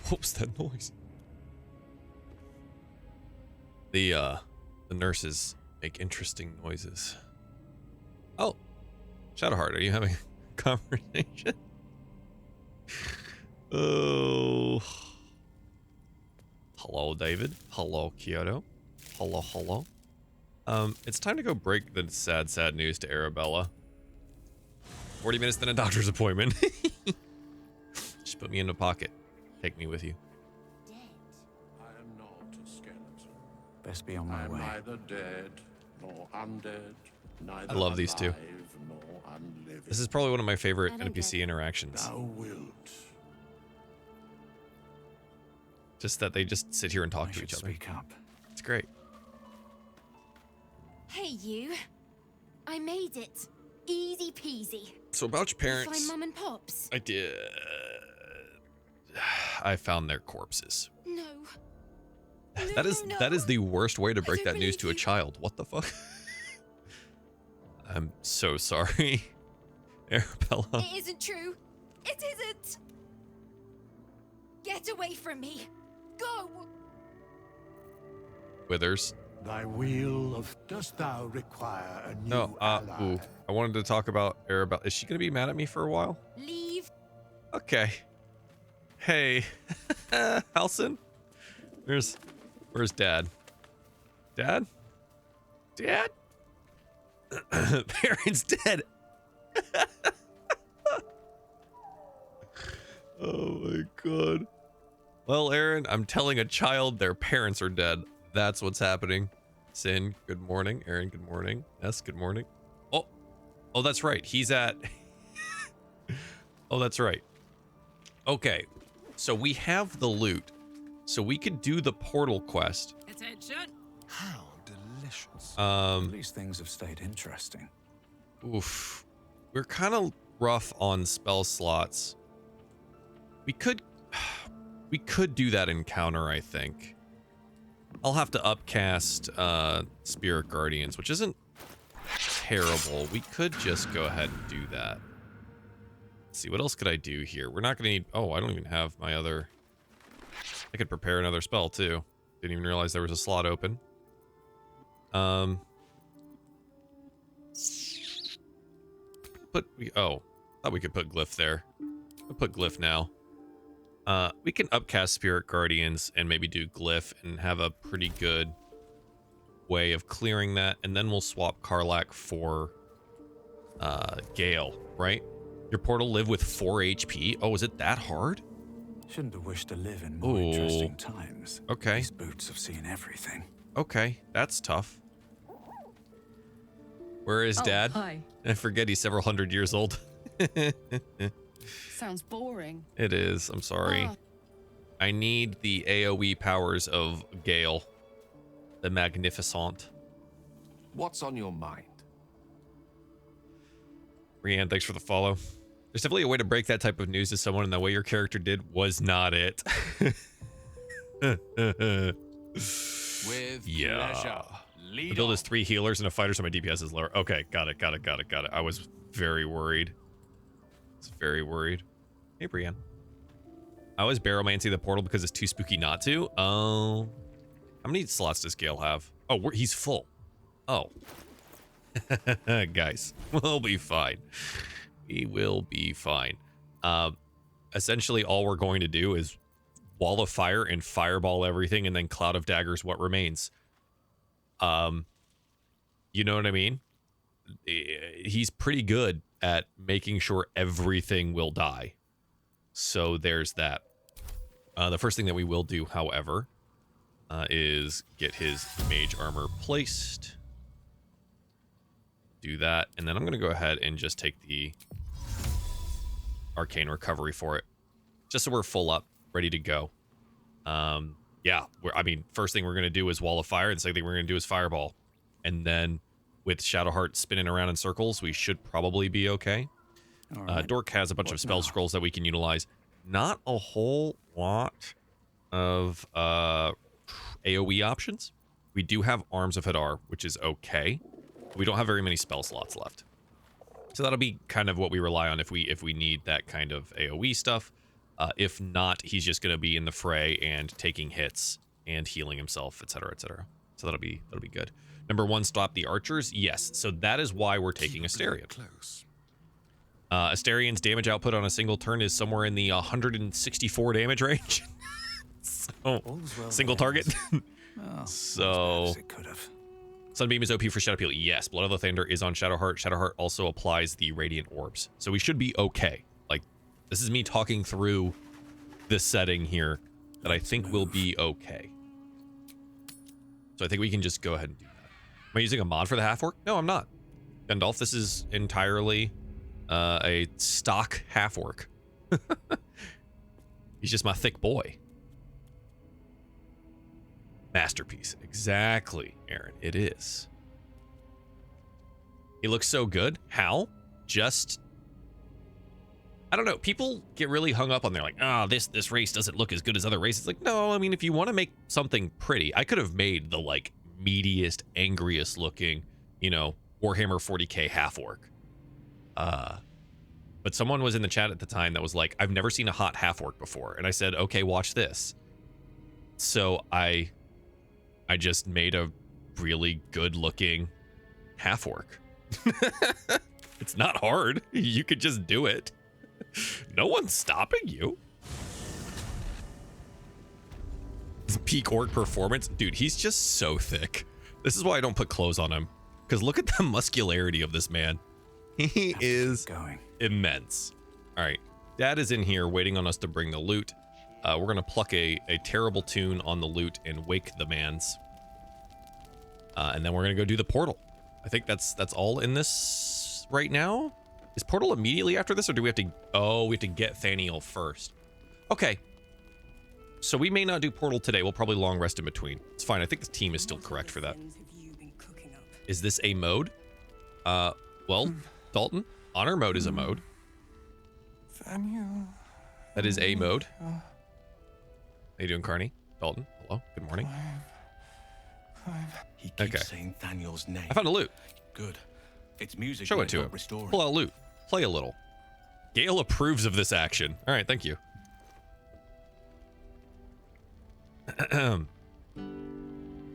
What was that noise? The nurses make interesting noises. Oh, Shadowheart, are you having a conversation? Oh. Hello, David. Hello, Kyoto. Hello, hello. It's time to go break the sad news to Arabella. 40 minutes, then a doctor's appointment. Just put me in a pocket. Take me with you. Dead. I am not a skeleton. Best be on my I am way. neither dead nor undead, neither I love these two. alive nor unliving. This is probably one of my favorite I don't NPC get it. interactions. Thou wilt. Just that they just sit here and talk I to should each other. speak up. It's great. Hey, you. I made it. Easy peasy. So about your You parents, find Mum and Pops? I did. I found their corpses. No. That is the worst way to break don't that news believe to a you. child. What the fuck? I'm so sorry, Arabella. It isn't true. It isn't. Get away from me. Go. Withers. Thy wheel of dost thou require a new No, ally? ooh. I wanted to talk about Arabella. Is she gonna be mad at me for a while? Leave. Okay. Hey, Halson. Where's Dad? Dad? Dad? Parents dead. Oh my god. Well, Aaron, I'm telling a child their parents are dead. That's what's happening. Sin, good morning. Aaron, good morning. S, good morning. Oh, that's right. He's at... Oh, that's right. Okay. So we have the loot. So we could do the portal quest. Attention. How delicious. Um, At least things have stayed interesting. Oof. We're kind of rough on spell slots. We could do that encounter, I think. I'll have to upcast Spirit Guardians, which isn't terrible. We could just go ahead and do that. Let's see, what else could I do here? We're not gonna need... Oh, I don't even have my other... I could prepare another spell, too. Didn't even realize there was a slot open. Oh, thought we could put Glyph there. I'll put Glyph now. We can upcast Spirit Guardians and maybe do Glyph and have a pretty good way of clearing that, and then we'll swap Karlak for Gale, right? Your portal live with 4 HP? Oh, is it that hard? Shouldn't have wished to live in more Ooh. interesting times. Okay. These boots have seen everything. Okay, that's tough. Where is Dad? Hi. I forget he's several hundred years old. Sounds boring. It is, I'm sorry. Ah. I need the AoE powers of Gale. The Magnificent. What's on your mind? Rianne, thanks for the follow. There's definitely a way to break that type of news to someone, and the way your character did was not it. With Yeah. pleasure. Lead The build on. is 3 healers and a fighter, so my DPS is lower. Okay, got it. I was very worried. Hey, Brienne. I always Baromancy the portal because it's too spooky not to. Oh. How many slots does Gale have? Oh, he's full. Oh. Guys, we'll be fine. We will be fine. Essentially, all we're going to do is Wall of Fire and Fireball everything, and then Cloud of Daggers what remains. You know what I mean? He's pretty good at making sure everything will die. So there's that. The first thing that we will do, however, is get his mage armor placed. Do that, and then I'm going to go ahead and just take the arcane recovery for it, just so we're full up, ready to go. Yeah, first thing we're going to do is Wall of Fire, and the second thing we're going to do is Fireball. And then with Shadowheart spinning around in circles, we should probably be okay. All right. Dork has a bunch of spell scrolls that we can utilize. Not a whole lot of AoE options. We do have Arms of Hadar, which is okay. We don't have very many spell slots left. So that'll be kind of what we rely on if we need that kind of AoE stuff. If not, he's just going to be in the fray and taking hits and healing himself, etc., etc. So that'll be good. Number 1, stop the archers. Yes, so that is why we're taking Asterion. Asterian's damage output on a single turn is somewhere in the 164 damage range. So, single target. So, Sunbeam is OP for Shadowpeel. Yes, Blood of the Thunder is on Shadowheart. Shadowheart also applies the Radiant Orbs. So we should be okay. Like, this is me talking through this setting here that I think will be okay. So I think we can just go ahead and do that. Am I using a mod for the half-orc? No, I'm not. Gandalf, this is entirely a stock half-orc. He's just my thick boy. Masterpiece. Exactly, Aaron. It is. He looks so good. How? Just... I don't know. People get really hung up on there like, this race doesn't look as good as other races. Like, no, I mean, if you want to make something pretty, I could have made the, like, meatiest, angriest looking, you know, Warhammer 40k half-orc. But someone was in the chat at the time that was like, I've never seen a hot half-orc before. And I said, okay, watch this. So I just made a really good looking half-orc. It's not hard. You could just do it. No one's stopping you. Peak orc performance. Dude, he's just so thick. This is why I don't put clothes on him. Because look at the muscularity of this man. He is immense. All right. Dad is in here waiting on us to bring the loot. We're going to pluck a terrible tune on the loot and wake the mans. And then we're going to go do the portal. I think that's all in this right now. Is portal immediately after this, or do we have to... Oh, we have to get Thaniel first. Okay. So we may not do portal today. We'll probably long rest in between. It's fine. I think the team is still correct for that. Is this a mode? Well, Dalton, honor mode is a mode. Thaniel. That is a mode. How you doing, Carney? Dalton, hello. Good morning. He keeps saying Thaniel's name. I found a loot. Good. It's music. Show it to him. Pull out loot. Play a little. Gale approves of this action. All right, thank you.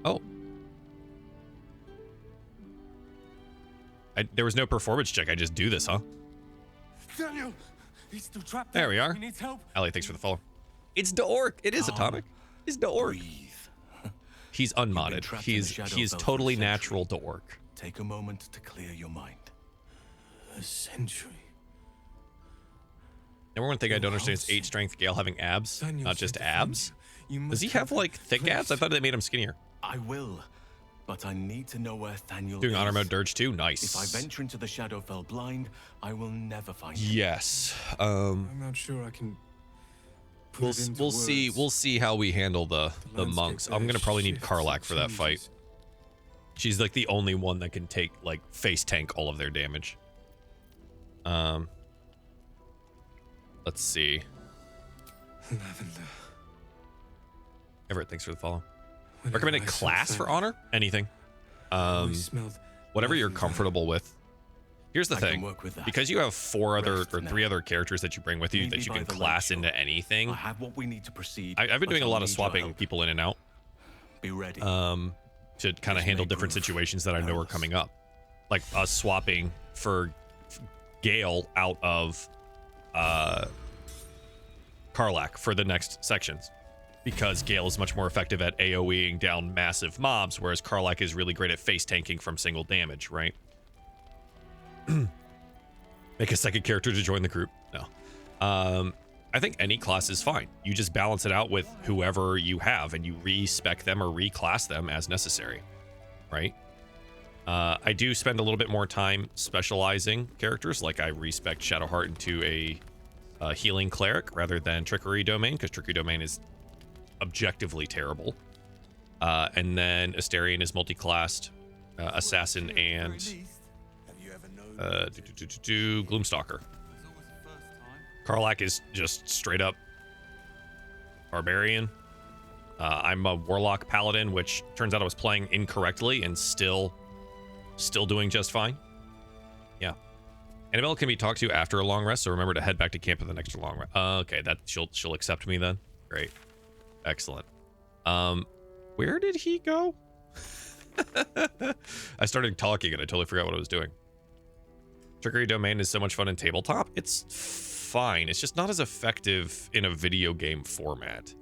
Oh. There was no performance check. I just do this, huh? Thaniel, he's still trapped. There we are. He needs help. Ali, thanks for the follow. It's the orc. It is Atomic. It's the orc. He's unmodded. He's totally natural to orc. Take a moment to clear your mind. A century. Number one thing I don't understand is 8 strength Gale having abs, not just abs. Does he have like thick abs? I thought they made him skinnier. I will, but I need to know where Thaniel Doing is. honor mode dirge too. Nice. If I venture into the Shadowfell blind, I will never find him. Yes. I'm not sure I can. We'll see how we handle the monks. I'm gonna probably need Karlach for that fight. She's like the only one that can take like face tank all of their damage. Let's see. Lavender. Everett, thanks for the follow. Recommended class for honor? Anything. Whatever you're comfortable with. Here's the thing. Because you have 3 other characters that you bring with you that you can class into anything. I have what we need to proceed. I've been doing a lot of swapping people in and out. Be ready. To kind of handle different situations that I know are coming up. Like us swapping for Gale out of Karlach for the next sections. Because Gale is much more effective at AoEing down massive mobs, whereas Karlach is really great at face tanking from single damage, right? Make a second character to join the group? No. I think any class is fine. You just balance it out with whoever you have, and you respec them or reclass them as necessary, right? I do spend a little bit more time specializing characters, like I respec Shadowheart into a healing cleric rather than Trickery Domain, because Trickery Domain is objectively terrible. And then Asterion is multi-classed assassin and Gloomstalker. Karlach is just straight up barbarian. I'm a warlock paladin, which turns out I was playing incorrectly and still doing just fine. Yeah. Annabelle can be talked to after a long rest, so remember to head back to camp for the next long rest. Okay, that she'll accept me then. Great, excellent. Where did he go? I started talking and I totally forgot what I was doing. Trickery Domain is so much fun in tabletop. It's fine. It's just not as effective in a video game format.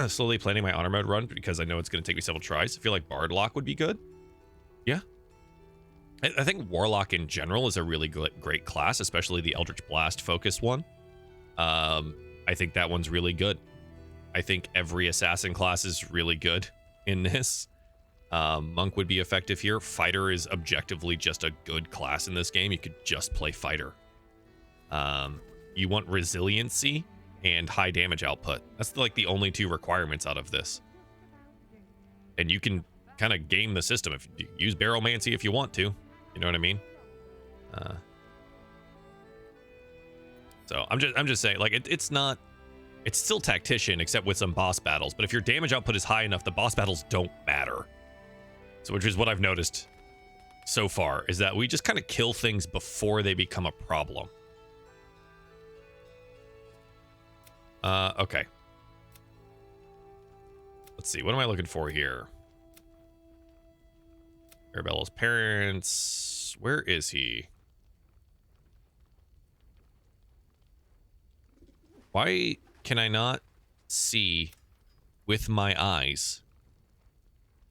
Slowly planning my honor mode run because I know it's going to take me several tries. I feel like Bard Lock would be good. Yeah. I think Warlock in general is a really great class, especially the Eldritch Blast focused one. I think that one's really good. I think every assassin class is really good in this. Monk would be effective here. Fighter is objectively just a good class in this game. You could just play Fighter. You want resiliency and high damage output. That's like the only two requirements out of this. And you can kind of game the system if you use Baromancy if you want to. You know what I mean? So I'm just saying, like, it's still tactician except with some boss battles. But if your damage output is high enough, the boss battles don't matter. So which is what I've noticed so far, is that we just kind of kill things before they become a problem. Okay. Let's see. What am I looking for here? Arabella's parents. Where is he? Why can I not see with my eyes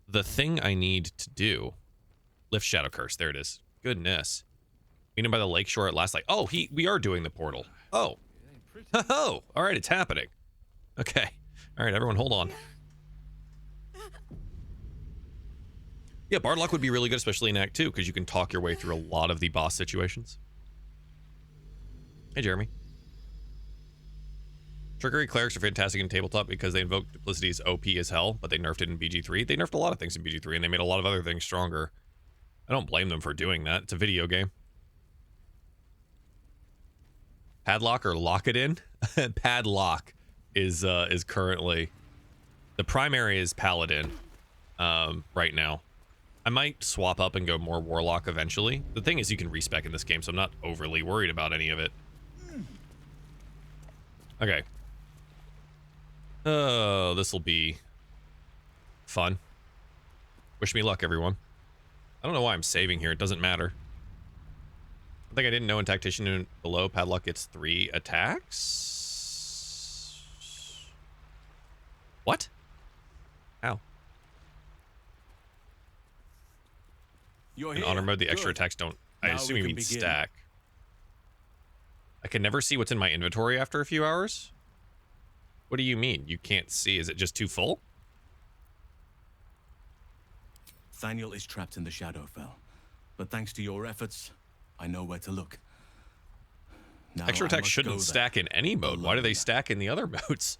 the thing I need to do? Lift Shadow Curse. There it is. Goodness. Meet him by the lakeshore at last light. Oh, we are doing the portal. Oh. Oh. All right, it's happening. Okay. All right, everyone, hold on. Yeah, Bard Lock would be really good, especially in Act 2, because you can talk your way through a lot of the boss situations. Hey, Jeremy. Trickery Clerics are fantastic in tabletop because they invoke Duplicity as OP as hell, but they nerfed it in BG3. They nerfed a lot of things in BG3, and they made a lot of other things stronger. I don't blame them for doing that. It's a video game. Padlock or Lock It In? Padlock is currently... The primary is Paladin right now. I might swap up and go more Warlock eventually. The thing is, you can respec in this game, so I'm not overly worried about any of it. Okay. Oh, this will be fun. Wish me luck, everyone. I don't know why I'm saving here. It doesn't matter. I think I didn't know in Tactician and below, Padlock gets 3 attacks. What? How? In honor mode, the extra attacks don't... I assume you mean stack. I can never see what's in my inventory after a few hours? What do you mean? You can't see? Is it just too full? Thaniel is trapped in the Shadowfell, but thanks to your efforts, I know where to look. Now Extra attacks shouldn't stack in any mode. Why do they stack in the other modes?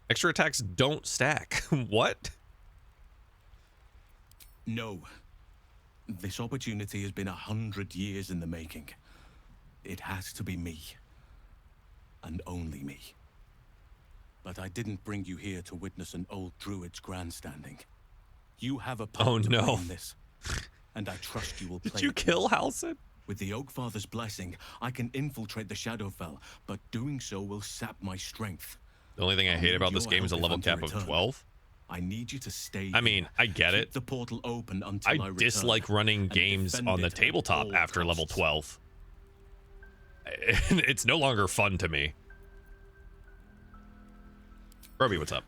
Extra attacks don't stack. What? No. This opportunity has been 100 years in the making. It has to be me. And only me. But I didn't bring you here to witness an old druid's grandstanding. You have a part to play in this. And I trust you will play. Did you kill Halsin? With the Oakfather's blessing, I can infiltrate the Shadowfell, but doing so will sap my strength. The only thing I hate about this game is a level cap of 12. I need you to stay. I mean, I get it. Keep the portal open until I return. Dislike running games on the tabletop after level 12. It's no longer fun to me. Roby, what's up?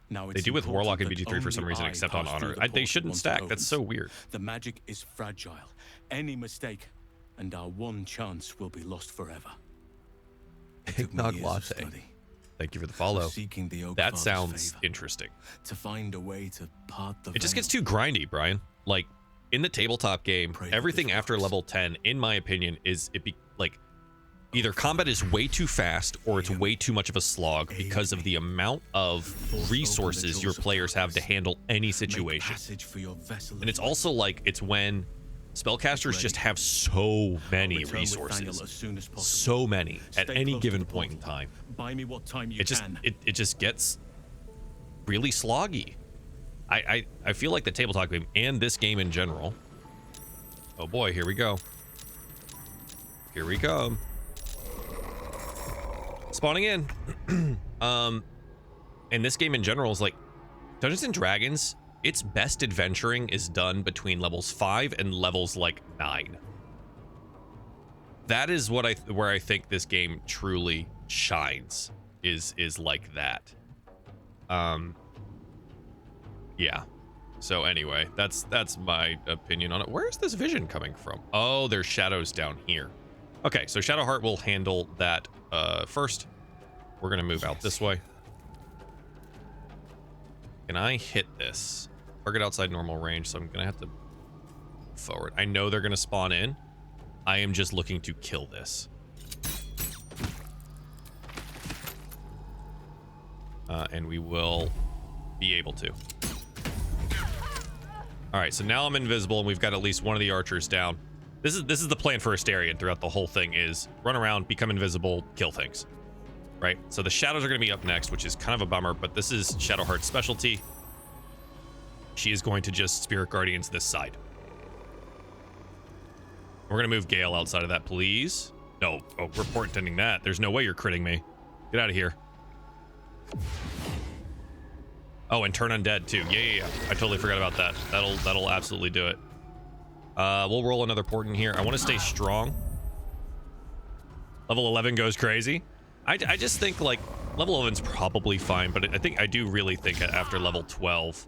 Now they do with Warlock and BG3 for some reason, except on Honor. They shouldn't stack. That's so weird. The magic is fragile. Any mistake, and our one chance will be lost forever. Eggnog latte. Thank you for the follow. That sounds interesting. To find a way to part the It just gets too grindy, Brian. Like, in the tabletop game, everything after level 10, in my opinion, is either combat is way too fast or it's way too much of a slog because of the amount of resources your players have to handle any situation. And it's also like it's when spellcasters just have so many resources, so many at any given point in time. It just gets really sloggy. I feel like the tabletop game and this game in general. Oh boy, here we go. Here we come. Spawning in. And this game in general is like Dungeons and Dragons. Its best adventuring is done between levels 5 and levels like 9. That is where I think this game truly shines. Is like that. Yeah. So anyway, that's my opinion on it. Where is this vision coming from? Oh, there's shadows down here. Okay, so Shadowheart will handle that first. We're gonna move out this way. Can I hit this? Target outside normal range, so I'm gonna have to forward. I know they're gonna spawn in. I am just looking to kill this. And we will be able to. All right, so now I'm invisible and we've got at least one of the archers down. This is the plan for Asterion throughout the whole thing is run around, become invisible, kill things. Right? So the shadows are going to be up next, which is kind of a bummer, but this is Shadowheart's specialty. She is going to just Spirit Guardians this side. We're going to move Gale outside of that, please. No. Oh, report intending that. There's no way you're critting me. Get out of here. Oh, and turn undead too. Yeah. I totally forgot about that. That'll absolutely do it. We'll roll another port in here. I want to stay strong. Level 11 goes crazy. I just think like level 11's probably fine, but I do really think after level 12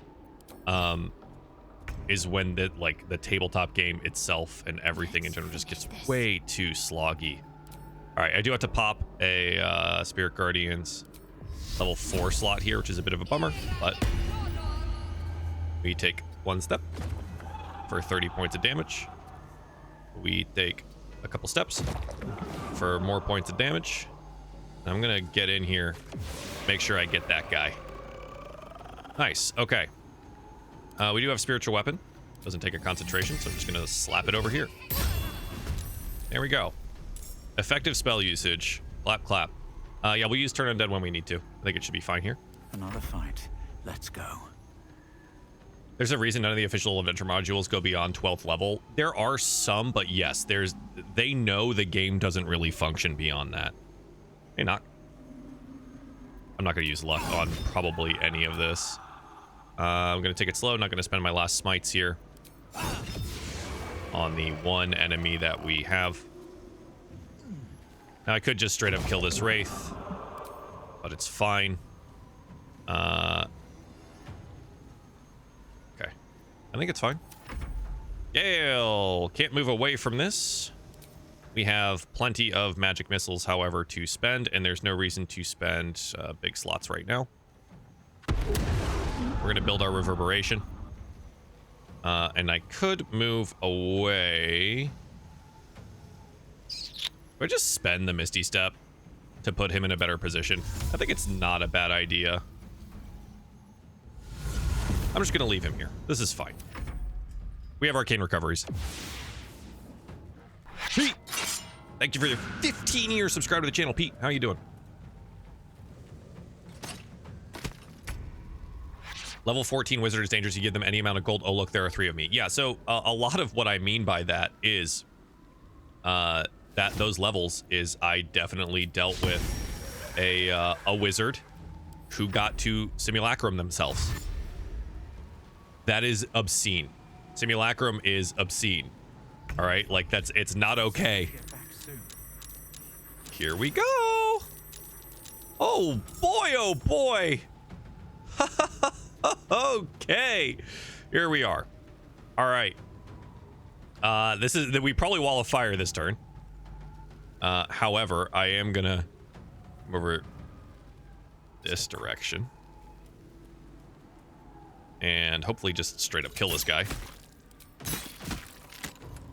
is when the tabletop game itself and everything in general just gets way too sloggy. All right, I do have to pop a Spirit Guardians level 4 slot here, which is a bit of a bummer, but we take one step for 30 points of damage. We take a couple steps for more points of damage. I'm gonna get in here, make sure I get that guy. Nice. Okay. We do have spiritual weapon. Doesn't take a concentration, so I'm just gonna slap it over here. There we go. Effective spell usage. Clap, clap. Yeah, we'll use turn undead when we need to. I think it should be fine here. Another fight. Let's go. There's a reason none of the official adventure modules go beyond 12th level. There are some, but yes, they know the game doesn't really function beyond that. Hey, knock. I'm not going to use luck on probably any of this. I'm going to take it slow. Not going to spend my last smites here on the one enemy that we have. Now, I could just straight up kill this Wraith, but it's fine. Okay. I think it's fine. Gale! Can't move away from this. We have plenty of magic missiles, however, to spend, and there's no reason to spend big slots right now. We're going to build our reverberation. And I could move away. Or just spend the Misty Step to put him in a better position. I think it's not a bad idea. I'm just going to leave him here. This is fine. We have arcane recoveries. Pete! Thank you for your 15-year subscribe to the channel. Pete, how you doing? Level 14 wizard is dangerous. You give them any amount of gold. Oh, look, there are 3 of me. Yeah, so a lot of what I mean by that is that those levels is I definitely dealt with a wizard who got to simulacrum themselves. That is obscene. Simulacrum is obscene. All right, like it's not okay. Here we go. Oh boy, oh boy. Okay, here we are. All right. This is that we probably wall of fire this turn. However, I am gonna move over this direction and hopefully just straight up kill this guy.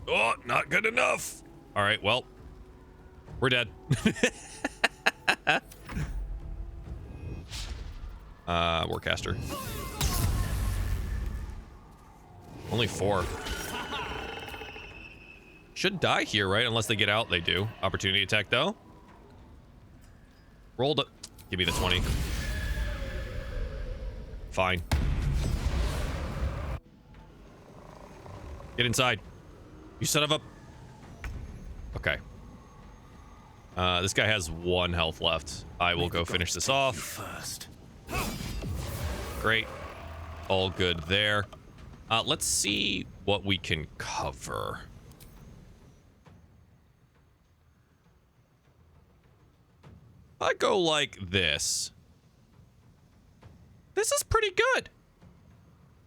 Oh, not good enough. All right, well, we're dead. Warcaster. Only 4. Should die here, right? Unless they get out, they do. Opportunity attack, though. Rolled up. Give me the 20. Fine. Get inside. You son of a... Okay. This guy has 1 health left. I will go finish this off. First. Great. All good there. Let's see what we can cover. I go like this. This is pretty good.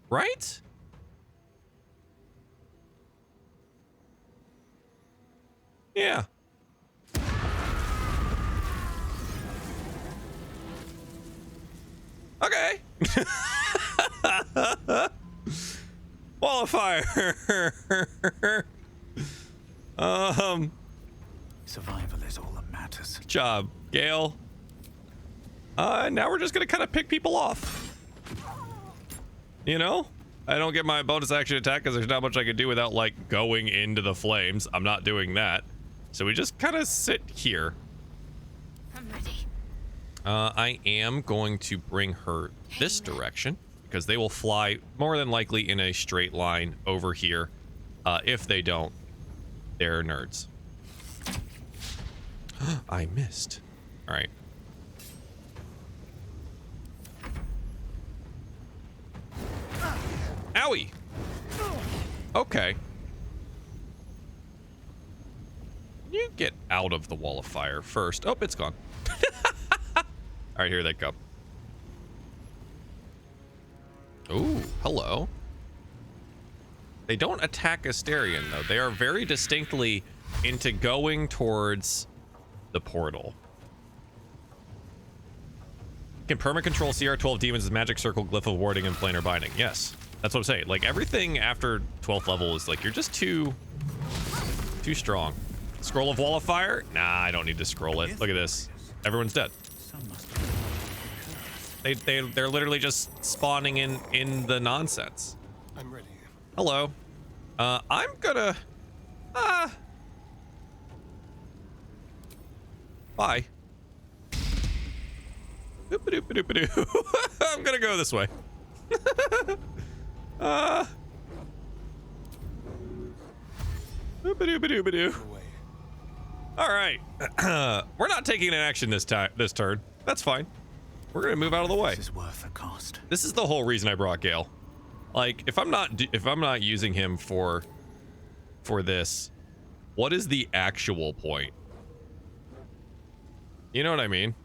Right? Yeah. Okay. Wall of fire. Survival is all that matters. Good job, Gale. Now we're just gonna kind of pick people off. You know? I don't get my bonus action attack because there's not much I can do without, like, going into the flames. I'm not doing that. So we just kind of sit here. I'm ready. I am going to bring her this direction because they will fly more than likely in a straight line over here. If they don't, they're nerds. I missed. All right. Owie. Okay. You get out of the wall of fire first. Oh, it's gone. All right, here they come. Ooh, hello. They don't attack Asterion, though. They are very distinctly into going towards the portal. Can perma-control CR12 demons with magic circle, glyph of warding, and planar binding. Yes, that's what I'm saying. Like, everything after 12th level is like, you're just too strong. Scroll of Wall of Fire? Nah, I don't need to scroll it. Look at this. Everyone's dead. They're literally just spawning in the nonsense. I'm ready. Hello. I'm gonna... Bye. Doop-a-doop-a-doop-a-doo. I'm gonna go this way. Doop-a-doop-a-doop-a-doo. All right. We're not taking an action this turn. That's fine. We're gonna move out of the way. This is worth the cost. This is the whole reason I brought Gale. Like, if I'm not using him for this, what is the actual point? You know what I mean?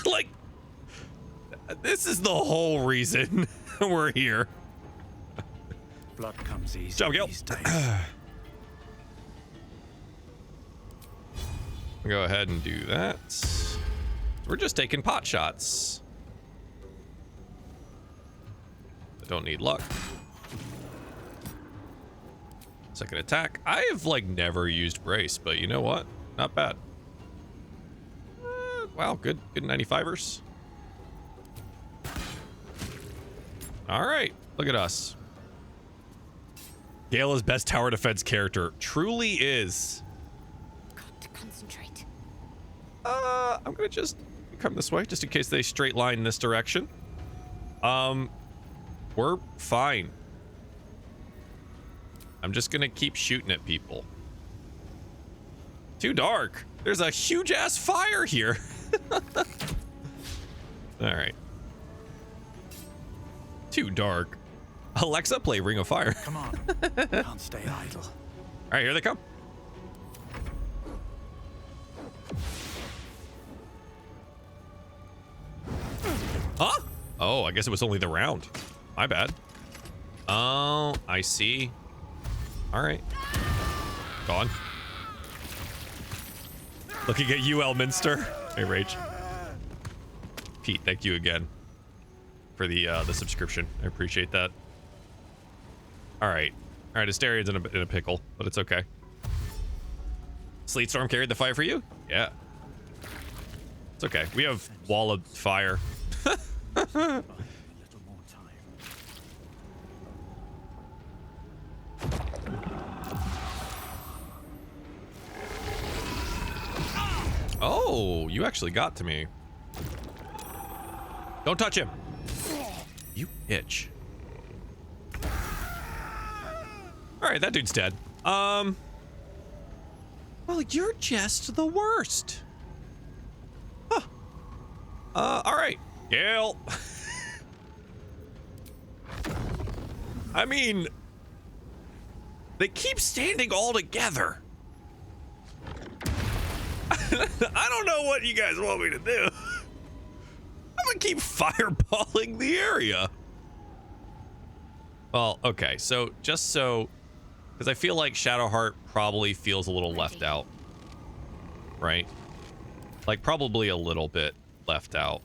Like, this is the whole reason we're here. Blood comes easy Job, Gale. these days. Go ahead and do that. We're just taking pot shots. I don't need luck. Second attack. I have, like, never used brace, but you know what? Not bad. Wow, good 95ers. All right, look at us. Gale is best tower defense character. Truly is. Got to concentrate. I'm gonna just come this way, just in case they straight line in this direction. We're fine. I'm just gonna keep shooting at people. Too dark. There's a huge ass fire here. All right. Too dark. Alexa, play Ring of Fire. Come on. Can't stay idle. All right, here they come. Huh? Oh, I guess it was only the round. My bad. Oh, I see. All right. Gone. Looking at you, Elminster. Hey, Rach. Pete, thank you again for the subscription. I appreciate that. All right. All right, Asterian's in a pickle, but it's okay. Sleet Storm carried the fire for you? Yeah. It's okay. We have Wall of Fire. A little more time. Oh, you actually got to me. Don't touch him. You bitch. All right, that dude's dead. Well, you're just the worst. Huh. All right. Gale. I mean, they keep standing all together. I don't know what you guys want me to do. I'm gonna keep fireballing the area. Well, okay, so just so, because I feel like Shadowheart probably feels a little left out, right? Like probably a little bit left out.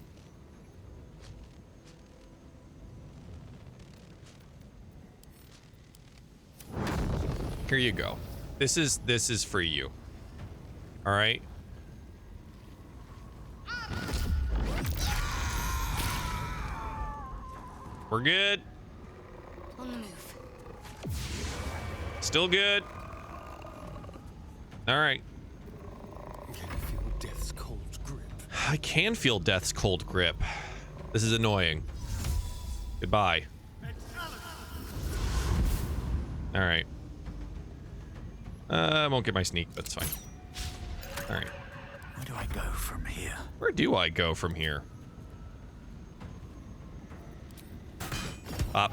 Here you go. This is for you. All right. We're good. On the move. Still good. All right. Can you feel death's cold grip? I can feel death's cold grip. This is annoying. Goodbye. All right. I won't get my sneak, but it's fine. All right. Where do I go from here? Where do I go from here? Up.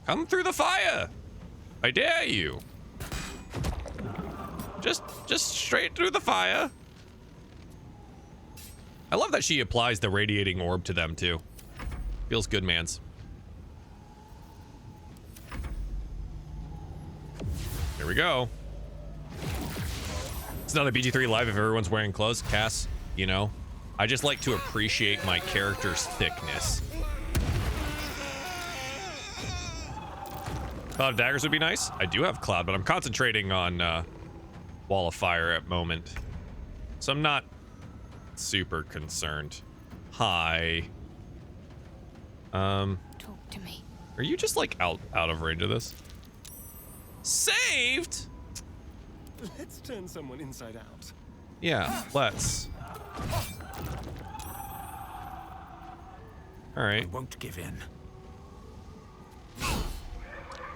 Come through the fire. I dare you. Just straight through the fire. I love that she applies the radiating orb to them too. Feels good, mans. Here we go. It's not a BG3 live if everyone's wearing clothes. Cass, you know, I just like to appreciate my character's thickness. Cloud of Daggers would be nice. I do have Cloud, but I'm concentrating on Wall of Fire at moment. So I'm not super concerned. Hi. Talk to me. Are you just like out of range of this? Saved? Let's turn someone inside out. Yeah, let's. All right. I won't give in.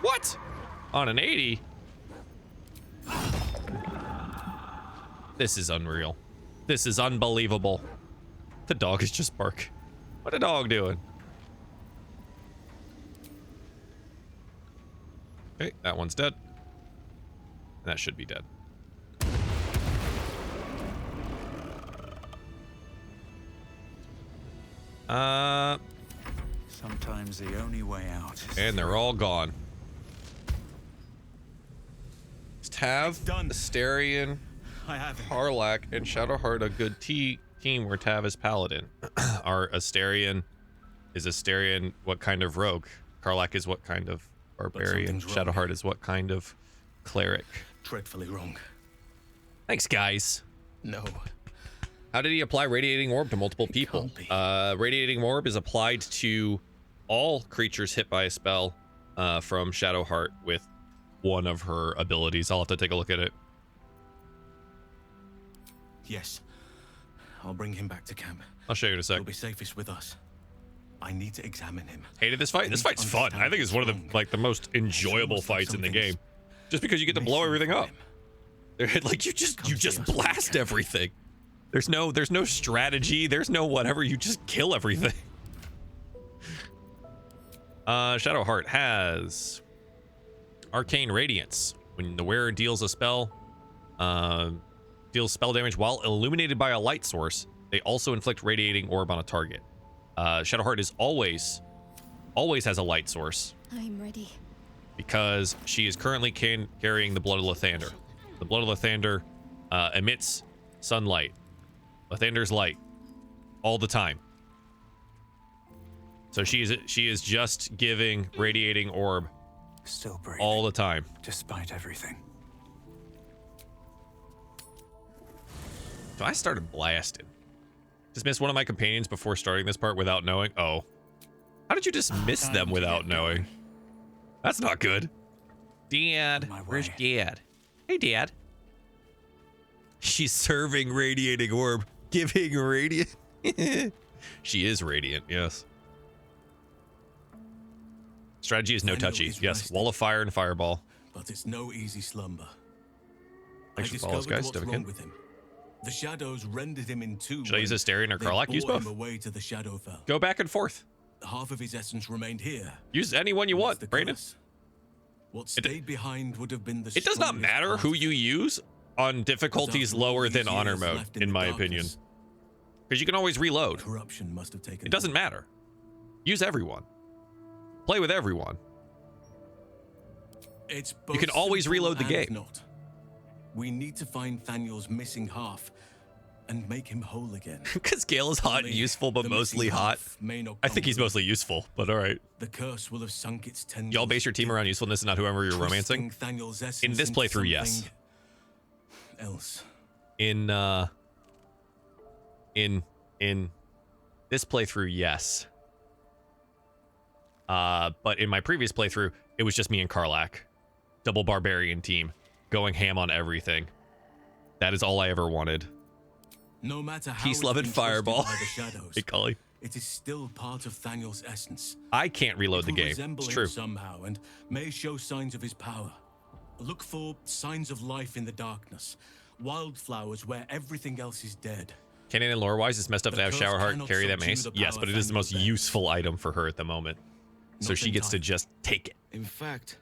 What? On an 80? This is unreal. This is unbelievable. The dog is just bark. What a dog doing? Okay, that one's dead. That should be dead. Sometimes the only way out is And they're all gone. Tav, done. Astarion, I have him. Harlack, and Shadowheart a good team where Tav is Paladin. Our Astarion is Astarion what kind of rogue? Karlach is what kind of barbarian? something's wrong. Shadowheart is what kind of cleric? Dreadfully wrong. Thanks, guys. No. How did he apply Radiating Orb to multiple people? can't be. Radiating Orb is applied to all creatures hit by a spell from Shadowheart with one of her abilities. I'll have to take a look at it. Yes. I'll bring him back to camp. I'll show you in a sec. He'll be safest with us. I need to examine him. Hated this fight? I This need to fight's fun. understand I think it's one of what's the wrong. like the most enjoyable almost like fights in the something's game. Just because you get to blow missing everything from up. him. They're like you just Come see us when you blast can. everything. There's no strategy. There's no whatever. You just kill everything. Shadowheart has Arcane Radiance. When the wearer deals a spell, deals spell damage while illuminated by a light source, they also inflict Radiating Orb on a target. Shadowheart is always has a light source I'm ready. because she is currently carrying the Blood of Lathander. The Blood of Lathander emits sunlight. Lathander's light all the time. So she is just giving Radiating Orb still breathing all the time. despite everything. So I started blasting. Dismissed one of my companions before starting this part without knowing. Oh. How did you dismiss Time them to without get knowing? going. That's not good. Dad. On my Where's way. Dad? Hey, Dad. She's serving Radiating Orb. Giving radiant. She is radiant, yes. Strategy is no I know touchy. he's Yes, resting. Wall of Fire and Fireball. but it's no easy slumber. Thanks I for follows, discovered guys. what's Stivikin. wrong with him. The shadows rendered him in two. Should I use when Asterion or they Karlach? Use bore him both. away to the Shadowfell. Go back and forth. Half of his essence remained here. Use any one you That's want, the Brandon. curse. What stayed behind would have been the It does not strongest matter part who of you it. use on difficulties But after all lower these than honor years mode, left in the my opinion. darkness, Because you can always reload. corruption must have taken It doesn't matter. Use everyone. Play with everyone. It's You can both always simple reload the and game. Not. We need to find Thaniel's missing half and make him whole again. Because Gale is hot and Only useful, but the mostly missing hot. half may not I come think he's with mostly useful, but all right. The curse will have sunk its tendrils. Y'all base your team around usefulness and not whoever you're romancing. twisting Thaniel's essence In this into playthrough, yes. something Else. In this playthrough, yes. But in my previous playthrough, it was just me and Karlach. Double barbarian team. Going ham on everything. That is all I ever wanted. No matter how Peace, it's love, been and twisted fireball. by the shadows, Hey, Cully. it is still part of Thaniel's essence. I can't reload It the will game. resemble It's him true. somehow and may show signs of his power. Look for signs of life in the darkness. Wildflowers where everything else is dead. Canon and lore-wise, it's messed up The to have curse Showerheart cannot carry that subdue mace. the Yes, power but it is the most Thaniel bears. useful item for her at the moment. So Not she gets to entirely. just take it. In fact,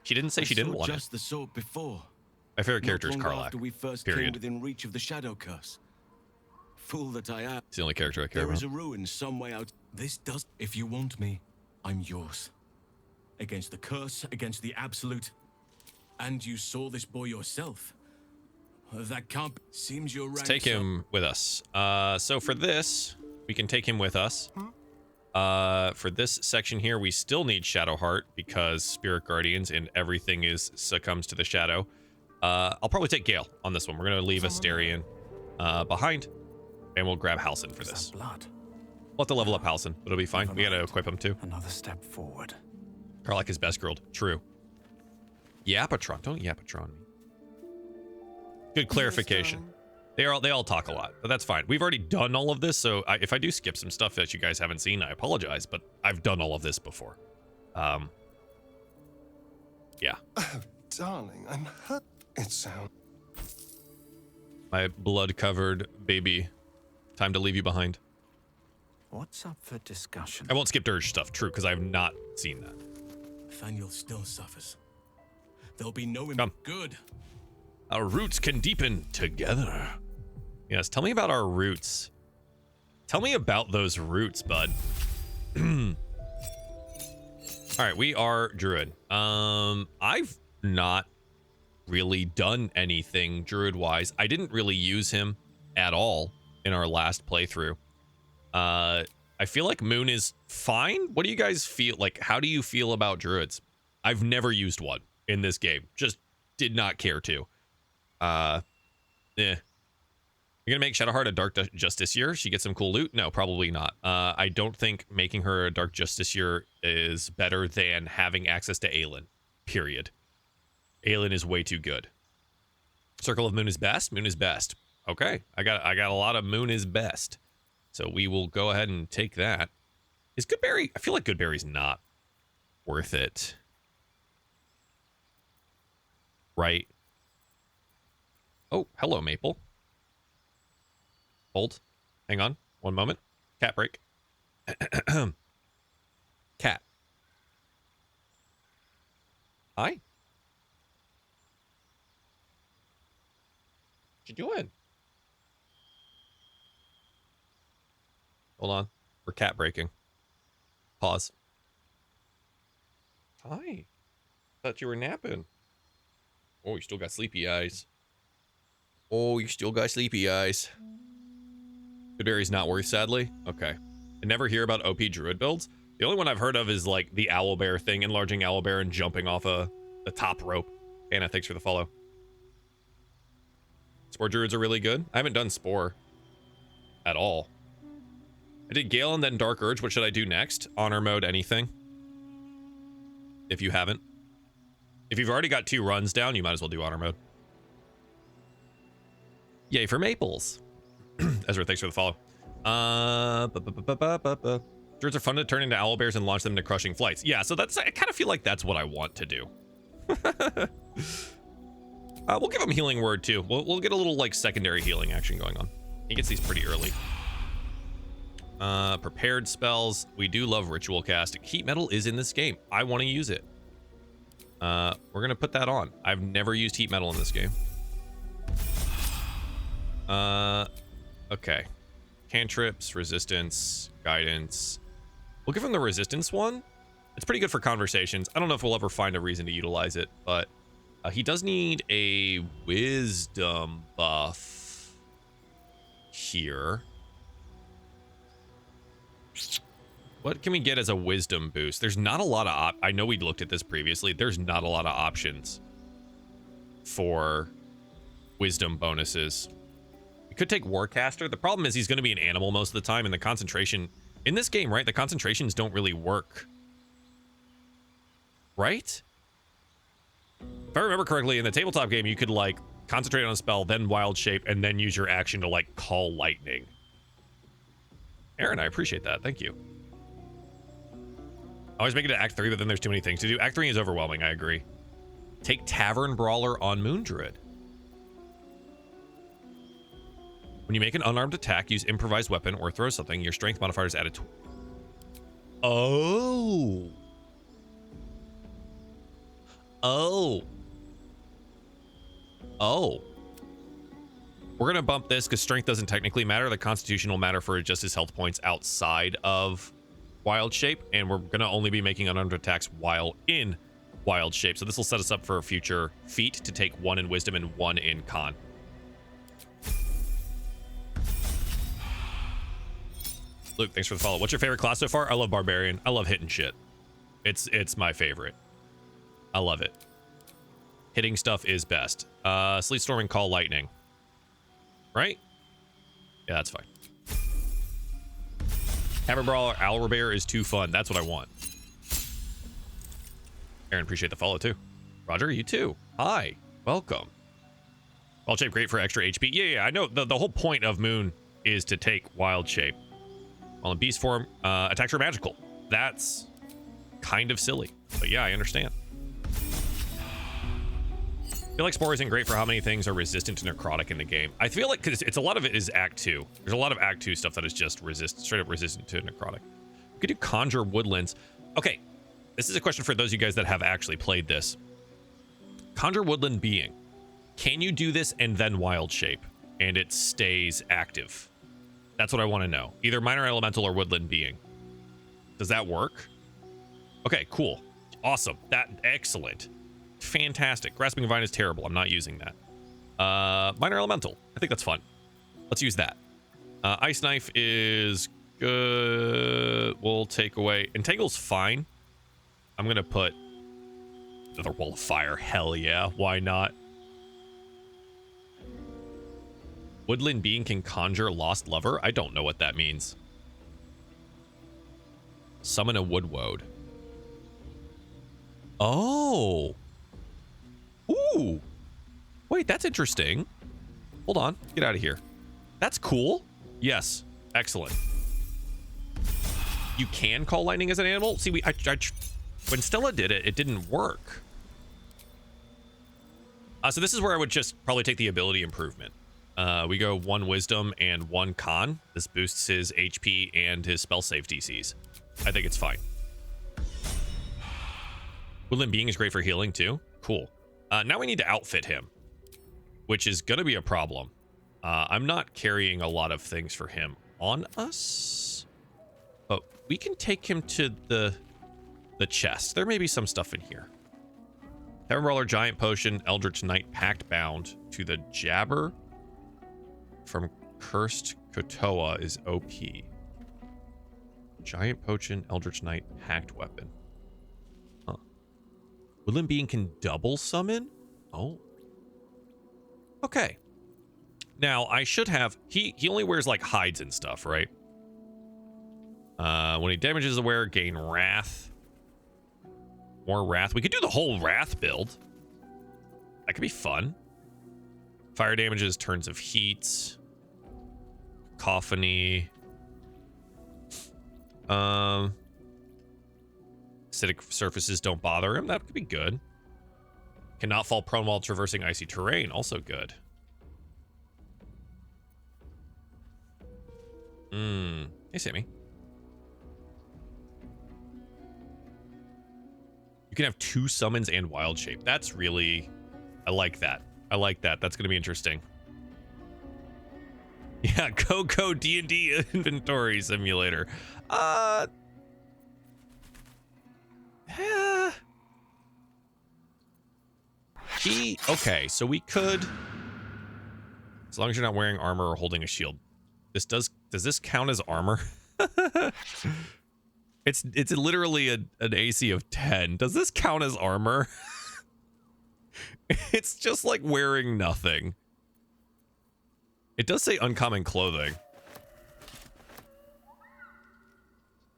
She didn't say she didn't want just it. the sort before. My favorite Not character is long Karlach. after we first came Period. within reach of the shadow curse. Fool that I am. It's the only character I care There about. is a ruin some way out. This does. If you want me, I'm yours. Against the curse, against the absolute. And you saw this boy yourself. That can't. Seems you're right. Let's take him with us. So for this, we can take him with us. For this section here, we still need Shadowheart because Spirit Guardians and everything is succumbs to the shadow. I'll probably take Gale on this one. We're gonna leave Asterion behind, and we'll grab Halsin for Is this. that blood? We'll have to level up Halsin, but it'll be fine. Never We gotta mind. equip him too. Another step forward. Karlach is best girled. True. Yapatron. Don't Yapatron me. Good clarification. They all talk a lot, but that's fine. We've already done all of this, so if I do skip some stuff that you guys haven't seen, I apologize, but I've done all of this before. Yeah. Darling, I'm hurt. It sounds. My blood-covered baby. Time to leave you behind. What's up for discussion? I won't skip Dirge stuff, true, because I have not seen that. Thaniel still suffers. There'll be no Come. good. Our roots can deepen together. Yes, tell me about our roots. Tell me about those roots, bud. All right, we are Druid. I've not really done anything Druid-wise. I didn't really use him at all in our last playthrough. I feel like Moon is fine. What do you guys feel like? How do you feel about Druids? I've never used one in this game. Just did not care to. You're gonna make Shadowheart a Dark Justiciar? She gets some cool loot? No, probably not. I don't think making her a Dark Justiciar is better than having access to Aelin. Period. Aelin is way too good. Circle of Moon is best? Moon is best. Okay. I got a lot of Moon is best. So we will go ahead and take that. Is Goodberry? I feel like Goodberry's not worth it. Right. Oh, hello, Maple. Hold. Hang on. One moment. Cat break. Cat. Hi. What you doing? Hold on. We're cat breaking. Pause. Hi. Thought you were napping. Oh, you still got sleepy eyes. Oh, you still got sleepy eyes. Goodberry's not worth, sadly. Okay. I never hear about OP Druid builds. The only one I've heard of is like the Owlbear thing, enlarging Owlbear and jumping off the top rope. Anna, thanks for the follow. Spore Druids are really good. I haven't done Spore at all. I did Gale and then Dark Urge. What should I do next? Honor mode, anything. If you haven't. If you've already got 2 runs down, you might as well do honor mode. Yay for Maples. Ezra, thanks for the follow. Druids are fun to turn into owlbears and launch them into crushing flights. Yeah, so I kind of feel like that's what I want to do. We'll give him healing word too. We'll get a little like secondary healing action going on. He gets these pretty early. Prepared spells. We do love ritual casting. Heat metal is in this game. I want to use it. We're gonna put that on. I've never used heat metal in this game. Okay. Cantrips, resistance, guidance. We'll give him the resistance one. It's pretty good for conversations. I don't know if we'll ever find a reason to utilize it, but he does need a wisdom buff here. What can we get as a wisdom boost? There's not a lot of I know we looked at this previously. There's not a lot of options for wisdom bonuses. We could take Warcaster. The problem is he's going to be an animal most of the time, and the concentration in this game, right? The concentrations don't really work. Right? If I remember correctly, in the tabletop game, you could like concentrate on a spell, then wild shape, and then use your action to like call lightning. Aaron, I appreciate that. Thank you. I always make it to Act 3, but then there's too many things to do. Act 3 is overwhelming, I agree. Take Tavern Brawler on Moon Druid. When you make an unarmed attack, use improvised weapon or throw something, your strength modifier is added to... Oh. Oh. Oh. We're going to bump this because strength doesn't technically matter. The constitution will matter for just his health points outside of wild shape, and we're going to only be making unarmed attacks while in wild shape. So this will set us up for a future feat to take 1 in wisdom and 1 in con. Luke, thanks for the follow. What's your favorite class so far? I love Barbarian. I love hitting shit. It's my favorite. I love it. Hitting stuff is best. Sleet Storming, Call Lightning. Right? Yeah, that's fine. Tavern Brawler, Owl Bear is too fun. That's what I want. Aaron, appreciate the follow too. Roger, you too. Hi, welcome. Wild Shape, great for extra HP. Yeah, I know. The whole point of Moon is to take Wild Shape. While in Beast form, attacks are magical. That's kind of silly. But yeah, I understand. I feel like Spore isn't great for how many things are resistant to necrotic in the game. I feel like because it's a lot of it is Act 2. There's a lot of Act 2 stuff that is just straight up resistant to necrotic. We could do Conjure Woodlands. Okay, this is a question for those of you guys that have actually played this. Conjure Woodland Being. Can you do this and then Wild Shape and it stays active? That's what I want to know. Either Minor Elemental or Woodland Being. Does that work? Okay, cool. Awesome. Excellent. Fantastic. Grasping Vine is terrible. I'm not using that. Minor Elemental. I think that's fun. Let's use that. Ice Knife is good. We'll take away... Entangle's fine. I'm going to put another Wall of Fire. Hell yeah. Why not? Woodland Being can conjure Lost Lover? I don't know what that means. Summon a Woodwode. Oh. Ooh. Wait, that's interesting. Hold on. Get out of here. That's cool. Yes. Excellent. You can call lightning as an animal? See, when Stella did it, it didn't work. So this is where I would just probably take the ability improvement. We go 1 wisdom and 1 con. This boosts his HP and his spell save DCs. I think it's fine. Woodland Being is great for healing too. Cool. Now we need to outfit him, which is going to be a problem. I'm not carrying a lot of things for him on us, but we can take him to the chest. There may be some stuff in here. Tavern Brawler, Giant Potion, Eldritch Knight, Pact Bound to the Jabber from Cursed Kotoa is OP. Giant Potion, Eldritch Knight, Pact Weapon. Huh. Woodland Being can double summon? Oh. Okay. Now, I should have... He only wears, like, hides and stuff, right? When he damages a wearer, gain Wrath. More Wrath. We could do the whole Wrath build. That could be fun. Fire damages, turns of heat. Cacophony. Acidic surfaces don't bother him. That could be good. Cannot fall prone while traversing icy terrain. Also good. Hey, Sammy. You can have 2 summons and wild shape. That's really... I like that. I like that. That's going to be interesting. Yeah, Coco D&D inventory simulator. Okay, so we could... As long as you're not wearing armor or holding a shield. Does this count as armor? It's literally an AC of 10. Does this count as armor? It's just like wearing nothing. It does say uncommon clothing.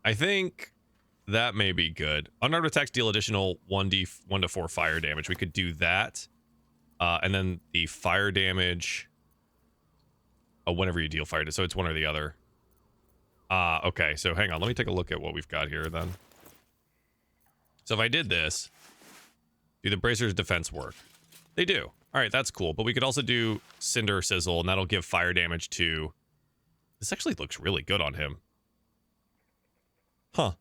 I think that may be good. Unarmed attacks deal additional 1 to 4 fire damage. We could do that. And then the fire damage... Oh, whenever you deal fire damage. So it's one or the other. Okay. So hang on. Let me take a look at what we've got here then. So if I did this, do the bracers defense work? They do. All right, that's cool. But we could also do Cinder Sizzle, and that'll give fire damage to... This actually looks really good on him. Huh.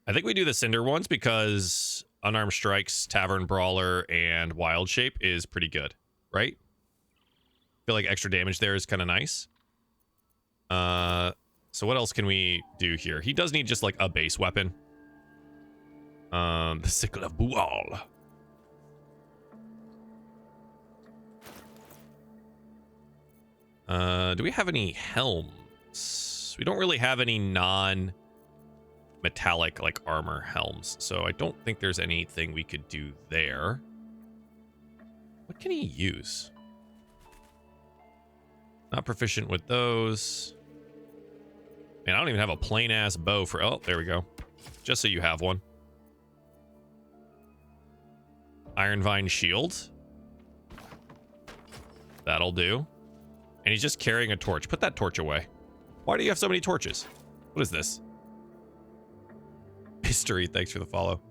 I think we do the Cinder ones because Unarmed Strikes, Tavern Brawler, and Wild Shape is pretty good, right? I feel like extra damage there is kind of nice. So what else can we do here? He does need just like a base weapon. The Sickle of Bual. Do we have any helms? We don't really have any non-metallic like armor helms, so I don't think there's anything we could do there. What can he use? Not proficient with those. Man, I don't even have a plain ass bow for... Oh, there we go. Just so you have one. Iron Vine Shield. That'll do. And he's just carrying a torch. Put that torch away. Why do you have so many torches? What is this? History, thanks for the follow.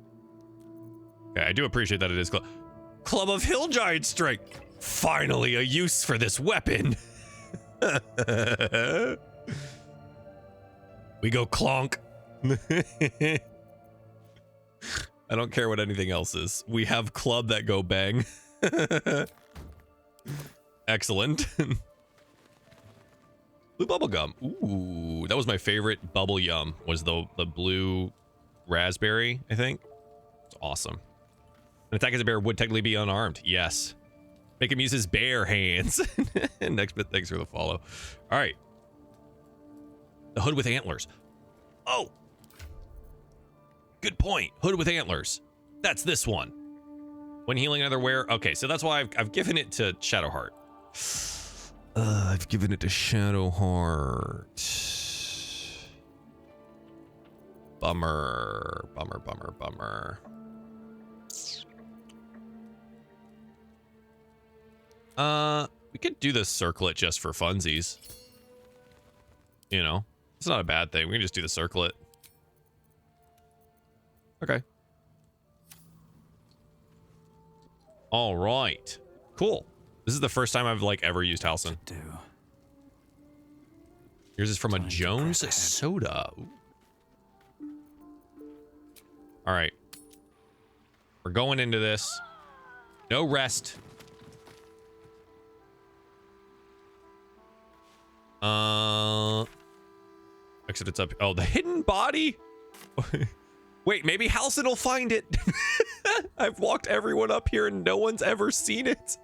Okay, I do appreciate that it is Club of Hill Giant Strike. Finally, a use for this weapon. We go clonk. I don't care what anything else is. We have club that go bang. Excellent. Blue bubblegum. Ooh, that was my favorite bubble yum. Was the blue raspberry, I think. It's awesome. An attack as a bear would technically be unarmed. Yes. Make him use his bare hands. Next bit, thanks for the follow. All right. The hood with antlers. Oh. Good point. Hood with antlers. That's this one. When healing another wear. Okay, so that's why I've given it to Shadowheart. I've given it to Shadowheart. Bummer. Bummer, bummer, bummer. We could do the circlet just for funsies. You know, it's not a bad thing. We can just do the circlet. Okay. All right. Cool. This is the first time I've like ever used Halcyon. Yours is from a Jones soda. Ooh. All right. We're going into this. No rest. Except it's up. Oh, the hidden body. Wait, maybe Halcyon will find it. I've walked everyone up here and no one's ever seen it.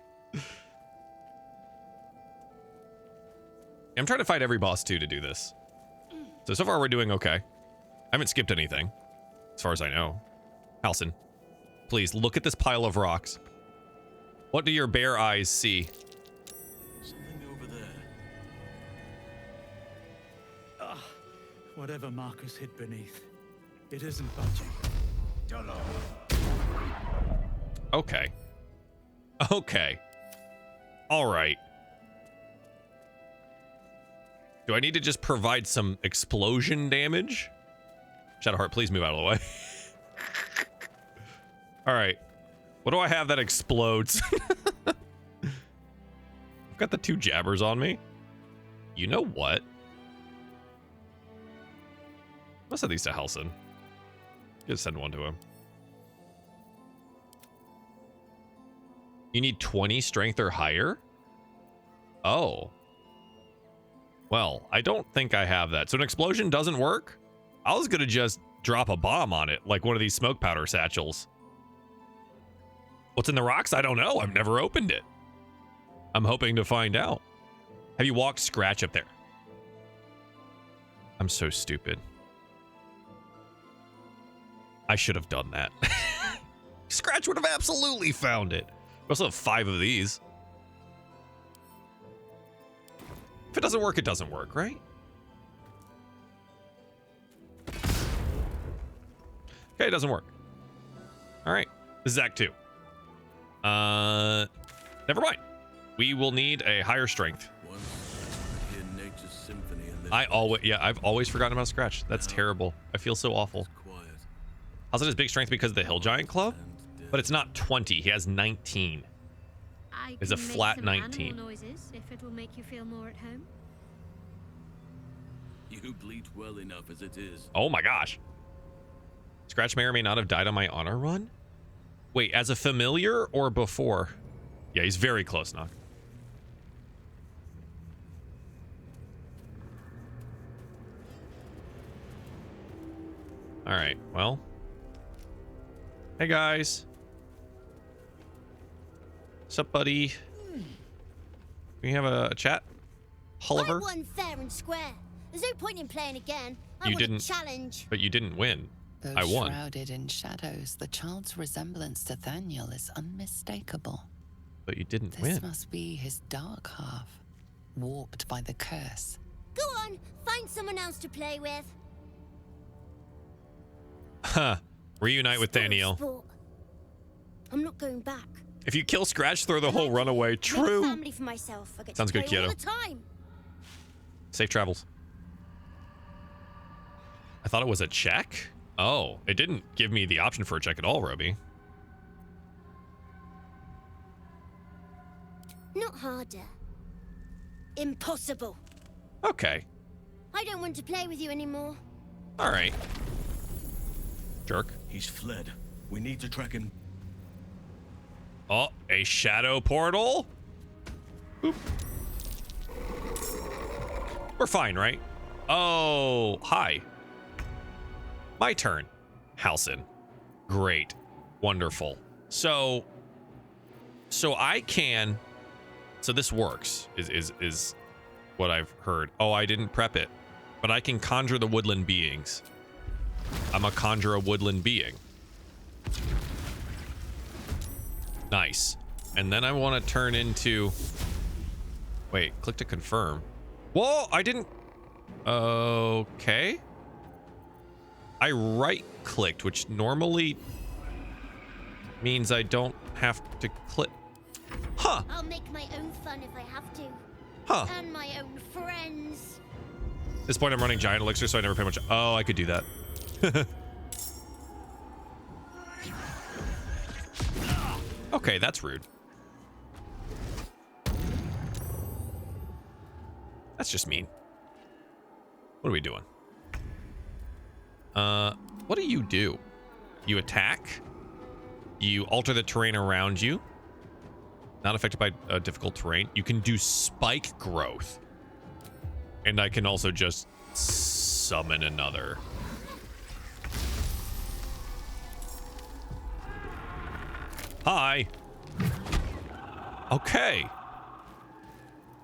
I'm trying to fight every boss too to do this. So far we're doing okay. I haven't skipped anything, as far as I know. Halcyon, please look at this pile of rocks. What do your bare eyes see? Something over there. Whatever Marcus hid beneath, it isn't budging. Okay. Okay. All right. Do I need to just provide some explosion damage? Shadowheart, please move out of the way. All right. What do I have that explodes? I've got the 2 jabbers on me. You know what? Let's send these to Halsin. Just send one to him. You need 20 strength or higher? Oh. Well, I don't think I have that. So an explosion doesn't work? I was gonna just drop a bomb on it, like one of these smoke powder satchels. What's in the rocks? I don't know. I've never opened it. I'm hoping to find out. Have you walked Scratch up there? I'm so stupid. I should have done that. Scratch would have absolutely found it. We also have 5 of these. If it doesn't work, it doesn't work, right? Okay, it doesn't work. All right, this is Act 2. Never mind. We will need a higher strength. I've always forgotten about Scratch. That's terrible. I feel so awful. Also, has big strength because of the Hill Giant Club, but it's not 20. He has 19. It's a flat 19. Animal noises if it will make you feel more at home. You bleat well enough as it is. Oh my gosh. Scratch may or may not have died on my honor run. Wait, as a familiar or before? Yeah, he's very close now. All right, well. Hey guys. What's up, buddy? Can we have a chat? Hulliver? I won fair and square. There's no point in playing again. I You want didn't- a challenge. But you didn't win. Though I won. shrouded in shadows, the child's resemblance to Thaniel is unmistakable. But you didn't This win. must be his dark half, warped by the curse. Go on, find someone else to play with. Huh. Reunite with Sport, Thaniel. sport. I'm not going back. If you kill Scratch, throw the whole run away. Make a True. family for myself. I get Sounds to good, play all kiddo. the time. Safe travels. I thought it was a check. Oh, it didn't give me the option for a check at all, Roby. Not harder. Impossible. Okay. I don't want to play with you anymore. All right. Jerk. He's fled. We need to track him. Oh, a shadow portal. Boop. We're fine, right? Oh, hi. My turn. Halsin. Great. Wonderful. So I can. So this works. Is what I've heard. Oh, I didn't prep it, but I can conjure the woodland beings. I'm a conjure a woodland being. Nice. And then I want to turn into. Wait, click to confirm. Whoa, I didn't. Okay. I right clicked, which normally means I don't have to click. Huh. I'll make my own fun if I have to. Huh. And my own friends. At this point, I'm running giant elixir, so I never pay much. Oh, I could do that. Okay, that's rude. That's just mean. What are we doing? What do? You attack. You alter the terrain around you. Not affected by difficult terrain. You can do spike growth. And I can also just summon another. Hi. Okay.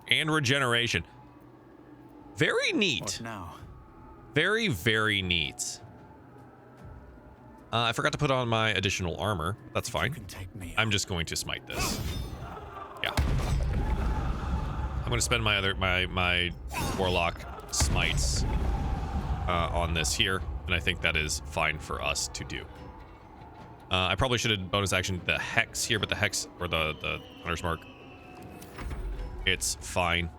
And regeneration. Very neat. What now? Very, very neat. I forgot to put on my additional armor. That's fine. You can take me. I'm just going to smite this. Yeah. I'm going to spend my warlock smites on this here, and I think that is fine for us to do. I probably should have bonus action the hex here, but the hex or the hunter's mark, it's fine.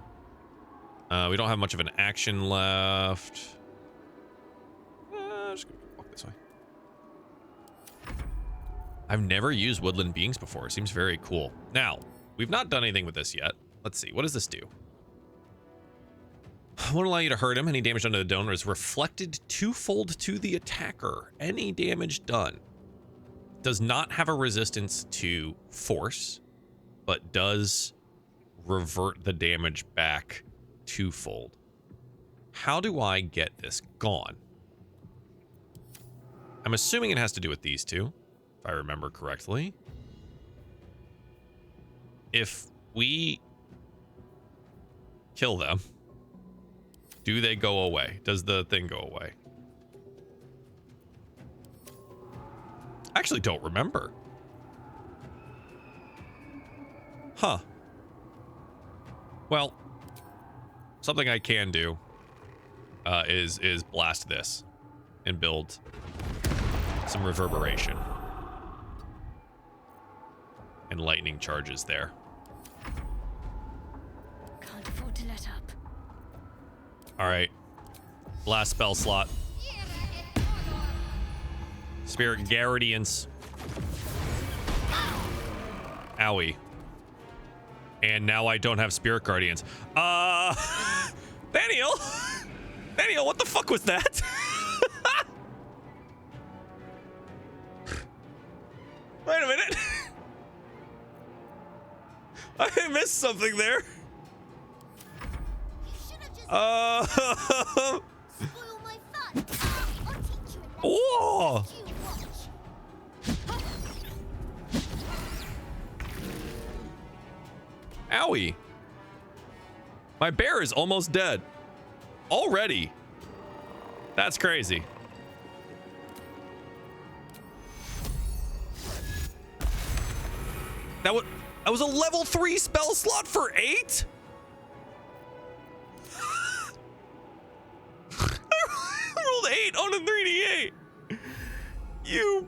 We don't have much of an action left. Just gonna walk this way. I've never used woodland beings before. It seems very cool. Now, we've not done anything with this yet. Let's see. What does this do? Won't allow you to hurt him. Any damage done to the donor is reflected twofold to the attacker. Any damage done. Does not have a resistance to force, but does revert the damage back twofold. How do I get this gone? I'm assuming it has to do with these two, if I remember correctly. If we kill them, do they go away? Does the thing go away? I actually don't remember. Huh. Well, something I can do is blast this and build some reverberation and lightning charges there. Can't afford to let up. All right, last spell slot. Spirit Guardians. Owie. And now I don't have Spirit Guardians. Daniel! Daniel, what the fuck was that? Wait a minute. I missed something there. Spoil my fun. I'll teach you a lesson. Whoa! You watch. Owie. My bear is almost dead. Already. That's crazy. That was a level 3 spell slot for 8? I rolled 8 on a 3d8. You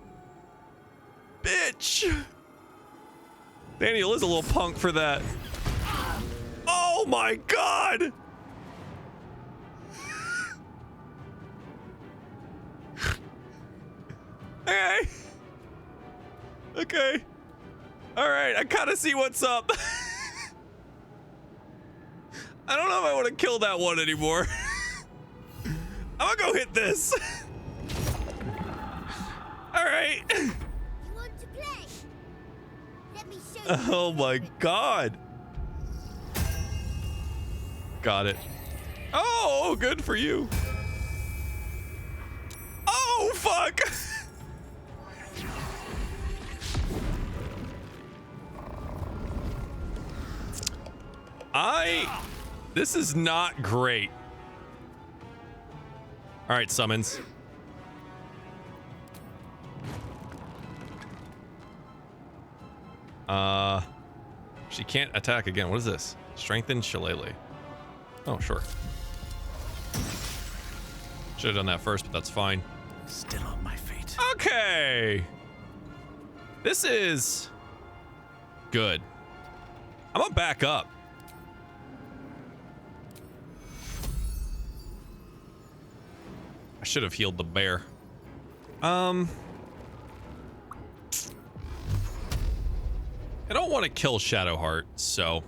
bitch. Daniel is a little punk for that. Oh my god. Okay. Okay. All right, I kind of see what's up. I don't know if I want to kill that one anymore. I'm gonna go hit this. All right. You want to play? Let me show you. Oh my god. Got it. Oh, good for you. Oh, fuck. This is not great. All right, summons. She can't attack again. What is this? Strengthen Shillelagh. Oh, sure. Should have done that first, but that's fine. Still on my feet. Okay. This is good. I'm gonna back up. I should have healed the bear. I don't want to kill Shadowheart, so.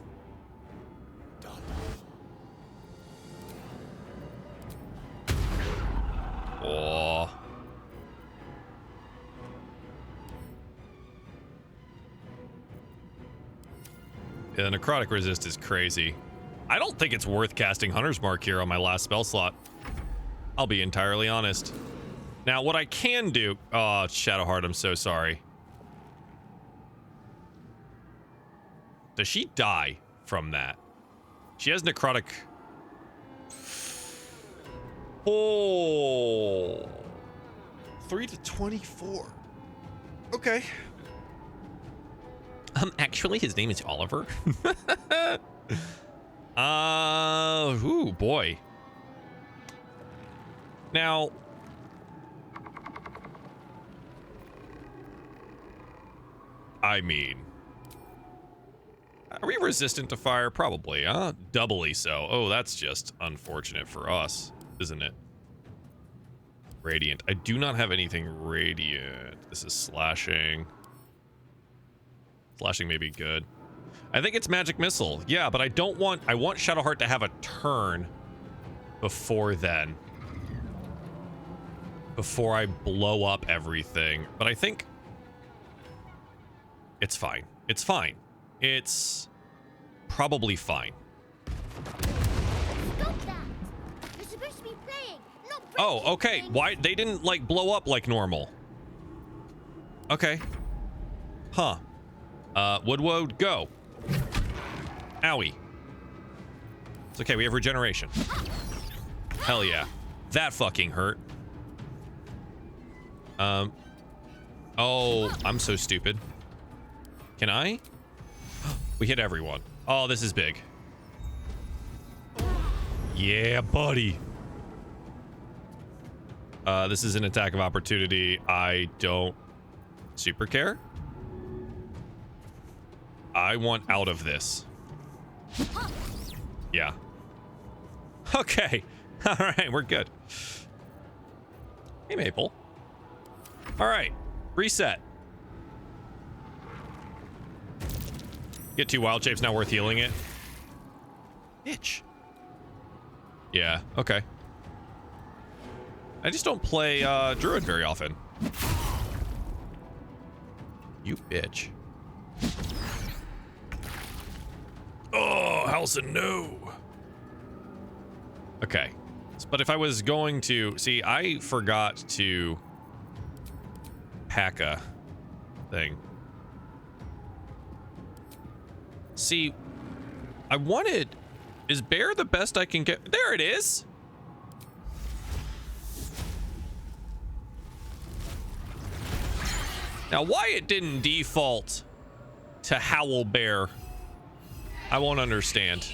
Oh. Yeah, the necrotic resist is crazy. I don't think it's worth casting Hunter's Mark here on my last spell slot. I'll be entirely honest. Now, what I can do... Oh, Shadowheart, I'm so sorry. Does she die from that? She has necrotic... Oh... 3 to 24. Okay. Actually, his name is Oliver. Ooh, boy. Now... I mean... Are we resistant to fire? Probably, huh? Doubly so. Oh, that's just unfortunate for us, isn't it? Radiant. I do not have anything radiant. This is slashing. Slashing may be good. I think it's magic missile. Yeah, but I want Shadowheart to have a turn before then. Before I blow up everything. But I think it's fine. It's fine. It's probably fine. Stop that! You're supposed to be playing, not Oh, breaking okay. things. Why they didn't like blow up like normal? Okay. Huh. Woodwode, go. Owie. It's okay, we have regeneration. Hell yeah. That fucking hurt. Oh, I'm so stupid. Can I? We hit everyone. Oh, this is big. Yeah, buddy. This is an attack of opportunity. I don't super care. I want out of this. Yeah. Okay. All right, we're good. Hey, Maple. All right, reset. Get 2 wild shapes, not worth healing it. Bitch. Yeah, okay. I just don't play Druid very often. You bitch. Oh, Halson, no. Okay. But if I was going to... See, I forgot to pack a thing. See, I wanted... Is bear the best I can get? There it is. Now, why it didn't default to Howl Bear, I won't understand.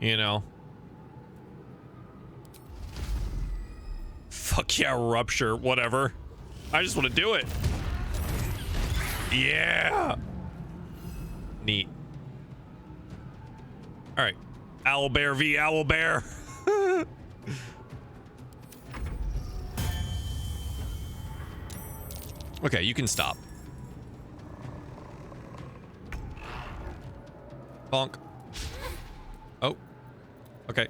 You know? Fuck yeah, Rupture, whatever. I just want to do it. Yeah. Neat. All right. Owlbear v. Owlbear. Okay, you can stop. Bonk. Oh. Okay.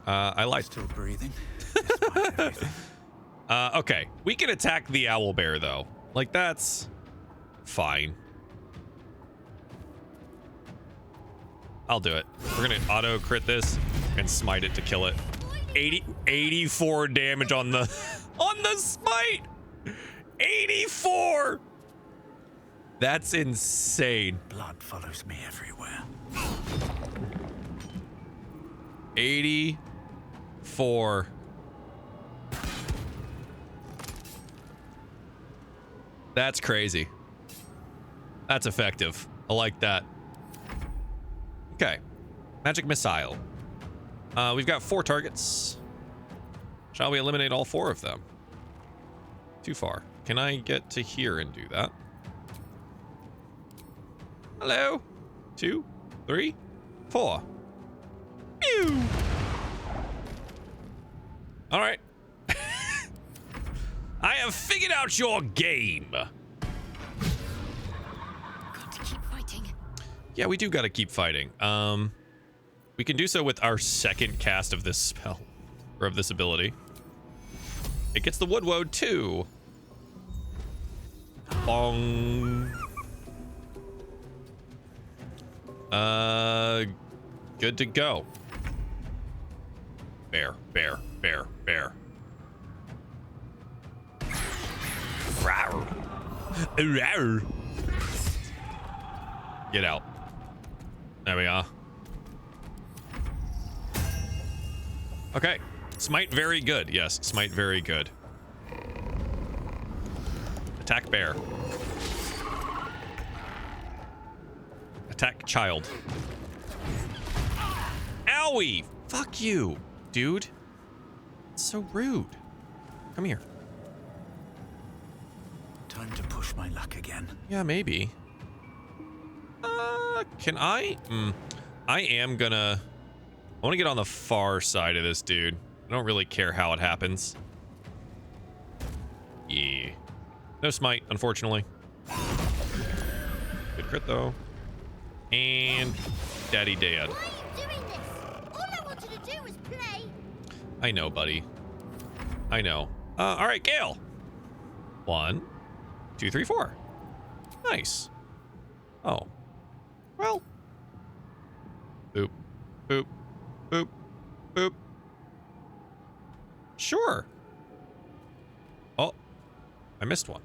I lied. Still breathing. Okay. We can attack the owlbear though. Like that's fine. I'll do it. We're gonna auto crit this and smite it to kill it. 84 damage on the on the smite. 84. That's insane. Blood follows me everywhere. 84. That's crazy. That's effective. I like that. Okay. Magic missile. We've got 4 targets. Shall we eliminate all 4 of them? Too far. Can I get to here and do that? Hello. 2, 3, 4. Pew! All right. I have figured out your game. Got to keep fighting. Yeah, we do got to keep fighting. We can do so with our second cast of this spell, or of this ability. It gets the Woodwode too. Bong. Good to go. Bear, bear, bear, bear. Rawr. Rawr. Get out. There we are. Okay. Smite very good. Yes, smite very good. Attack bear. Attack child. Owie! Fuck you, dude. It's so rude. Come here. Time to push my luck again. Yeah, maybe. Can I? I am gonna... I want to get on the far side of this dude. I don't really care how it happens. Yeah. No smite, unfortunately. Good crit, though. And Daddy dead. Why are you doing this? All I wanted to do was play. I know, buddy. I know. All right, Gale. 1, 2, 3, 4. Nice. Oh. Well. Boop. Boop. Boop. Boop. Sure. Oh. I missed one.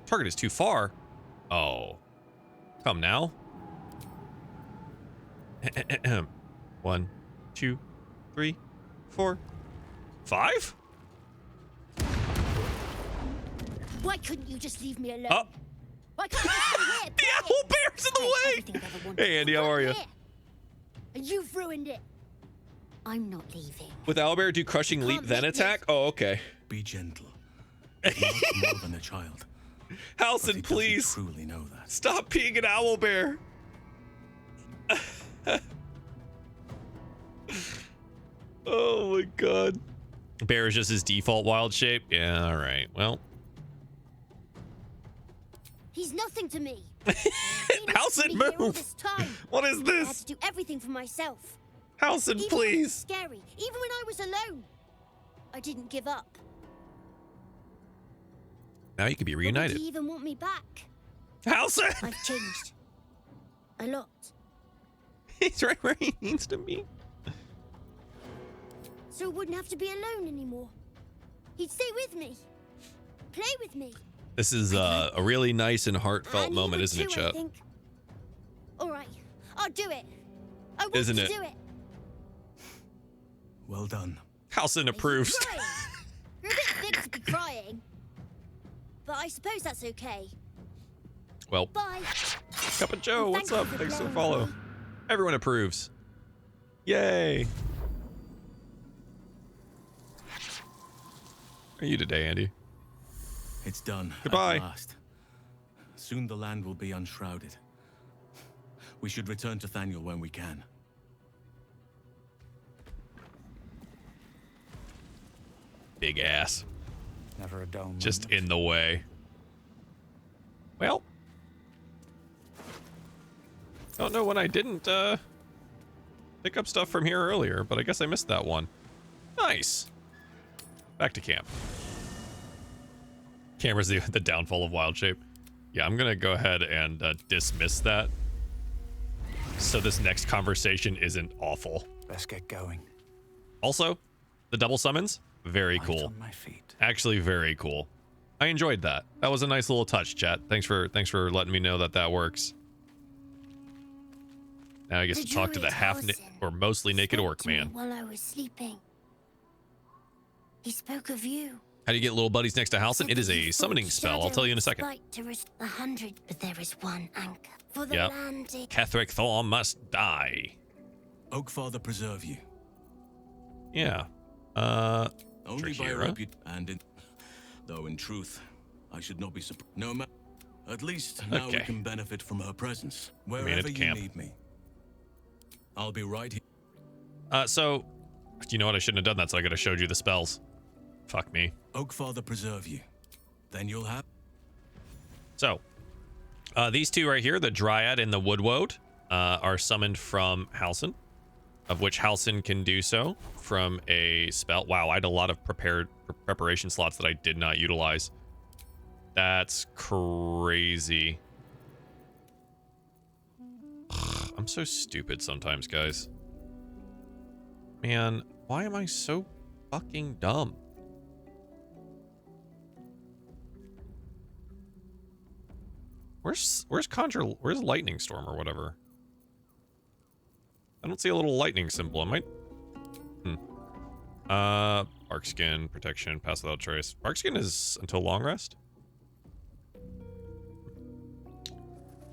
Target is too far. Oh. Come now. 1, 2, 3, 4, 5? Why couldn't you just leave me alone? Oh. Why can't you stay here? The owl bear's in the way. Hey, Andy, how are you? And you've ruined it. I'm not leaving. With owlbear, do crushing leap then attack? Oh, okay. Be gentle. He's not more than a child. Halson, please. Truly know that. Stop being an owlbear. Oh my god. Bear is just his default wild shape? Yeah, alright. Well. He's nothing to me. Halson, move! What is I had this? to do everything for myself. Halson, Even when it was please! scary. Even when I was alone. I didn't give up. Now you can be But reunited. would he even want me back? Halson! I've changed. A lot. He's right where he needs to be. So I wouldn't have to be alone anymore. He'd stay with me. Play with me. This is a really nice and heartfelt And he moment, would isn't it, too, I Chet? think. All right. I'll do it. I want Isn't to it? do it. Well done. Halson approves. Crying. You're a bit big to be crying. But I suppose that's okay. Well, Bye. Cup of Joe, what's Thank up? you for Thanks for the playing follow. with me. Everyone approves. Yay. How are you today, Andy? It's done. Goodbye. At last. Soon the land will be unshrouded. We should return to Thaniel when we can. Big ass. Never a dull Just moment. in the way. Well. Don't know when I didn't pick up stuff from here earlier, but I guess I missed that one. Nice. Back to camp. Camera's the downfall of wild shape. Yeah, I'm gonna go ahead and dismiss that, so this next conversation isn't awful. Let's get going. Also, the double summons, very Light cool. on my feet. Actually, very cool. I enjoyed that. That was a nice little touch, chat. Thanks for letting me know that that works. Now I get to talk to the or mostly naked Spoke orc to me man. while I was sleeping. He spoke of you. How do you get little buddies next to Halson? Said It is that a you summoning fought spell. I'll shadow tell you in a and second. spite to risk 100, but there is one anchor for the Yep. landing. Ketheric Thor must die. Oakfather preserve you. Yeah. Only by Trahira? reputation, and though in truth, I should not be surprised. No matter. At least now we Okay. can benefit from her presence at wherever you camp. need me. I'll be right here. So, you know what? I shouldn't have done that, so I could have showed you the spells. Fuck me. Oakfather preserve you. Then you'll have. So, these two right here, the Dryad and the Woodwode, are summoned from Halson, of which Halson can do so from a spell. Wow, I had a lot of preparation slots that I did not utilize. That's crazy. I'm so stupid sometimes, guys. Man, why am I so fucking dumb? Where's Lightning Storm or whatever? I don't see a little lightning symbol. I might. Bark Skin, Protection, Pass Without Trace. Bark Skin is until long rest.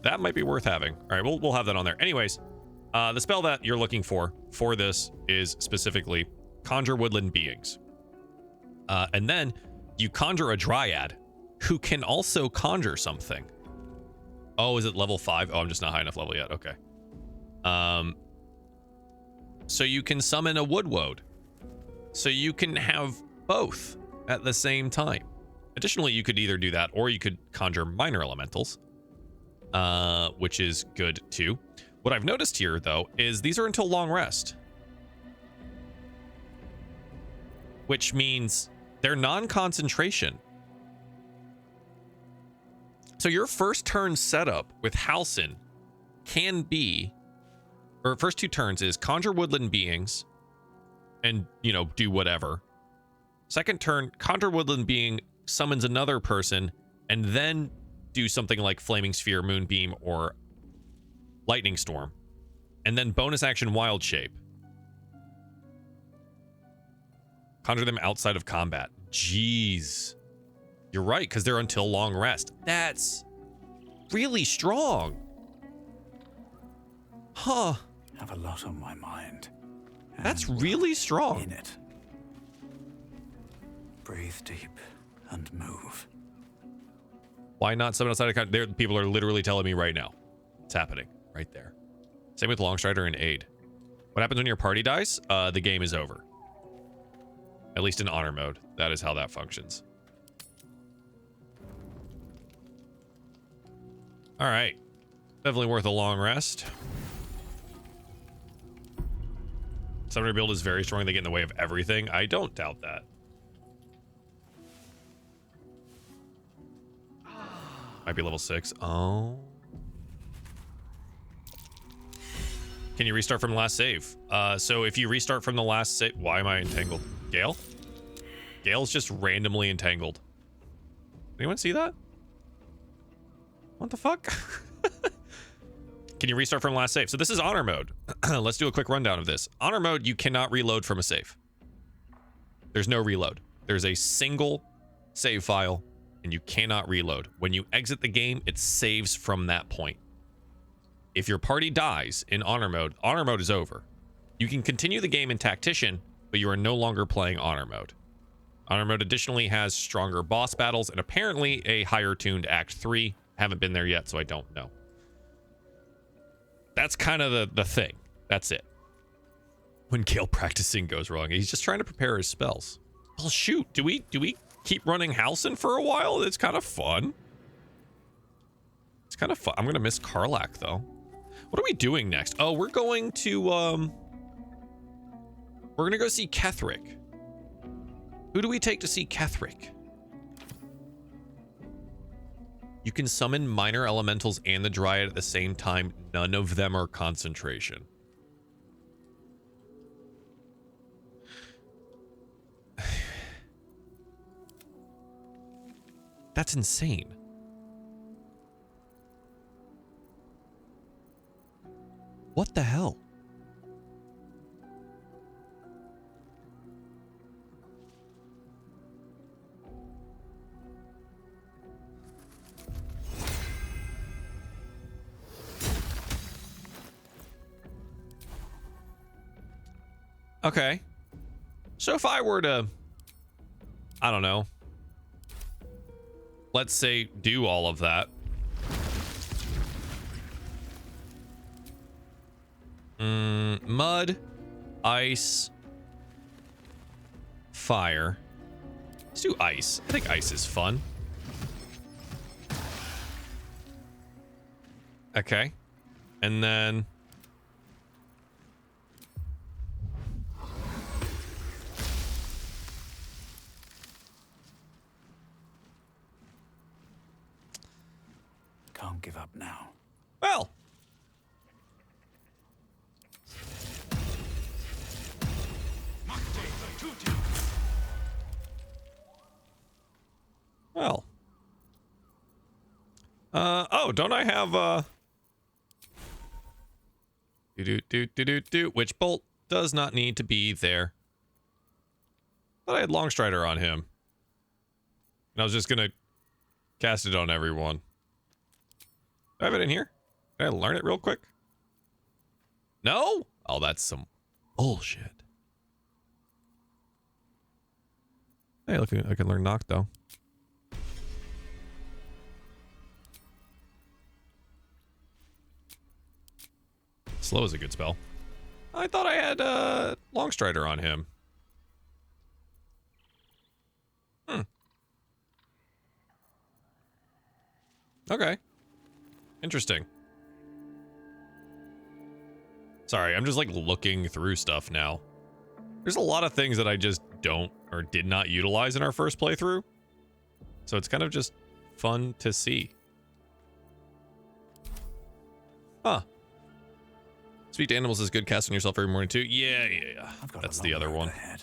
That might be worth having. All right, we'll have that on there. Anyways, the spell that you're looking for this is specifically Conjure Woodland Beings. And then you conjure a Dryad who can also conjure something. Oh, is it level 5? Oh, I'm just not high enough level yet. Okay. So you can summon a Woodwode. So you can have both at the same time. Additionally, you could either do that or you could conjure minor elementals, which is good too. What I've noticed here, though, is these are until long rest, which means they're non-concentration. So your first turn setup with Halcyon can be, or first 2 turns is conjure woodland beings and, you know, do whatever. Second turn, conjure woodland being summons another person and then do something like flaming sphere, moonbeam, or lightning storm. And then bonus action wild shape. Conjure them outside of combat. Jeez. You're right, because they're until long rest. That's really strong. Huh. Have a lot on my mind. That's And really strong. in it. Breathe deep and move. Why not summon outside of combat? People are literally telling me right now. It's happening right there. Same with Longstrider and Aid. What happens when your party dies? The game is over. At least in honor mode. That is how that functions. All right. Definitely worth a long rest. Summoner build is very strong. They get in the way of everything. I don't doubt that. Might be level 6. Oh. Can you restart from the last save? So if you restart from the last save... Why am I entangled? Gale? Gale's just randomly entangled. Anyone see that? What the fuck? Can you restart from last save? So this is honor mode. Let's do a quick rundown of this. Honor mode, you cannot reload from a save. There's no reload. There's a single save file, and you cannot reload. When you exit the game, it saves from that point. If your party dies in honor mode is over. You can continue the game in Tactician, but you are no longer playing honor mode. Honor mode additionally has stronger boss battles and apparently a higher tuned Act 3. Haven't been there yet, so I don't know. That's kind of the thing. That's it. When Gale practicing goes wrong, he's just trying to prepare his spells. Well, shoot. Do we keep running Halcyon for a while? It's kind of fun. It's kind of fun. I'm going to miss Karlach, though. What are we doing next? Oh, we're going to, we're going to go see Ketherick. Who do we take to see Ketherick? You can summon minor elementals and the Dryad at the same time. None of them are concentration. That's insane. What the hell? Okay. So if I were to, I don't know, let's say do all of that. Mud, ice, fire. Let's do ice. I think ice is fun. Okay. And then Can't give up now. well, well. Oh, don't I have which bolt does not need to be there. Thought I had Longstrider on him. And I was just gonna cast it on everyone. Do I have it in here? Can I learn it real quick? No? Oh, that's some bullshit. Hey, look, I can learn knock though. Slow is a good spell. I thought I had Longstrider on him. Okay. Interesting. Sorry, I'm just like looking through stuff now. There's a lot of things that I just don't or did not utilize in our first playthrough. So it's kind of just fun to see. Huh. Speak to animals is good. Cast on yourself every morning too. Yeah. That's the other one. Ahead.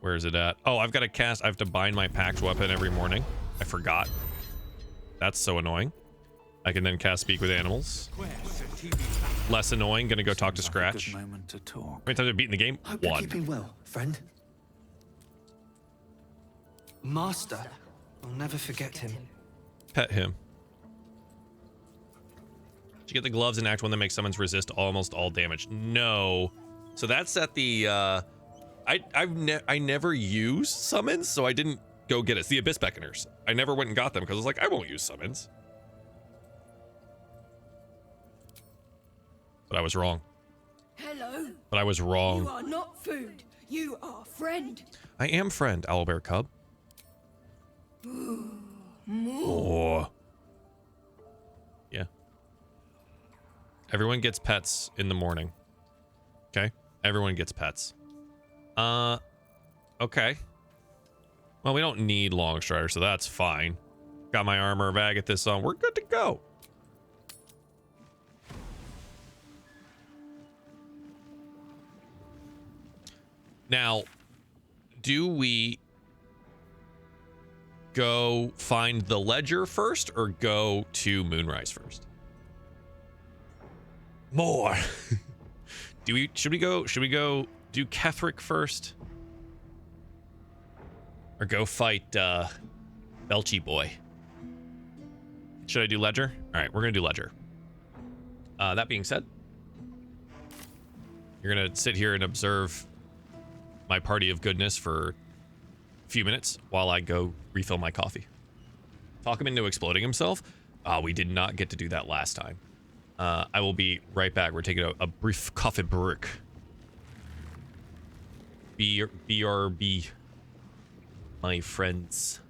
Where is it at? Oh, I've got to cast. I have to bind my packed weapon every morning. I forgot. That's so annoying. I can then cast speak with animals. Less annoying. Gonna go talk to Seems like a Scratch. good moment to talk. How many times have I beaten the game? Hope you're One. keeping well, friend. Master. I'll never forget him. Pet him. Did you get the gloves and act one that makes summons resist almost all damage? No. So that's at the I never use summons, so I didn't go get it. It's the Abyss Beckoners. I never went and got them because I was like, I won't use summons. But I was wrong. Hello. But I was wrong. You are not food. You are friend. I am friend, Owlbear Cub. Oh. Yeah. Everyone gets pets in the morning. Okay? Everyone gets pets. Okay. Well, we don't need Longstrider, so that's fine. Got my armor of Agathis on. We're good to go. Now, do we go find the ledger first or go to Moonrise first? More. Should we go do Ketheric first? Or go fight Belchy Boy? Should I do Ledger? All right, we're gonna do Ledger. That being said, you're gonna sit here and observe my party of goodness for a few minutes while I go refill my coffee. Talk him into exploding himself. We did not get to do that last time. I will be right back. We're taking a brief coffee break. BRB, my friends.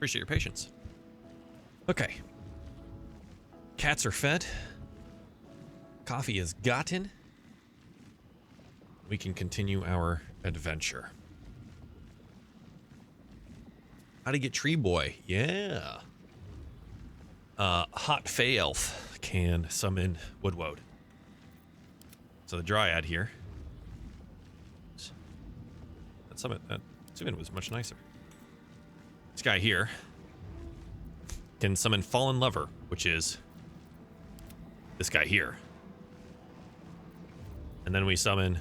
Appreciate your patience. Okay. Cats are fed. Coffee is gotten. We can continue our adventure. How to get Tree Boy. Yeah. Hot Fey Elf can summon Woodwode. So the Dryad here. That summon was much nicer. This guy here can summon Fallen Lover, which is this guy here. And then we summon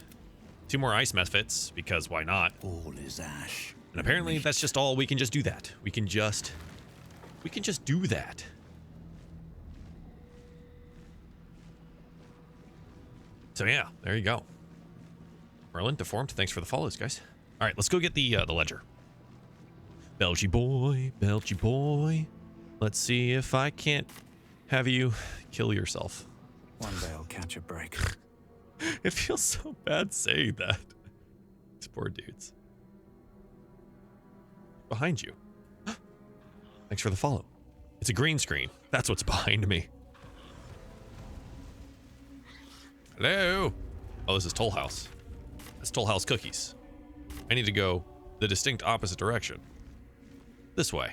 2 more Ice Mephits, because why not? All is ash. And apparently that's just all. We can just do that. We can just do that. So yeah, there you go. Merlin, Deformed, thanks for the follows, guys. All right, let's go get the ledger. Belgy boy. Let's see if I can't have you kill yourself. One day I'll catch a break. It feels so bad saying that. These poor dudes. Behind you. Thanks for the follow. It's a green screen. That's what's behind me. Hello. Oh, this is Toll House. That's Toll House cookies. I need to go the distinct opposite direction. This way.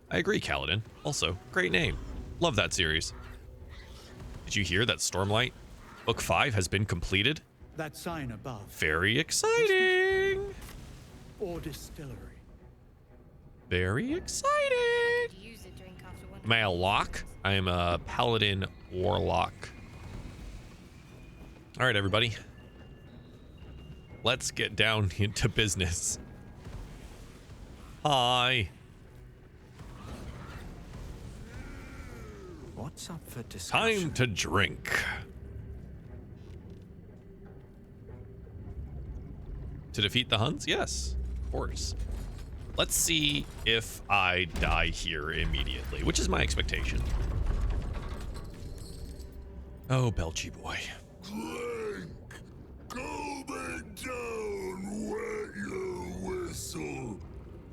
I agree, Kaladin. Also, great name. Love that series. Did you hear that Stormlight Book 5 has been completed? That sign above. Very exciting. Or distillery. Very exciting. Am I a lock? I am a paladin warlock. All right, everybody. Let's get down into business. Hi. What's up for discussion? Time to drink. To defeat the Huns? Yes, of course. Let's see if I die here immediately, which is my expectation. Oh, Belgy boy. Drink! Go back down, wet your whistle.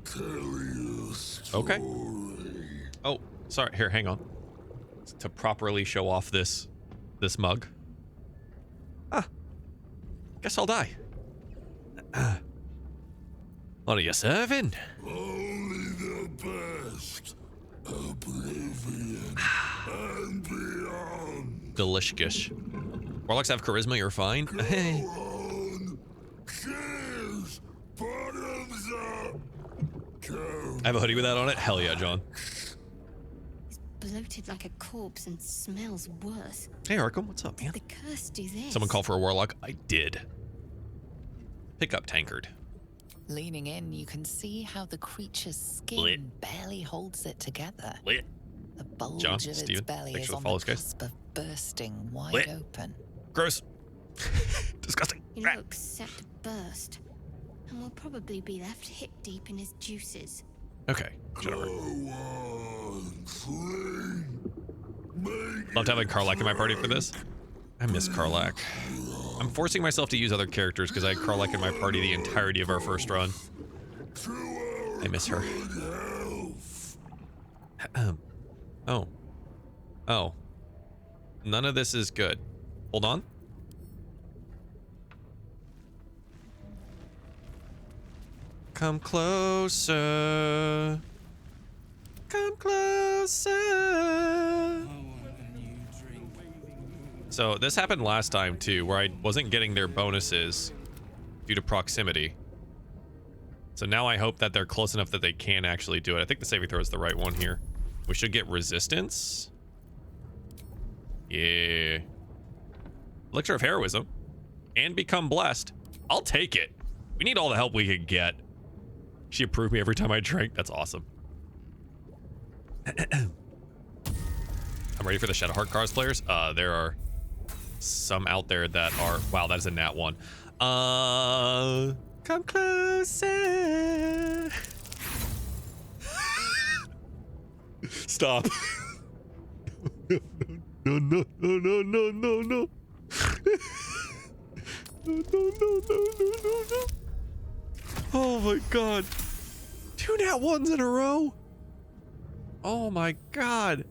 Tell your story. Okay. Oh, sorry. Here, hang on. To properly show off this mug. Ah. Guess I'll die. What are you serving? Only the best. Oblivion and beyond. Delicious. Warlocks have charisma, you're fine. Hey. On. Cheers. Bottoms up. Go. I have a hoodie with that on it. Hell yeah, John. He's bloated like a corpse and smells worse. Hey, Arkham, what's up, man? The curse do this. Someone call for a warlock? I did. Pick up Tankard. Leaning in, you can see how the creature's skin Lit. barely holds it together. Lit. The bulge John, of its Steven, belly thanks is for the on follows, the guys. cusp of bursting wide Lit. open. Gross. Disgusting. He looks set to burst, and will probably be left hip deep in his juices. Okay, whatever. Go on. Clean. Make Loved having Karlak in my party for this. I miss Karlak. I'm forcing myself to use other characters because I had Karlak in my party the entirety of our first run. I miss her. Oh. Oh. None of this is good. Hold on. Come closer. Come closer. So this happened last time too, where I wasn't getting their bonuses due to proximity. So now I hope that they're close enough that they can actually do it. I think the saving throw is the right one here. We should get resistance. Yeah. Elixir of heroism. And become blessed. I'll take it. We need all the help we can get. She approved me every time I drank. That's awesome. I'm ready for the Shadowheart cosplayers. There are some out there that are... Wow, that is a nat one. Come closer. Stop. No. No. Oh my god. 2 nat 1s in a row. Oh my god.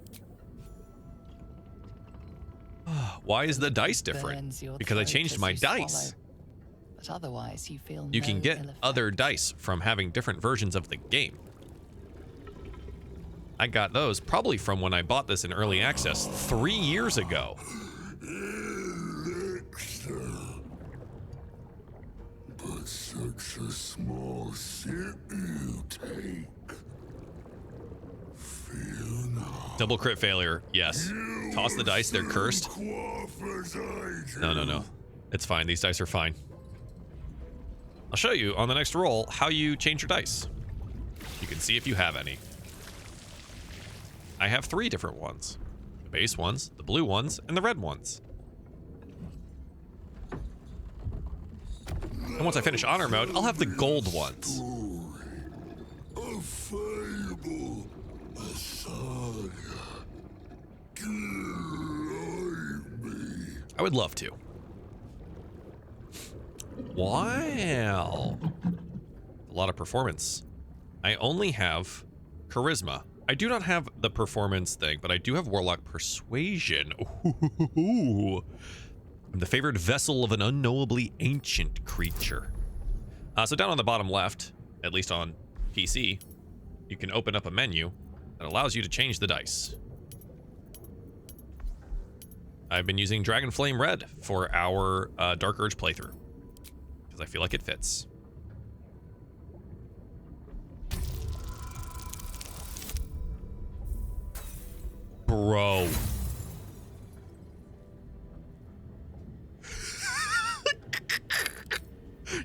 Why is the dice different? Because I changed my dice. But otherwise you feel You no can get ill effect. other dice from having different versions of the game. I got those probably from when I bought this in early access 3 years ago. But such a small sip you take. Fear not. Double crit failure, yes. Toss the dice, they're cursed. No. It's fine, these dice are fine. I'll show you on the next roll how you change your dice. You can see if you have any. I have 3 different ones. The base ones, the blue ones, and the red ones. And once I finish honor mode, I'll have the gold ones. A fable, a saga. Guide me. I would love to. Wow. A lot of performance. I only have charisma. I do not have the performance thing, but I do have Warlock Persuasion. Ooh. I'm the favored vessel of an unknowably ancient creature. So down on the bottom left, at least on PC, you can open up a menu that allows you to change the dice. I've been using Dragon Flame Red for our Dark Urge playthrough because I feel like it fits. Bro.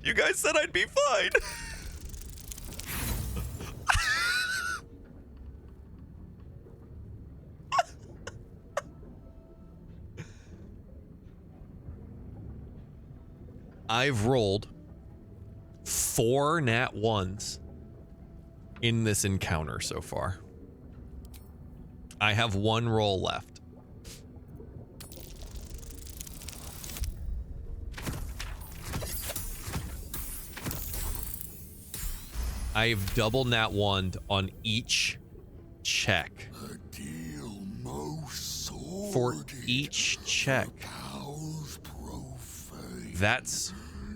You guys said I'd be fine. I've rolled 4 nat 1s in this encounter so far. I have 1 roll left. I've double nat 1'd on each check. A deal most For sordid, each check. powers profane. That's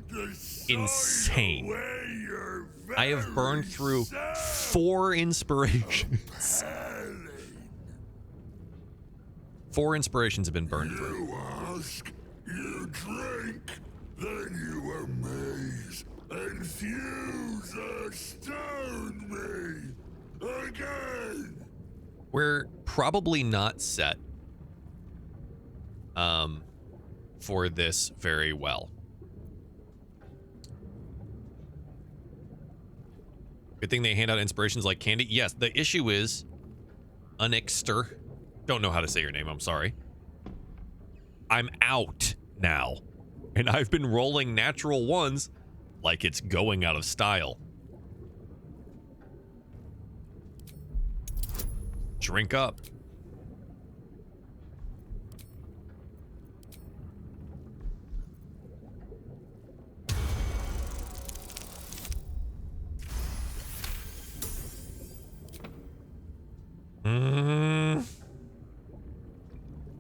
Decide insane. away your I have burned very through self. 4 inspirations. Pelling. 4 inspirations have been burned through. You ask, you drink, then you amaze, infuse, astound me again. We're probably not set for this very well. Good thing they hand out inspirations like candy. Yes, the issue is Unixter. Don't know how to say your name, I'm sorry. I'm out now. And I've been rolling natural 1s like it's going out of style. Drink up.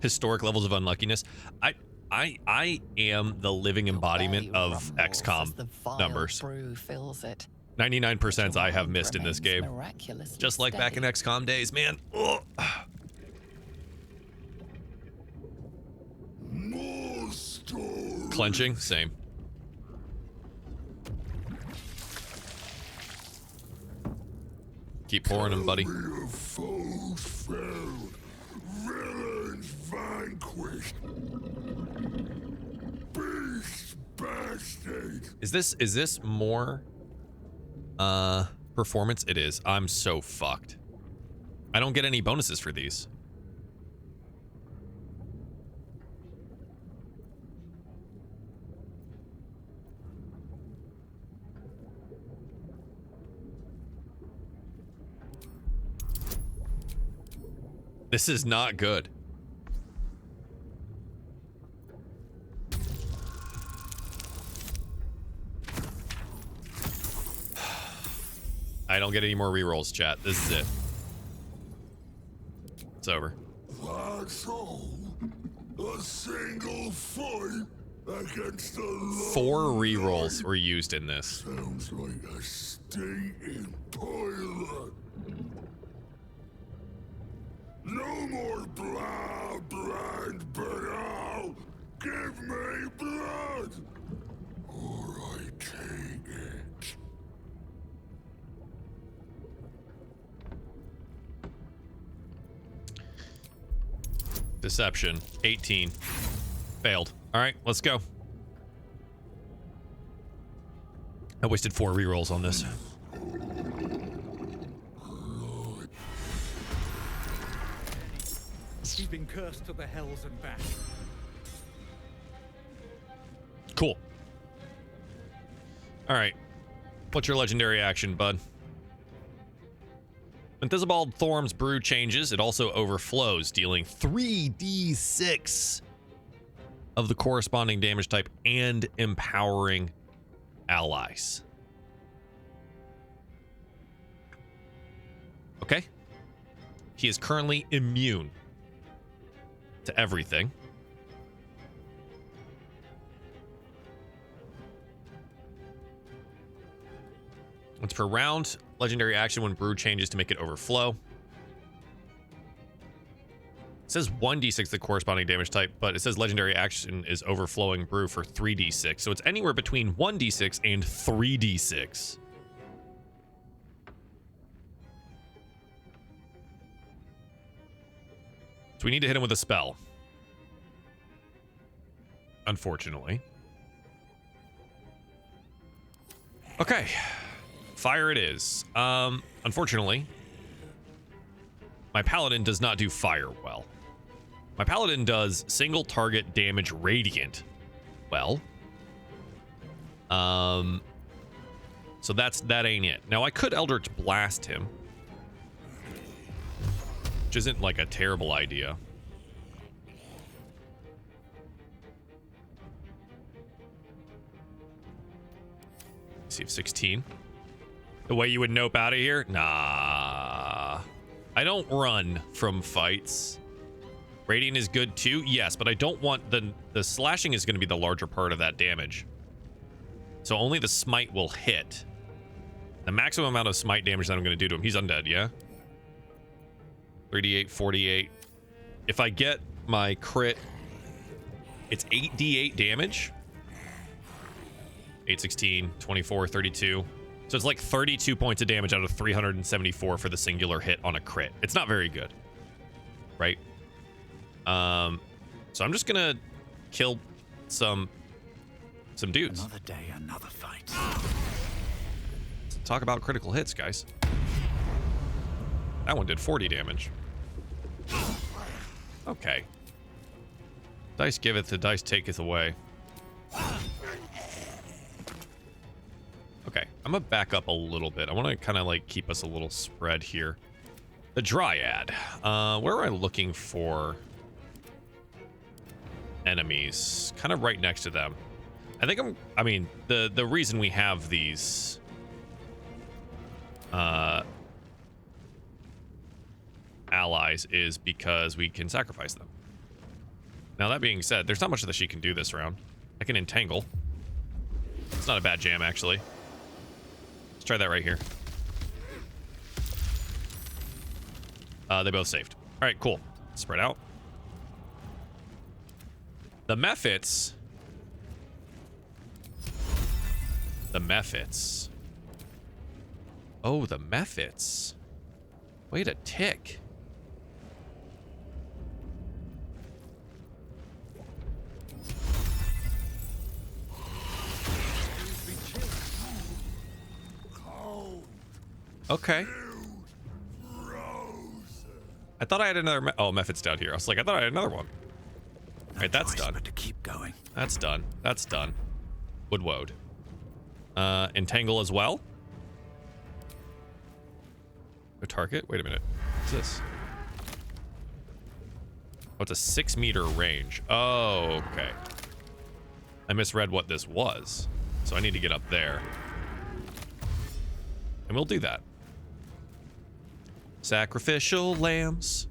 Historic levels of unluckiness. I am the living embodiment of XCOM numbers. 99% I have missed in this game. Just like back in XCOM days, man. Ugh. More stories. Clenching, same. Keep pouring them, buddy. Army of foes fell, villains vanquished, beast bastard. Is this more performance? It is. I'm so fucked. I don't get any bonuses for these. This is not good. don't get any more rerolls, chat. This is it. It's over. That's all. A single fight against the 4 rerolls were used in this. sounds like a stinking pilot. No more blah, blood, banal. Give me blood, or I take it. Deception. 18. Failed. All right, let's go. I wasted 4 rerolls on this. He's been cursed to the hells and back. Cool. All right. What's your legendary action, bud? When Thisbald Thorm's brew changes, it also overflows, dealing 3d6 of the corresponding damage type and empowering allies. Okay. He is currently immune to everything. Once per round, legendary action when brew changes to make it overflow. It says 1d6 the corresponding damage type, but it says legendary action is overflowing brew for 3d6. So it's anywhere between 1d6 and 3d6. So we need to hit him with a spell. Unfortunately. Okay. Fire it is. Unfortunately, my paladin does not do fire well. My paladin does single target damage radiant well. So that ain't it. Now I could Eldritch Blast him, which isn't like a terrible idea. Let's see if 16. The way you would nope out of here? Nah. I don't run from fights. Radiant is good too, yes, but I don't want the slashing is going to be the larger part of that damage. So only the smite will hit. The maximum amount of smite damage that I'm going to do to him. He's undead, yeah? 38, 48. If I get my crit, it's 8d8 damage. 8, 16, 24, 32. So it's like 32 points of damage out of 374 for the singular hit on a crit. It's not very good, right? So I'm just gonna kill some dudes. Another day, another fight. Let's talk about critical hits, guys. That one did 40 damage. Okay. Dice giveth, the dice taketh away. Okay, I'm gonna back up a little bit. I want to kind of like keep us a little spread here. The Dryad. Where am I looking for enemies? Kind of right next to them. I mean, the reason we have these allies is because we can sacrifice them. Now that being said, there's not much that she can do this round. I can entangle. It's not a bad jam, actually. Let's try that right here. They both saved. All right, cool. Spread out. The Mephits. The Mephits. Oh, the Mephits. Way to tick. Okay. I thought I had another. Oh, Mephit's down here. I was like, I thought I had another one. All right, that's done. But to keep going. That's done. That's done. Woodwode. Entangle as well. No target. Wait a minute. What's this? Oh, it's a 6 meter range. Oh, okay. I misread what this was, so I need to get up there, and we'll do that. Sacrificial lambs.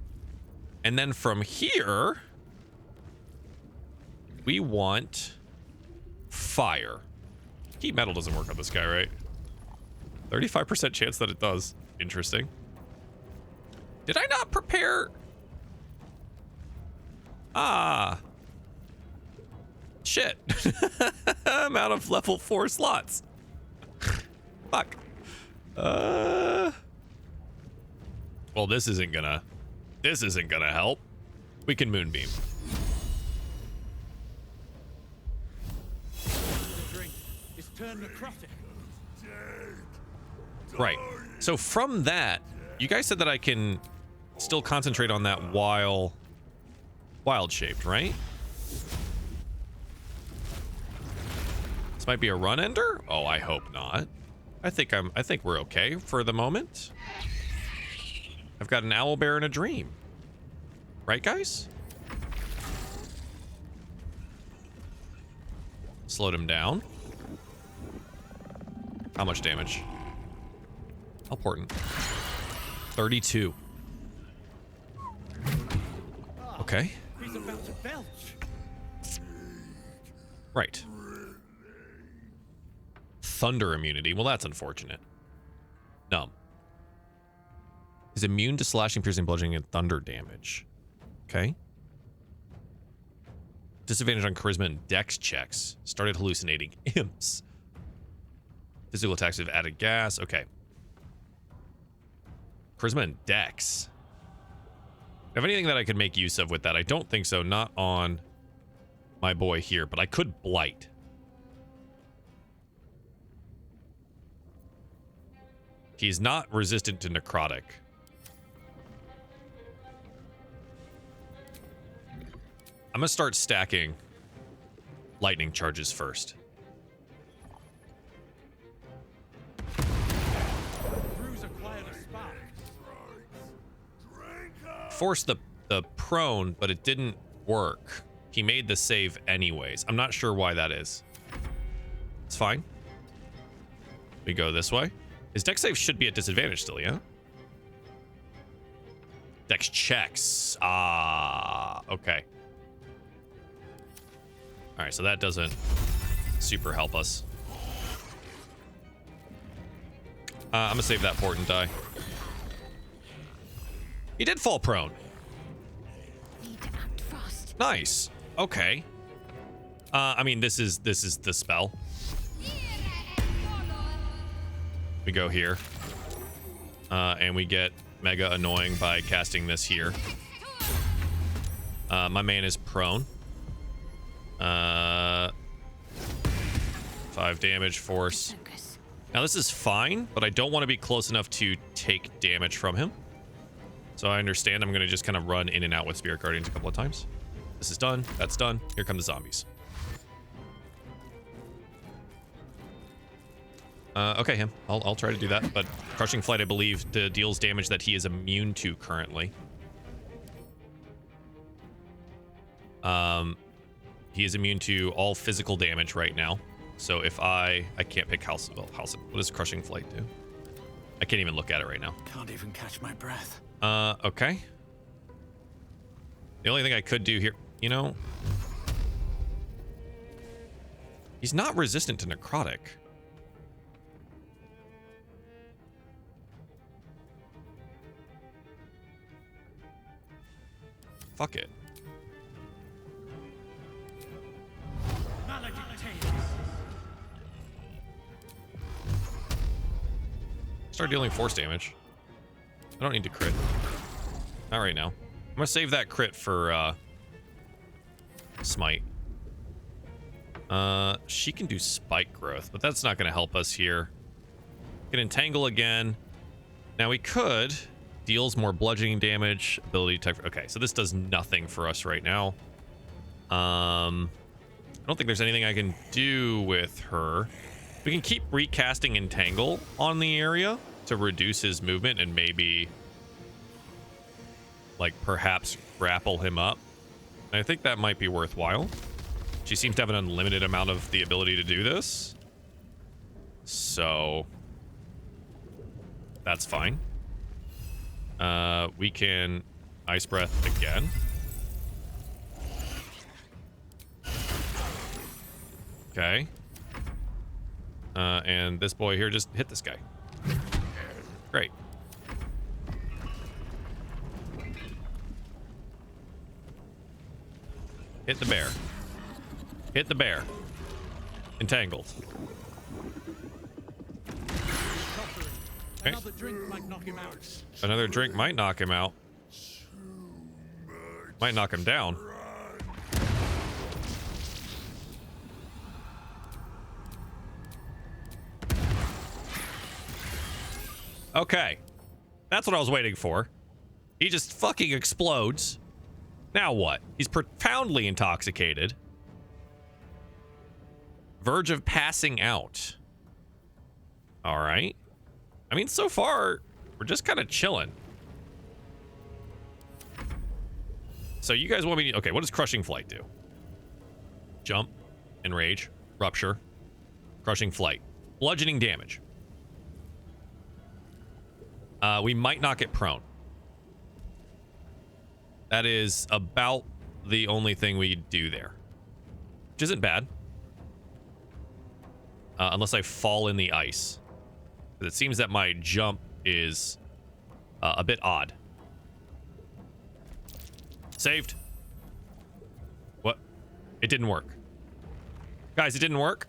And then from here, we want fire. Heat metal doesn't work on this guy, right? 35% chance that it does. Interesting. Did I not prepare? Ah. Shit. I'm out of level 4 slots. Fuck. Well, this isn't gonna help. We can moonbeam. It's turned necrotic. Right. So from that, you guys said that I can still concentrate on that while wild shaped, right? This might be a run ender? Oh, I hope not. I think we're okay for the moment. I've got an owl bear and a dream. Right, guys? Slowed him down. How much damage? How important? 32. Okay. He's about to belch. Right. Thunder immunity. Well, that's unfortunate. Numb. Is immune to slashing, piercing, bludgeoning, and thunder damage. Okay. Disadvantage on charisma and dex checks. Started hallucinating imps. Physical attacks have added gas. Okay. Charisma and dex. Have anything that I could make use of with that? I don't think so. Not on my boy here, but I could blight. He's not resistant to necrotic. I'm gonna start stacking lightning charges first. Forced the prone, but it didn't work. He made the save anyways. I'm not sure why that is. It's fine. We go this way. His dex save should be at disadvantage still, yeah? Dex checks. Ah, okay. All right, so that doesn't super help us. I'm gonna save that port and die. He did fall prone. Need to act fast. Nice. Okay. I mean, this is the spell. We go here. And we get mega annoying by casting this here. My man is prone. 5 damage force. Now this is fine, but I don't want to be close enough to take damage from him. So I understand I'm going to just kind of run in and out with Spirit Guardians a couple of times. This is done. That's done. Here come the zombies. Okay, him. I'll try to do that, but Crushing Flight, I believe, deals damage that he is immune to currently. He is immune to all physical damage right now. So if I can't pick House. Well, House. What does Crushing Flight do? I can't even look at it right now. Can't even catch my breath. Okay. The only thing I could do here, you know, he's not resistant to necrotic. Fuck it. Start dealing force damage. I don't need to crit. Not right now. I'm gonna save that crit for smite. She can do spike growth, but that's not gonna help us here. Can entangle again. Now we could deals more bludgeoning damage, ability type. Okay, so this does nothing for us right now. I don't think there's anything I can do with her. We can keep recasting entangle on the area to reduce his movement and maybe like perhaps grapple him up. And I think that might be worthwhile. She seems to have an unlimited amount of the ability to do this. So that's fine. We can ice breath again. Okay. And this boy here just hit this guy. Great. Hit the bear. Hit the bear. Entangled. Okay. Another drink might knock him out. Another drink might knock him out. Might knock him down. Okay. That's what I was waiting for. He just fucking explodes. Now what? He's profoundly intoxicated. Verge of passing out. All right. I mean, so far, we're just kind of chilling. So you guys want me to... Okay, what does Crushing Flight do? Jump, Enrage, Rupture, Crushing Flight. Bludgeoning damage. We might not get prone. That is about the only thing we do there. Which isn't bad. Unless I fall in the ice. It seems that my jump is a bit odd. Saved. What? It didn't work. Guys, it didn't work.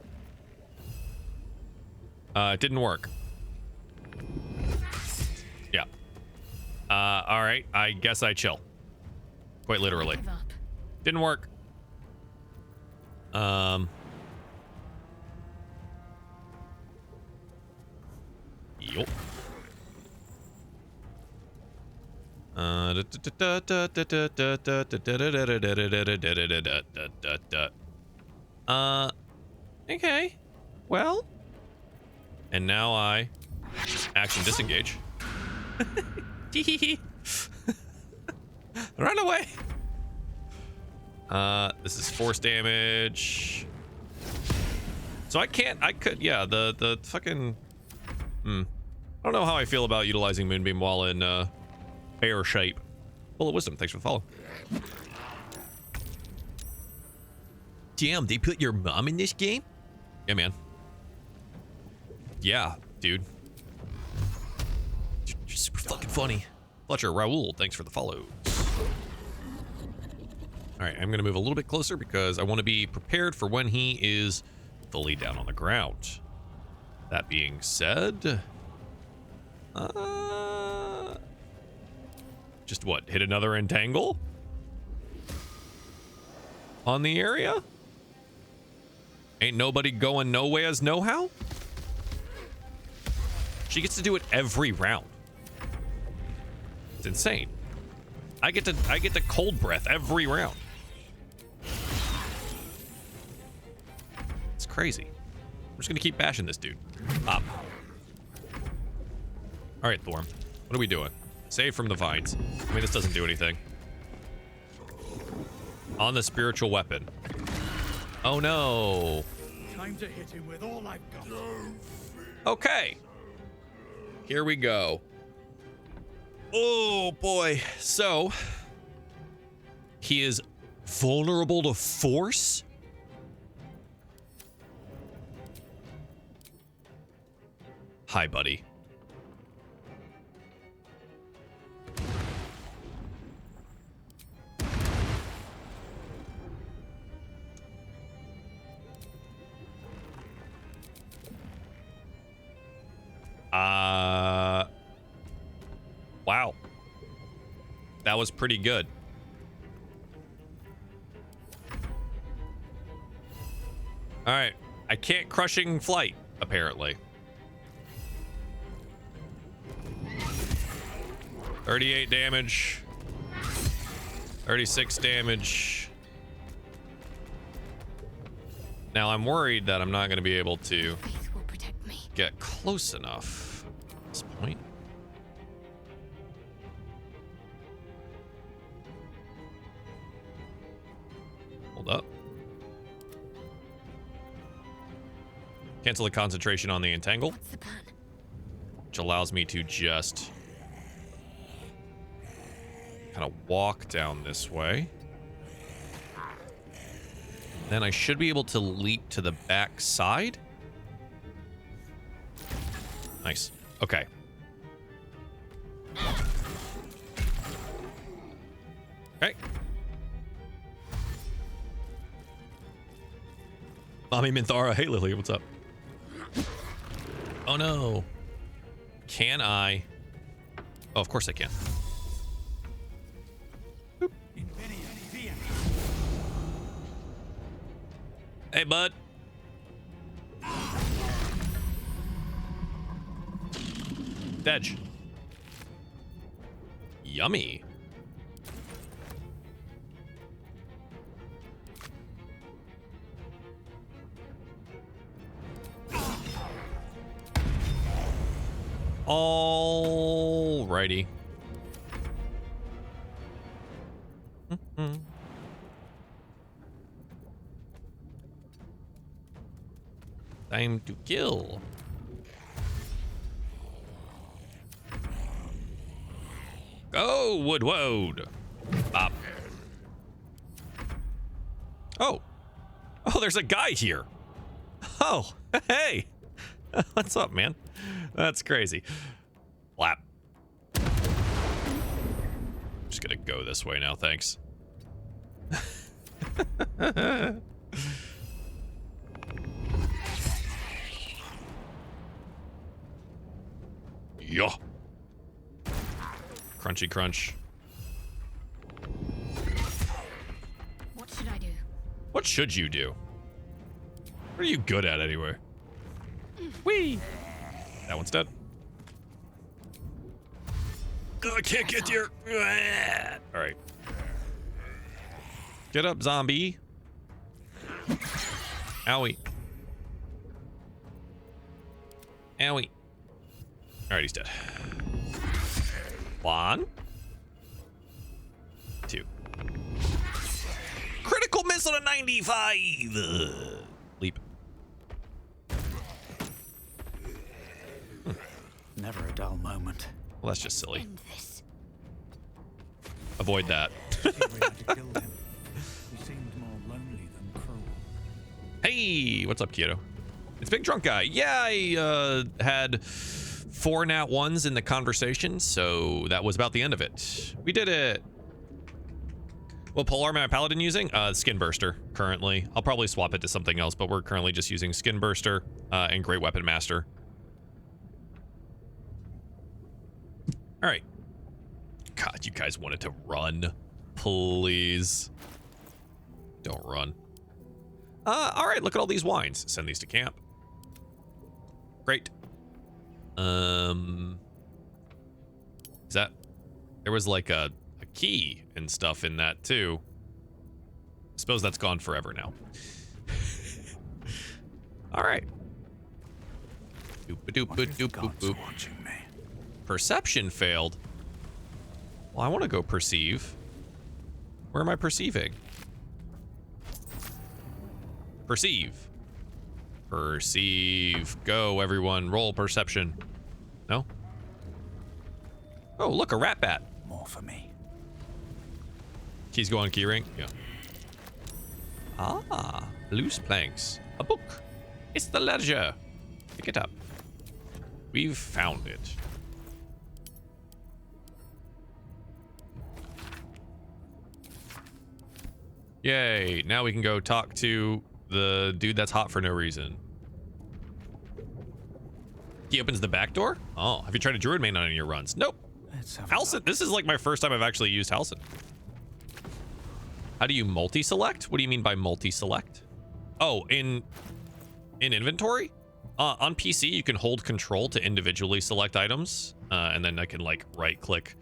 It didn't work. Yeah. All right. I guess I chill. Quite literally. Didn't work. Yup. Okay. Well. And now I action disengage. Run away. This is force damage. So I could, yeah, the fucking, I don't know how I feel about utilizing Moonbeam while in, bear shape. Full of wisdom, thanks for the follow. Damn, they put your mom in this game? Yeah, man. Yeah, dude. You're super fucking funny. Fletcher, Raoul, thanks for the follow. Alright, I'm gonna move a little bit closer because I want to be prepared for when he is fully down on the ground. That being said... just what? Hit another entangle? On the area? Ain't nobody going nowheres no-how? She gets to do it every round. It's insane. I get to cold breath every round. It's crazy. I'm just gonna keep bashing this dude. Up. All right, Thorm. What are we doing? Save from the vines. I mean, this doesn't do anything. On the spiritual weapon. Oh no. Time to hit him with all I've got. Okay. Here we go. Oh boy. So he is vulnerable to force. Hi, buddy. Wow. That was pretty good. All right. I can't crushing flight, apparently. 38 damage. 36 damage. Now I'm worried that I'm not going to be able to get close enough at this point. Hold up. Cancel the concentration on the entangle. What's the plan? Which allows me to just kind of walk down this way. Then I should be able to leap to the back side. Nice. Okay. Okay. Mommy Minthara. Hey, Lily. What's up? Oh, no. Can I? Oh, of course I can. Boop. Hey, bud. Edge. Yummy. Alrighty. Time to kill. Go, Woodwode. Bop. Oh. Oh, there's a guy here. Oh, hey. What's up, man? That's crazy. Flap. Just gonna go this way now, thanks. Yo. Crunchy crunch. What should I do? What should you do? What are you good at anyway? Whee! That one's dead. I can't get here. All right. Get up, zombie. Owie. Owie. All right, he's dead. 1, 2. Critical miss on a 95. Leap. Never a dull moment. Well, that's just silly. End this. Avoid that. We had to kill him. He seemed more lonely than cruel. Hey, what's up, Kyoto? It's Big Drunk Guy. Yeah, I had 4 nat 1s in the conversation, so that was about the end of it. We did it. What polearm am I paladin using? Skin Burster currently. I'll probably swap it to something else, but we're currently just using Skin Burster and Great Weapon Master. All right. God, you guys wanted to run. Please. Don't run. All right, look at all these wines. Send these to camp. Great. Is that... There was like a key and stuff in that too. I suppose that's gone forever now. All right. Doop-a-doop-a-doop-a-doop. Watching me. Perception failed. Well, I want to go perceive. Where am I perceiving? Perceive. Perceive. Go, everyone. Roll perception. No? Oh, look, a rat bat. More for me. Keys go on keyring? Yeah. Ah, loose planks. A book. It's the ledger. Pick it up. We've found it. Yay, now we can go talk to the dude that's hot for no reason. He opens the back door? Oh, have you tried a druid main on any of your runs? Nope. Halcyon, this is like my first time I've actually used Halcyon. How do you multi-select? What do you mean by multi-select? Oh, in inventory? On PC, you can hold control to individually select items, and then I can like right-click,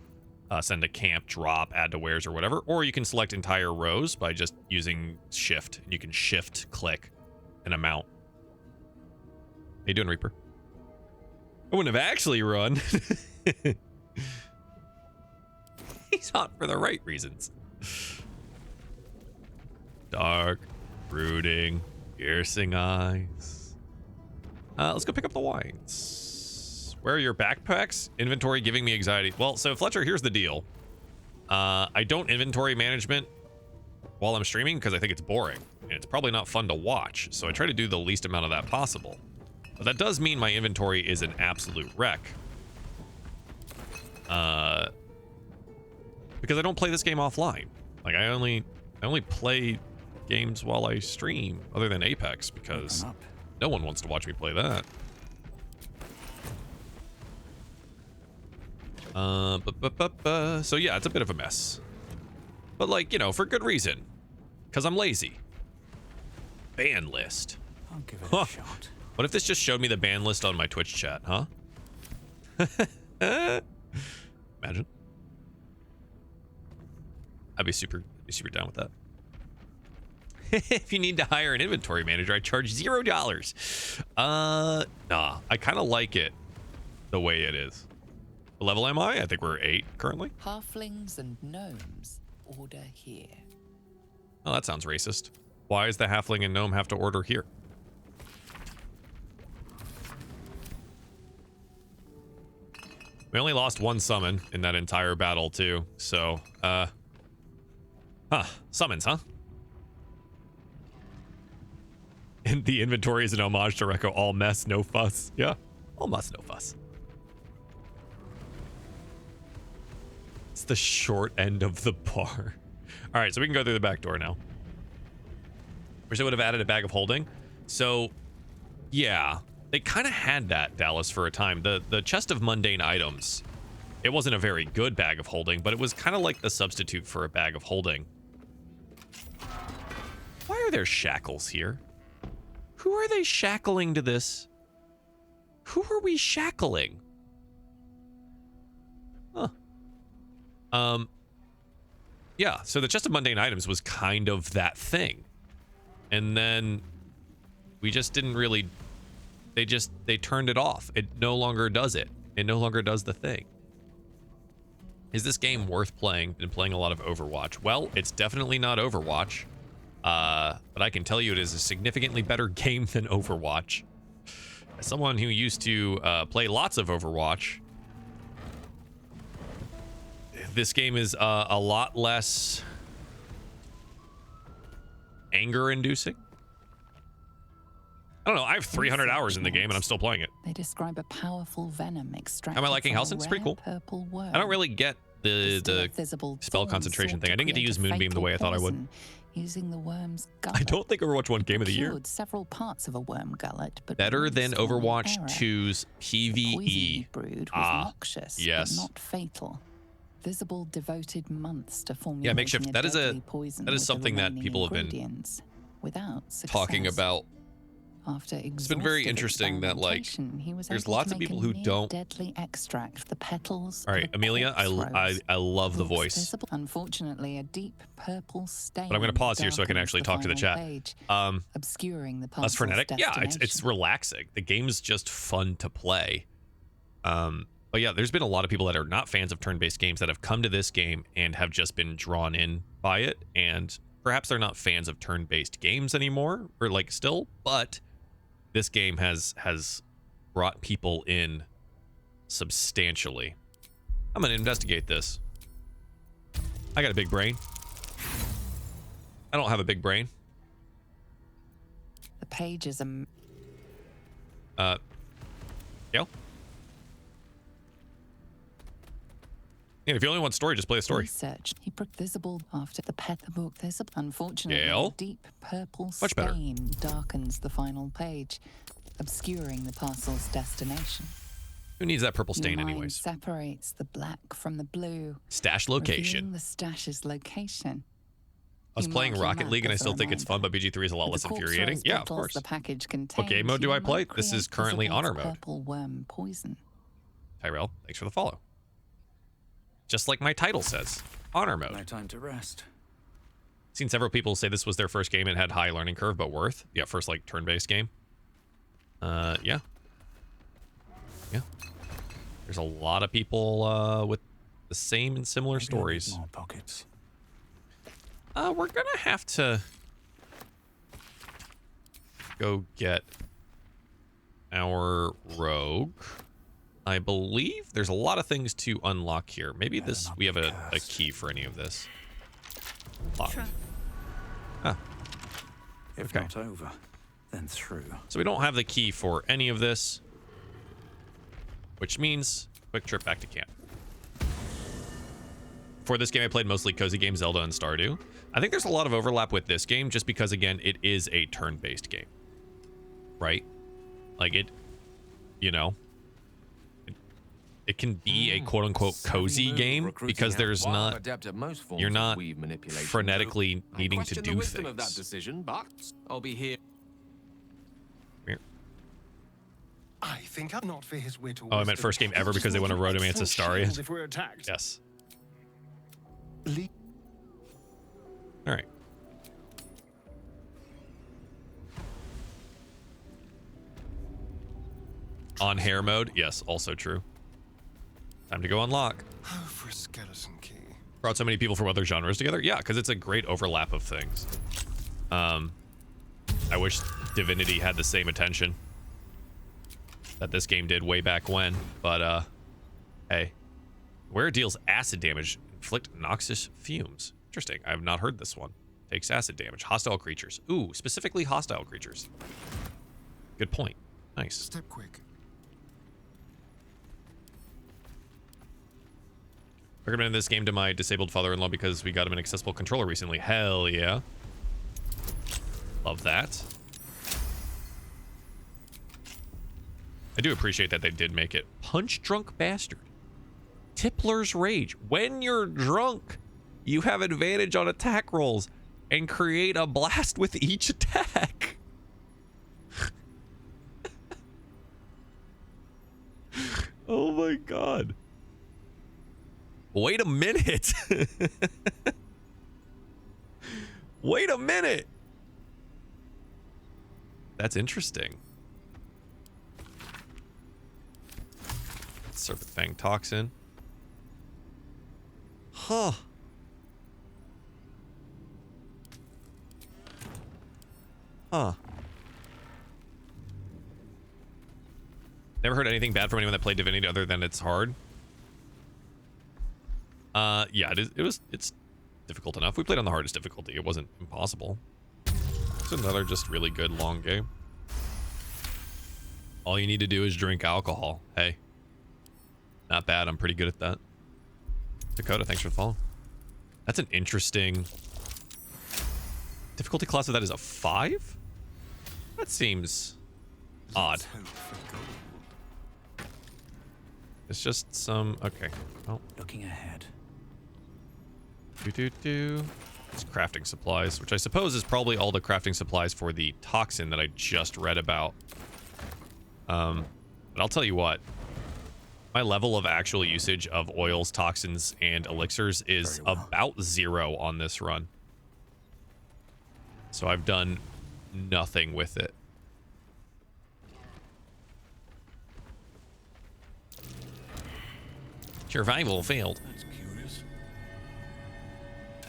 send a camp, drop, add to wares or whatever, or you can select entire rows by just using shift. You can shift click an amount. How you doing, Reaper? I wouldn't have actually run. He's hot for the right reasons. Dark, brooding, piercing eyes. Let's go pick up the wines. Where are your backpacks? Inventory giving me anxiety. Well, so Fletcher, here's the deal. I don't inventory management while I'm streaming because I think it's boring and it's probably not fun to watch. So I try to do the least amount of that possible. But that does mean my inventory is an absolute wreck. Because I don't play this game offline. Like I only play games while I stream, other than Apex, because no one wants to watch me play that. So yeah, it's a bit of a mess. But like, you know, for good reason. Because I'm lazy. Ban list. I'll give it a shot. What if this just showed me the ban list on my Twitch chat, huh? Imagine. I'd be super down with that. If you need to hire an inventory manager, I charge $0. Nah, I kind of like it the way it is. What level am I? I think we're 8 currently. Halflings and gnomes order here. Oh, that sounds racist. Why does the halfling and gnome have to order here? We only lost 1 summon in that entire battle too, so, summons, huh? And the inventory is an homage to Rekko, all mess, no fuss. Yeah, all mess, no fuss. It's the short end of the bar. All right, so we can go through the back door now. Wish they would have added a bag of holding. So, yeah, they kind of had that, Dallas, for a time. The chest of mundane items, it wasn't a very good bag of holding, but it was kind of like the substitute for a bag of holding. Why are there shackles here? Who are they shackling to this? Who are we shackling? Huh. Yeah, so the chest of mundane items was kind of that thing. And then we just didn't really, they turned it off. It no longer does it. It no longer does the thing. Is this game worth playing? Been playing a lot of Overwatch. Well, it's definitely not Overwatch. But I can tell you it is a significantly better game than Overwatch. As someone who used to play lots of Overwatch, this game is a lot less anger-inducing. I don't know. I have 300 hours in the game and I'm still playing it. They describe a powerful venom extracted. Am I liking from a Helsing? It's pretty cool. purple worm. I don't really get the spell concentration thing. I didn't get to use Moonbeam the way I thought I would. Using the worm's gullet. I don't think Overwatch won Game of the Year. Several parts of a worm gullet, but better than Overwatch 2's PvE. Brewed was noxious, yes, but not fatal. Visible devoted months to formulating yeah, Makeshift. That is something that people have been without success. talking about. After it's been very interesting that like there's lots of people who don't deadly extract the petals. All right, Amelia, I love the voice. Visible. Unfortunately, a deep purple stain. But I'm going to pause here so I can actually talk to the chat. Page, obscuring the less frenetic. Yeah, it's relaxing. The game's just fun to play. But yeah, there's been a lot of people that are not fans of turn-based games that have come to this game and have just been drawn in by it, and perhaps they're not fans of turn-based games anymore, or like still, but this game has brought people in substantially. I'm gonna investigate this. I got a big brain. I don't have a big brain. The page is a Gail? Yeah, if you only want story, just play the story. Research. He put visible after the book. There's unfortunately Gail? a deep purple Much better. stain darkens the final page, obscuring the parcel's destination. Who needs that purple stain Your mind anyways? separates the black from the blue. Stash location. Revealing the stash's location. I was You playing mark your Rocket League and I marker still for think it's fun, but BG3 is a lot less The corpse infuriating. rose Yeah, of bottles course. The package contains, What game mode do you I play? might This is create currently visible honor mode. Purple worm poison. Tyrell, thanks for the follow. Just like my title says, honor mode. No time to rest. Seen several people say this was their first game and had high learning curve, but worth. Yeah, first like turn-based game. Yeah. There's a lot of people with the same and similar Maybe stories. more pockets. We're gonna have to go get our rogue. I believe there's a lot of things to unlock here. Maybe this, we have a key for any of this. Locked. Ah. If Okay. not over, then through. So we don't have the key for any of this, which means quick trip back to camp. For this game, I played mostly Cozy Game, Zelda, and Stardew. I think there's a lot of overlap with this game just because, again, it is a turn-based game, right? Like it, you know, it can be a quote-unquote cozy game because there's not, you're not frenetically needing to do things. Of that decision, but I'll be here. I think I'm not for his wit or Oh, I meant first game ever because they want to Rodamance Astarion. if we're attacked. Yes. All right. On hair mode, yes, also true. Time to go unlock. Oh, for a skeleton key. Brought so many people from other genres together. Yeah, because it's a great overlap of things. I wish Divinity had the same attention that this game did way back when, but hey. Where deals acid damage, inflict noxious fumes. Interesting. I have not heard this one. Takes acid damage. Hostile creatures. Ooh, specifically hostile creatures. Good point. Nice. Step quick. Recommended this game to my disabled father-in-law because we got him an accessible controller recently. Hell yeah. Love that. I do appreciate that they did make it. Punch Drunk Bastard. Tippler's Rage. When you're drunk, you have advantage on attack rolls and create a blast with each attack. Oh my god. Wait a minute. Wait a minute. That's interesting. Serpent Fang Toxin. Huh. Huh. Never heard anything bad from anyone that played Divinity other than it's hard. Yeah, it's difficult enough. We played on the hardest difficulty. It wasn't impossible. It's another just really good long game. All you need to do is drink alcohol. Hey. Not bad. I'm pretty good at that. Dakota, thanks for the follow. That's an interesting... Difficulty class of that is a 5? That seems odd. It's just some... Okay. Oh. Looking ahead. It's crafting supplies, which I suppose is probably all the crafting supplies for the toxin that I just read about. But I'll tell you what. My level of actual usage of oils, toxins, and elixirs is about 0 on this run. So I've done nothing with it. Survival failed. That's curious.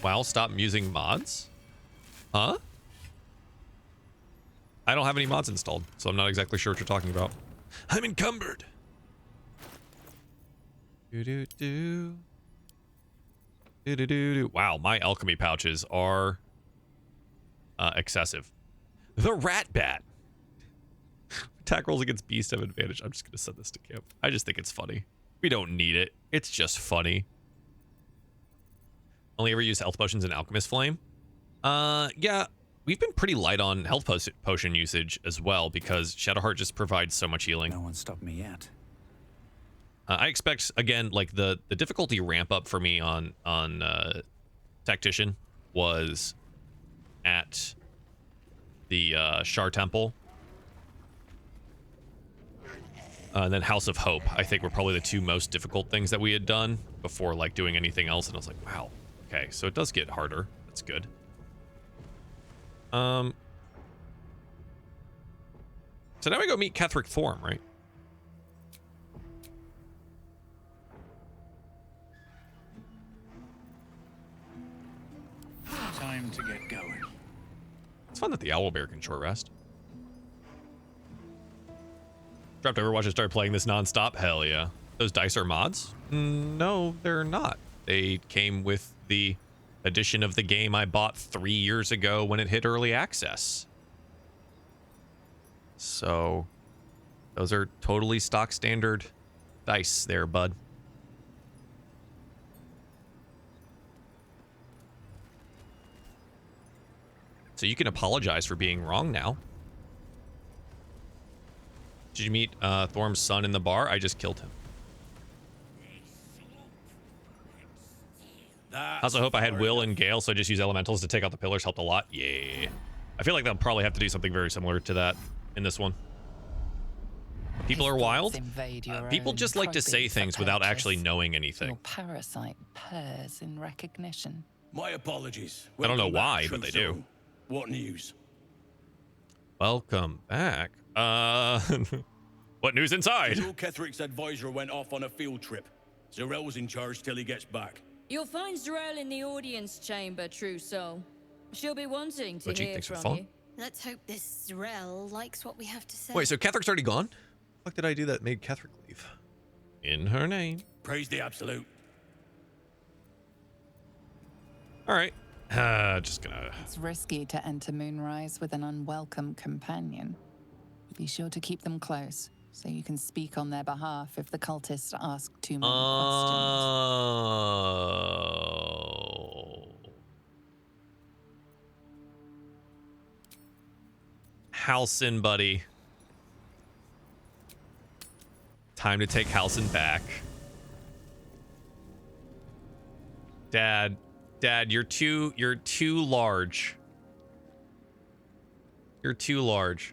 Wow, stop using mods? Huh? I don't have any mods installed, so I'm not exactly sure what you're talking about. I'm encumbered. Wow, my alchemy pouches are excessive. The Rat Bat. Attack rolls against beast have advantage. I'm just going to send this to camp. I just think it's funny. We don't need it. It's just funny. Only ever used health potions in Alchemist Flame? Yeah, we've been pretty light on health potion usage as well because Shadowheart just provides so much healing. No one stopped me yet. I expect, again, like the difficulty ramp up for me on Tactician was at the Shar Temple. And then House of Hope, I think, were probably the two most difficult things that we had done before like doing anything else. And I was like, wow, okay, so it does get harder. That's good. So now we go meet Ketheric Thorm, right? Time to get going. It's fun that the owlbear can short rest. Dropped Overwatch and started playing this nonstop. Hell yeah. Those dice are mods? No, they're not. They came with the edition of the game I bought 3 years ago when it hit early access. So those are totally stock standard dice there, bud. So you can apologize for being wrong now. Did you meet Thorm's son in the bar? I just killed him. I also hope I had Will and Gale, so I just use elementals to take out the pillars. Helped a lot. Yeah. I feel like they'll probably have to do something very similar to that in this one. People are wild. People just like to say things without actually knowing anything. Your parasite purrs in recognition. My apologies. I don't know why, but they do. What news? Welcome back. What news inside? Joe Ketherick's advisor went off on a field trip. Zarel's in charge till he gets back. You'll find Zarel in the audience chamber, true soul. She'll be wanting to hear from you. Let's hope this Zarel likes what we have to say. Wait, so Ketherick's already gone? What did I do that made Ketherick leave? In her name. Praise the absolute. All right. Just gonna... It's risky to enter Moonrise with an unwelcome companion. Be sure to keep them close, so you can speak on their behalf if the cultists ask too many questions. Halcyon, buddy. Time to take Halcyon back. Dad, you're too large. You're too large.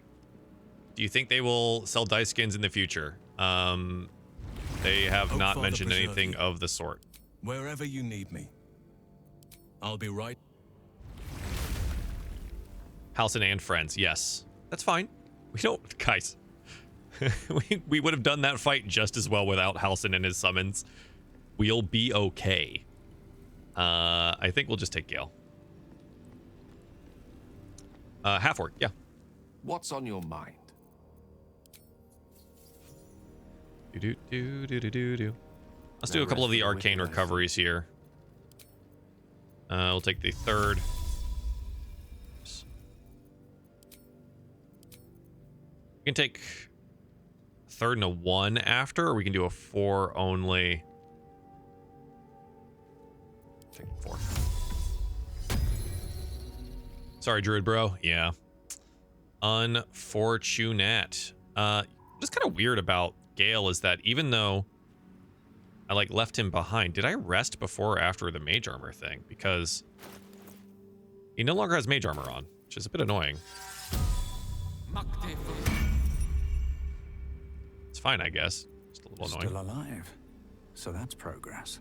Do you think they will sell dice skins in the future? They have not mentioned anything of the sort. Wherever you need me, I'll be right. Halcyon and friends, yes. That's fine. We don't, guys. we would have done that fight just as well without Halcyon and his summons. We'll be okay. I think we'll just take Gale. Half-orc, yeah. What's on your mind? Let's do a couple of the arcane recoveries here. We'll take the third. We can take a third and a 1 after, or we can do a 4 only. Take 4. Sorry, Druid bro. Yeah. Unfortunate. What's kind of weird about Gale is that even though I left him behind, did I rest before or after the mage armor thing? Because he no longer has mage armor on, which is a bit annoying. It's fine, I guess. Just a little annoying. Still alive, so that's progress.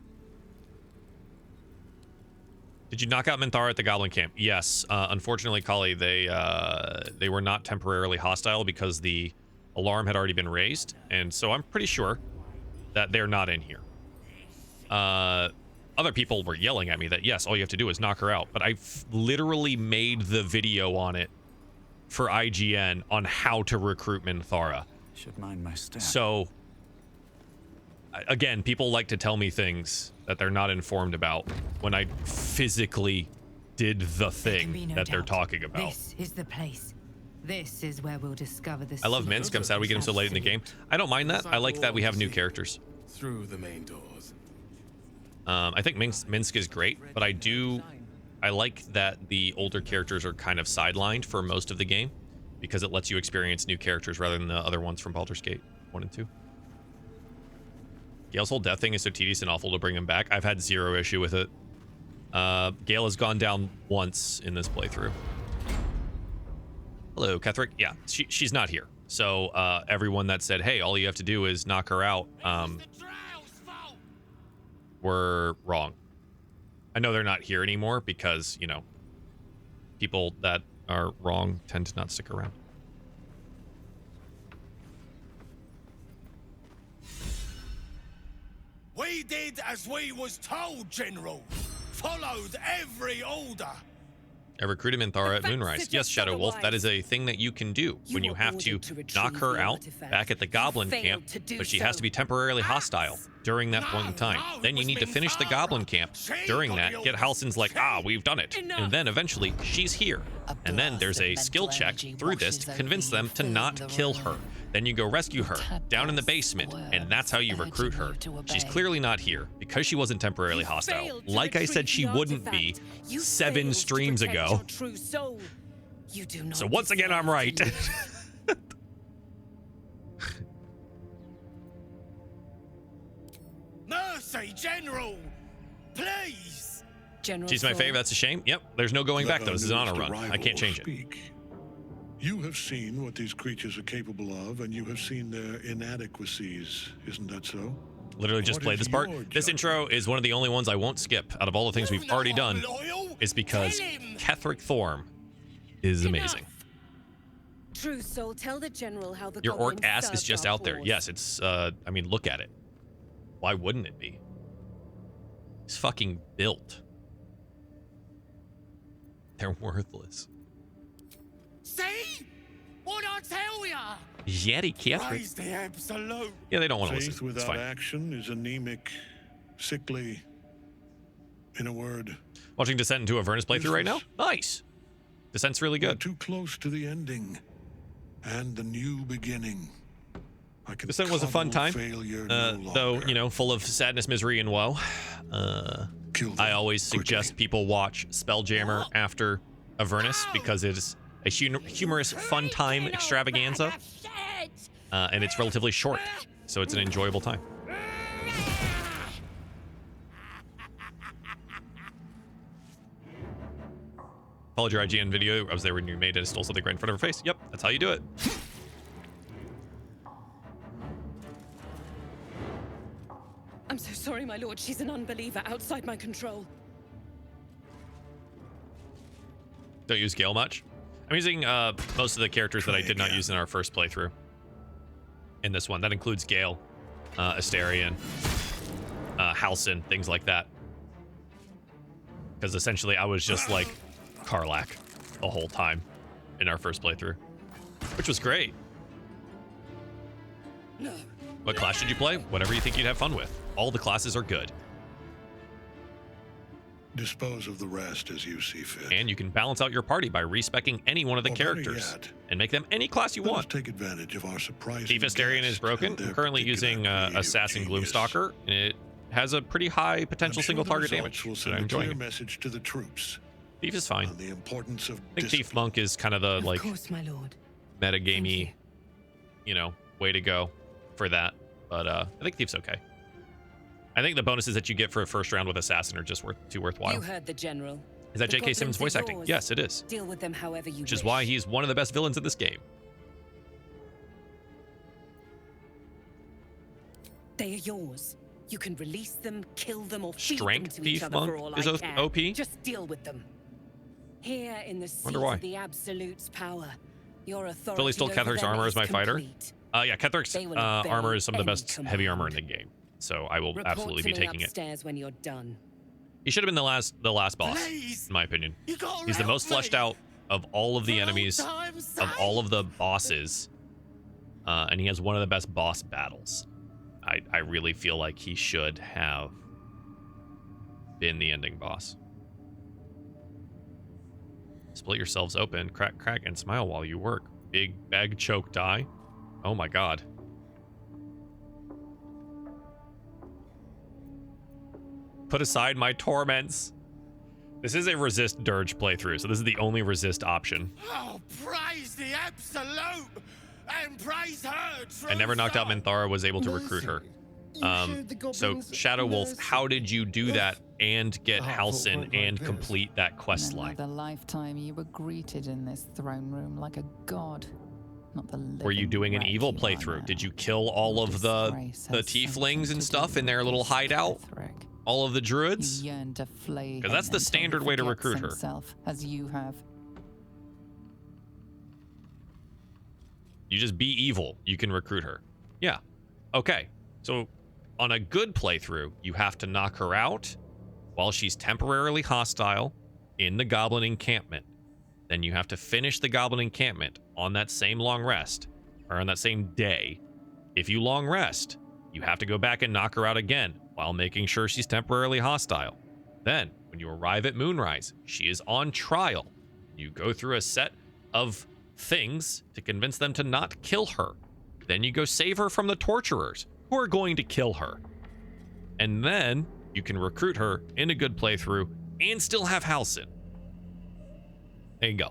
Did you knock out Minthara at the Goblin Camp? Yes. Unfortunately, Kali, they were not temporarily hostile because the alarm had already been raised, and so I'm pretty sure that they're not in here. Other people were yelling at me that, yes, all you have to do is knock her out, but I literally made the video on it for IGN on how to recruit Minthara. Should mind my step. So, again, people like to tell me things that they're not informed about when I physically did the thing that they're talking about. This is the place. This is where we'll discover the. I love Minsk. I'm sad we get him so late in the game. I don't mind that. I like that we have new characters. Through the main doors. I think Minsk is great, but I like that the older characters are kind of sidelined for most of the game because it lets you experience new characters rather than the other ones from Baldur's Gate 1 and 2. Gale's whole death thing is so tedious and awful to bring him back. I've had zero issue with it. Gale has gone down once in this playthrough. Hello, Ketherick. Yeah, she's not here. So everyone that said, hey, all you have to do is knock her out, were wrong. I know they're not here anymore because, you know, people that are wrong tend to not stick around. We did as we was told, General. Followed every order. I recruited Minthara at Moonrise. Yes, Shadow Wolf, that is a thing that you can do when you have to knock her out back at the Goblin camp, but she has to be temporarily hostile during that point in time. Then you need to finish the Goblin camp during that, get Halsin's like, we've done it. And then eventually she's here. And then there's a skill check through this to convince them to not kill her. Then you go rescue her down in the basement, and that's how you recruit her. She's clearly not here because she wasn't temporarily hostile. Like I said, she wouldn't be 7 streams ago. So once again, I'm right. Mercy, General! Please! General, she's my favorite. That's a shame. Yep, there's no going back, though. This is an honor run. I can't change it. You have seen what these creatures are capable of, and you have seen their inadequacies. Isn't that so? Literally just played this part. This intro is one of the only ones I won't skip out of all the things we've already done. It's because Ketheric Thorm is amazing. True soul, tell the general how the Your orc ass is just out there. Yes, it's I mean, look at it. Why wouldn't it be? It's fucking built. They're worthless. See? What I tell ya? Yeti Praise the absolute. Yeah, they don't want to Faith listen. It's without fine. action is anemic, sickly. In a word. Watching Descent into Avernus playthrough right now? Nice. Descent's really good. Too close to the ending and the new beginning. Descent was a fun time, though, you know, full of sadness, misery, and woe. I always suggest people watch Spelljammer after Avernus because it is a humorous, fun time extravaganza, and it's relatively short, so it's an enjoyable time. Followed your IGN video. I was there when you made it and stole something right in front of her face. Yep, that's how you do it. I'm so sorry, my lord. She's an unbeliever outside my control. Don't use Gale much. I'm using most of the characters that I did not use in our first playthrough. In this one, that includes Gale, Astarion, Halsin, things like that. Because essentially, I was just like Karlach the whole time in our first playthrough, which was great. No. What class should you play? Whatever you think you'd have fun with. All the classes are good. Dispose of the rest as you see fit. And you can balance out your party by respecking any one of the characters and make them any class you want. Take advantage of our surprise. Thief Astarion is broken. I'm currently using Assassin Gloomstalker, and it has a pretty high potential single target damage. So I'm enjoying it. Message to the troops. Thief is fine. The importance of I think Thief Monk is kind of the like my lord. metagamey, you know, way to go for that. But I think Thief's okay. I think the bonuses that you get for a first round with Assassin are just too worthwhile. You heard the general. Is that J.K. Simmons voice acting? Yes, it is. Deal with them however you Which is why he's one of the best villains in this game. They are yours. You can release them, kill them, or feed Strength them to each Thief other Monk for all is I can. OP? Just deal with them. Here in the seat why. of the Absolute's power, your authority Philly stole over Ketheric's them armor is as my fighter. complete. Yeah, Ketheric's They will armor obey is some of the any best heavy armor in the game. So I will Report absolutely to be me taking it. upstairs when you're done. He should have been the last boss, in my opinion. He's the most fleshed out of all of the enemies, of all of the bosses, and he has one of the best boss battles. I really feel like he should have been the ending boss. Split yourselves open, crack, crack, and smile while you work. Big bag, choke, die. Oh my god. Put aside my torments. This is a resist dirge playthrough, so this is the only resist option. Oh, praise the absolute and praise her. I never knocked out Minthara, was able to recruit her. So Shadow Wolf, how did you do that and get Halsin and complete that quest line? In another lifetime, you were greeted in this throne room like a god. Not the Were you doing an evil playthrough? Did you kill all of the tieflings and stuff in their little hideout? All of the druids? Because that's the standard way to recruit her. As you have. You just be evil. You can recruit her. Yeah. Okay. So on a good playthrough, you have to knock her out while she's temporarily hostile in the Goblin encampment, then you have to finish the Goblin encampment on that same long rest, or on that same day. If you long rest, you have to go back and knock her out again while making sure she's temporarily hostile. Then, when you arrive at Moonrise, she is on trial. You go through a set of things to convince them to not kill her. Then you go save her from the torturers who are going to kill her. And then you can recruit her in a good playthrough and still have Halsin. There you go.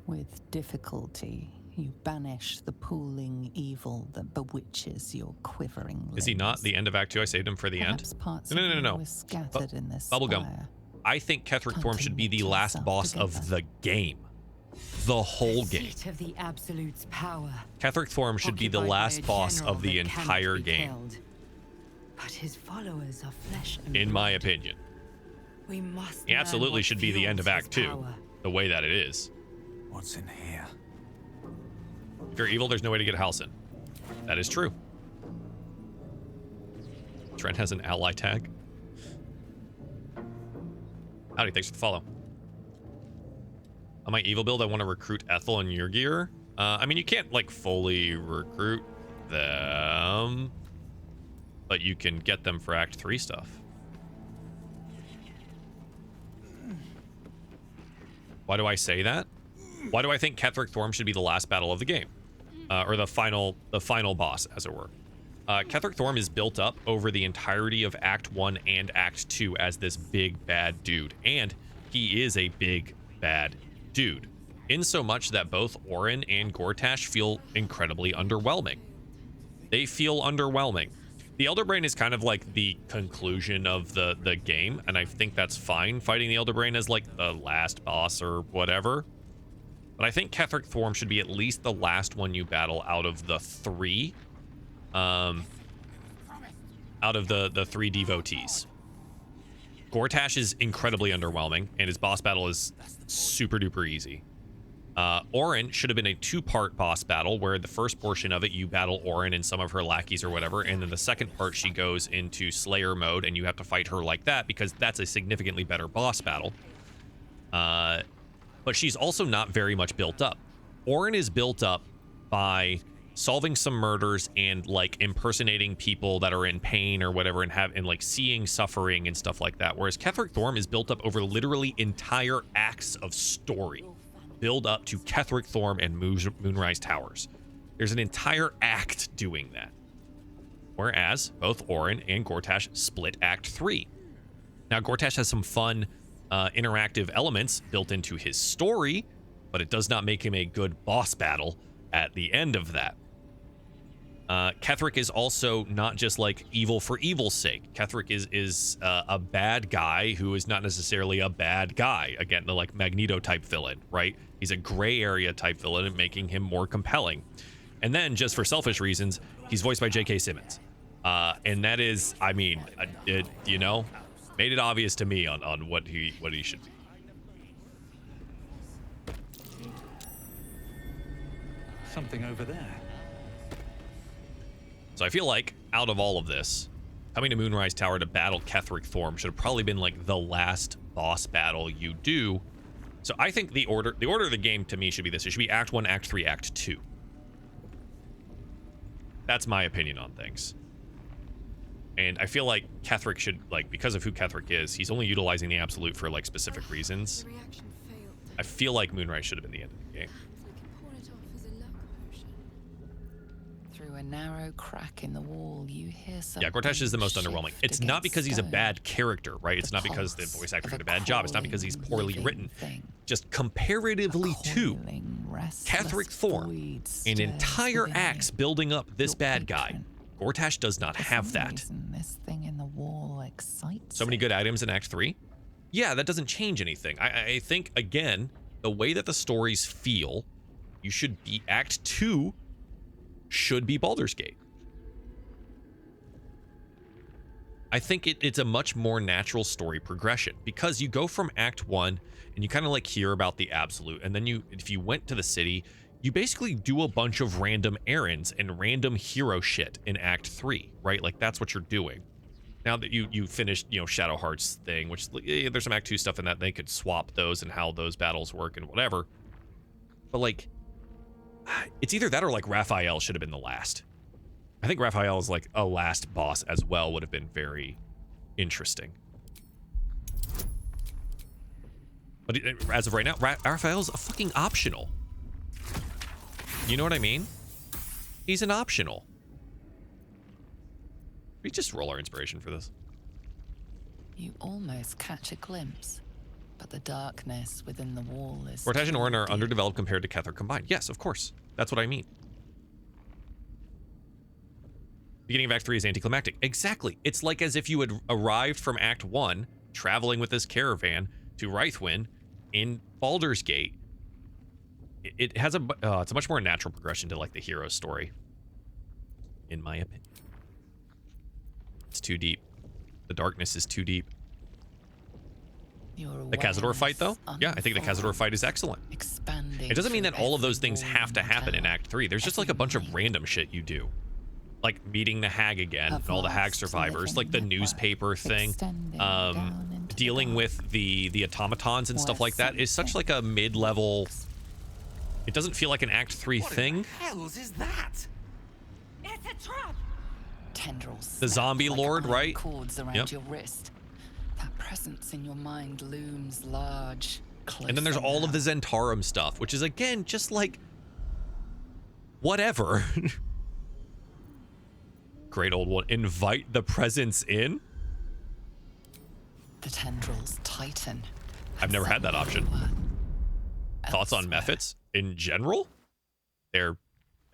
With difficulty, you banish the pooling evil that bewitches your quivering limbs. Is he not the end of Act 2? I saved him for the Perhaps end. parts No. of you were scattered in this Bubblegum. fire. I think Ketheric Thorm should be the Clutching last yourself boss together. of the game. The whole game. Seat of the Absolute's power. Ketheric Thorm should be the occupied by last a boss general of the that cannot entire be game, killed. But his followers are flesh and in my blood. opinion. We must He learn absolutely what should be the end of fuels Act his 2, power. the way that it is. What's in here? If you're evil, there's no way to get Halsin. That is true. Trent has an ally tag. Howdy, thanks for the follow. On my evil build, I want to recruit Ethel and Yrgir. I mean, you can't, like, fully recruit them, but you can get them for Act 3 stuff. Why do I say that? Why do I think Ketheric Thorm should be the last battle of the game? Or the final boss, as it were. Ketheric Thorm is built up over the entirety of Act 1 and Act 2 as this big, bad dude. And he is a big, bad dude. In so much that both Orin and Gortash feel incredibly underwhelming. They feel underwhelming. The Elder Brain is kind of like the conclusion of the game, and I think that's fine, fighting the Elder Brain as like the last boss or whatever. But I think Ketheric Thorm should be at least the last one you battle out of the three. Out of the three devotees. Gortash is incredibly underwhelming, and his boss battle is super duper easy. Orin should have been a two-part boss battle, where the first portion of it you battle Orin and some of her lackeys or whatever, and then the second part she goes into Slayer mode and you have to fight her like that, because that's a significantly better boss battle. But she's also not very much built up. Orin is built up by solving some murders and like impersonating people that are in pain or whatever, and like seeing suffering and stuff like that. Whereas Ketheric Thorm is built up over literally entire acts of story. Build up to Ketheric Thorm and Moonrise Towers. There's an entire act doing that. Whereas both Orin and Gortash split Act 3. Now Gortash has some fun interactive elements built into his story, but it does not make him a good boss battle at the end of that. Ketheric is also not just like evil for evil's sake. Ketheric is a bad guy who is not necessarily a bad guy. Again, the like Magneto type villain, right? He's a gray area type villain, and making him more compelling. And then, just for selfish reasons, he's voiced by J.K. Simmons. And that is, I mean, it, you know, made it obvious to me on what he should be. Something over there. So I feel like out of all of this, coming to Moonrise Tower to battle Ketheric Thorm should have probably been like the last boss battle you do. So I think the order of the game to me should be this. It should be Act 1, Act 3, Act 2. That's my opinion on things. And I feel like Ketheric should, like, because of who Ketheric is, he's only utilizing the Absolute for like specific reasons. I feel like Moonrise should have been the end of the game. Through a narrow crack in the wall, you hear something. Yeah, Gortash is the most underwhelming. It's not because he's a stone. bad character, right? It's not because the voice actor did a bad job. It's not because he's poorly written. Just comparatively to Ketheric Thorm, an entire axe building up this bad guy, Gortash does not have that. This thing in the wall excites. So many good items in Act 3. Yeah, that doesn't change anything. I think, again, the way that the stories feel, you should be Act 2 should be Baldur's Gate. I think it's a much more natural story progression, because you go from Act 1 and you kind of like hear about the Absolute, and then if you went to the city, you basically do a bunch of random errands and random hero shit in Act 3, right? Like that's what you're doing. Now that you finished, Shadow Heart's thing, which there's some Act 2 stuff in that, they could swap those and how those battles work and whatever. But like, it's either that or like Raphael should have been the last. I think Raphael is like a last boss as well, would have been very interesting. But as of right now, Raphael's a fucking optional. You know what I mean? He's an optional. We just roll our inspiration for this. You almost catch a glimpse, but the darkness within the wall is... Vortage and Orin are underdeveloped compared to Kethar combined. Yes, of course. That's what I mean. Beginning of Act 3 is anticlimactic. Exactly. It's like as if you had arrived from Act 1, traveling with this caravan to Rythwin in Baldur's Gate. It has it's a much more natural progression to like the hero story, in my opinion. It's too deep. The darkness is too deep. The Cazador fight, though? Yeah, I think the Cazador fight is excellent. It doesn't mean that all of those things have to happen in Act 3. There's just like a bunch of random shit you do. Like meeting the hag again, and all the hag survivors, like the newspaper thing. Dealing with the automatons and stuff like that is such like a mid-level... It doesn't feel like an Act 3 thing. What the hell is that? It's a trap. Tendrils. The zombie like lord, right? Cords around your wrist. That presence in your mind looms large. And then there's all of the Zentarum stuff, which is again just like whatever. Great old one. Invite the presence in. The tendrils tighten. I've never had that option. Thoughts on Mephits in general? They're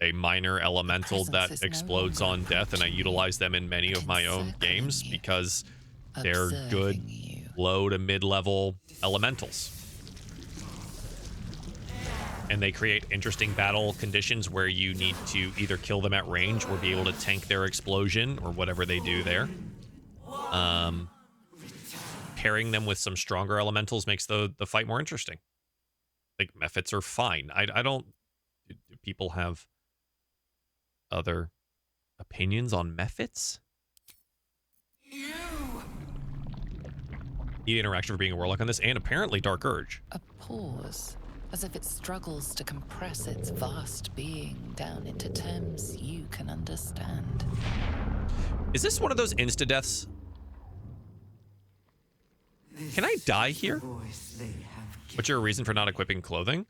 a minor elemental that explodes on death, and I utilize them in many of my own games because they're good low to mid-level elementals. And they create interesting battle conditions where you need to either kill them at range or be able to tank their explosion or whatever they do there. Pairing them with some stronger elementals makes the fight more interesting. Like, Mephits are fine. I don't... Do people have other opinions on Mephits? Need interaction for being a warlock on this, and apparently Dark Urge. A pause, as if it struggles to compress its vast being down into terms you can understand. Is this one of those insta-deaths? Can I die here? What's your reason for not equipping clothing?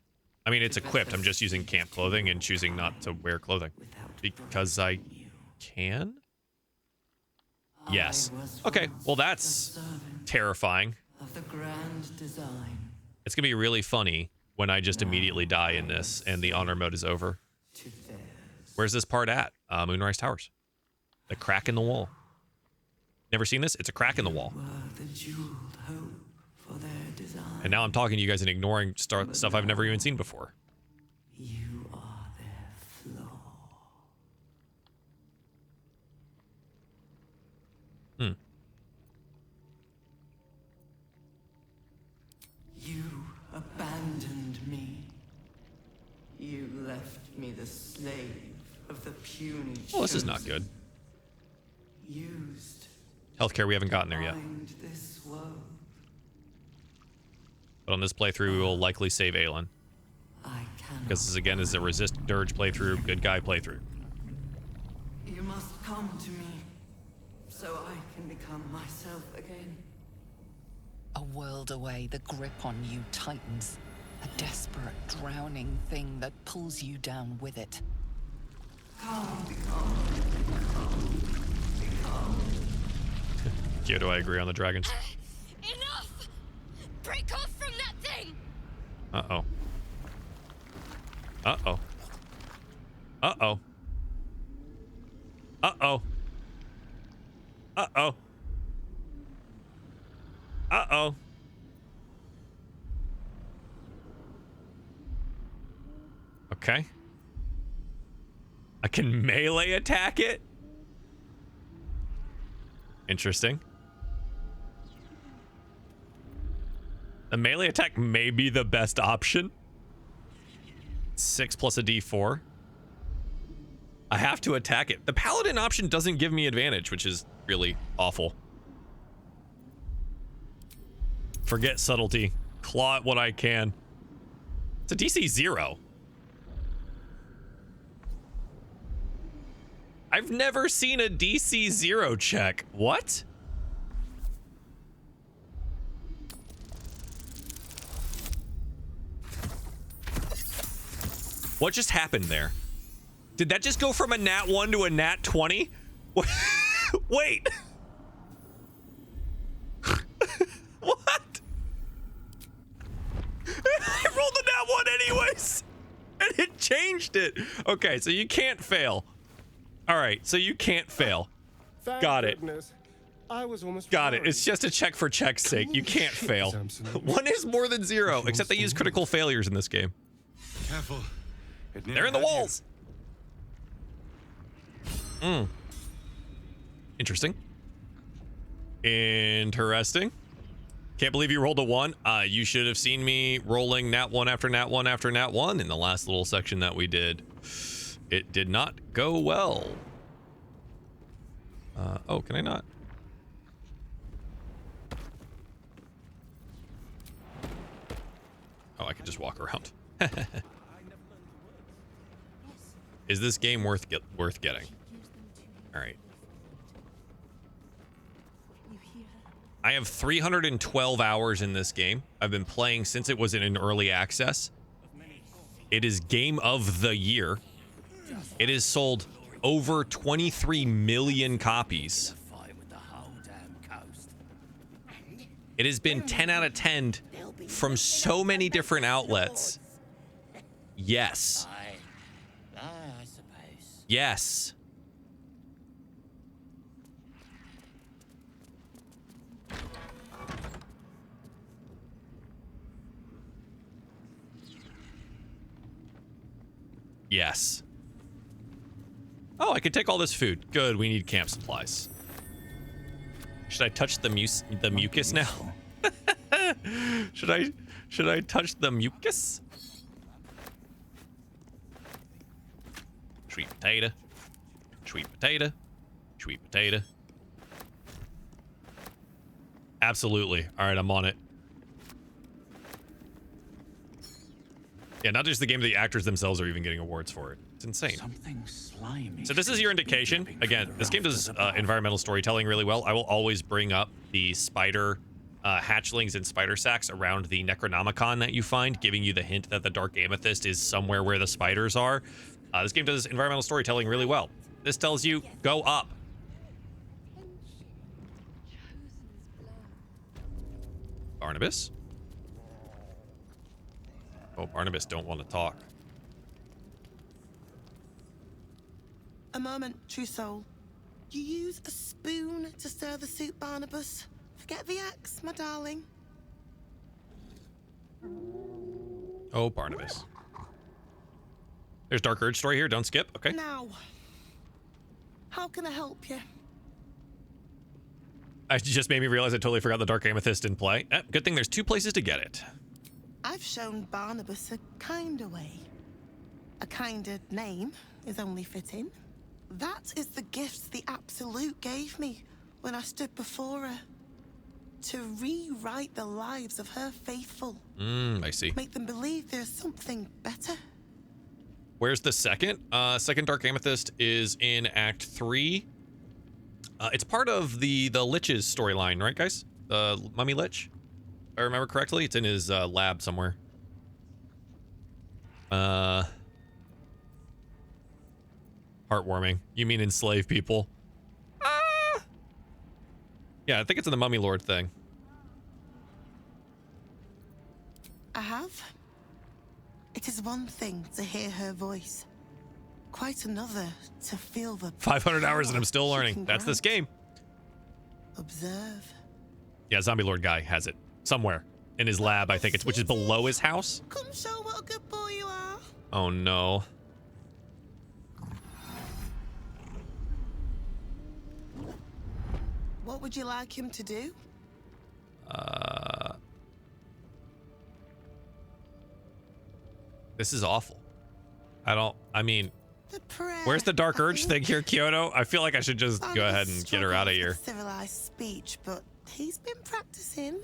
I mean, it's equipped. I'm just using camp clothing and choosing not to wear clothing. Because I can? Yes. Okay, well that's terrifying. It's gonna be really funny when I just immediately die in this and the honor mode is over. Where's this part at? Moonrise Towers. The crack in the wall. Never seen this? It's a crack in the wall. And now I'm talking to you guys and ignoring stuff I've never even seen before. You are their flaw. You abandoned me. You left me the slave of the puny. Oh, this is not good. Used. Healthcare, we haven't gotten there yet. This world. But on this playthrough, we will likely save Aelin. Because this, again, is a resist dirge playthrough, good guy playthrough. You must come to me, so I can become myself again. A world away, the grip on you tightens. A desperate, drowning thing that pulls you down with it. Come. Kyoto, I agree on the dragons. Enough! Break off from that thing! Uh-oh. Uh-oh. Uh-oh. Uh-oh. Uh-oh. Uh-oh. Okay. I can melee attack it? Interesting. The melee attack may be the best option. 6 plus a d4. I have to attack it. The paladin option doesn't give me advantage, which is really awful. Forget subtlety. Claw at what I can. It's a DC 0. I've never seen a DC 0 check. What? What just happened there? Did that just go from a nat 1 to a nat 20? Wait. What? I rolled a nat 1 anyways. And it changed it. Okay, so you can't fail. All right, so you can't fail. Got it. I was almost Got it. It's just a check for check's sake. You can't fail. 1 is more than 0, except they use critical failures in this game. Careful. They're in the walls. Interesting. Interesting. Can't believe you rolled a 1. You should have seen me rolling nat 1 after nat 1 after nat 1 in the last little section that we did. It did not go well. Oh, can I not? Oh, I can just walk around. Is this game worth getting? All right. I have 312 hours in this game. I've been playing since it was in early access. It is game of the year. It has sold over 23 million copies. It has been 10 out of 10 from so many different outlets. Yes. Yes. Yes. Oh, I could take all this food. Good, we need camp supplies. Should I touch the mucus now? Should I touch the mucus? Sweet potato. Sweet potato. Sweet potato. Absolutely. All right, I'm on it. Yeah, not just the game, the actors themselves are even getting awards for it. It's insane. Something slimy. So this is your indication. Again, this game does environmental storytelling really well. I will always bring up the spider hatchlings and spider sacks around the Necronomicon that you find, giving you the hint that the Dark Amethyst is somewhere where the spiders are. This game does environmental storytelling really well. This tells you, go up. Barnabas? Oh, Barnabas don't want to talk. A moment, true soul. You use a spoon to stir the soup, Barnabas. Forget the axe, my darling. Oh, Barnabas. There's Dark Urge story here. Don't skip. Okay. Now, how can I help you? I just made me realize I totally forgot the Dark Amethyst in play. Good thing there's 2 places to get it. I've shown Barnabas a kinder way. A kinder name is only fitting. That is the gift the Absolute gave me when I stood before her. To rewrite the lives of her faithful. I see. Make them believe there's something better. Where's the second? Second Dark Amethyst is in Act 3. It's part of the Lich's storyline, right, guys? The Mummy Lich? If I remember correctly, it's in his lab somewhere. Heartwarming. You mean enslave people? Yeah, I think it's in the Mummy Lord thing. I have. It is one thing to hear her voice. Quite another to feel the 500 hours and I'm still learning. That's this game. Observe. Yeah, Zombie Lord guy has it somewhere in his lab, I think it's, which is below his house. Come show what a good boy you are. Oh no. What would you like him to do? This is awful. I mean, where's the Dark Urge thing here, Kyoto? I feel like I should just go ahead and get her out of here. Civilized speech, but he's been practicing.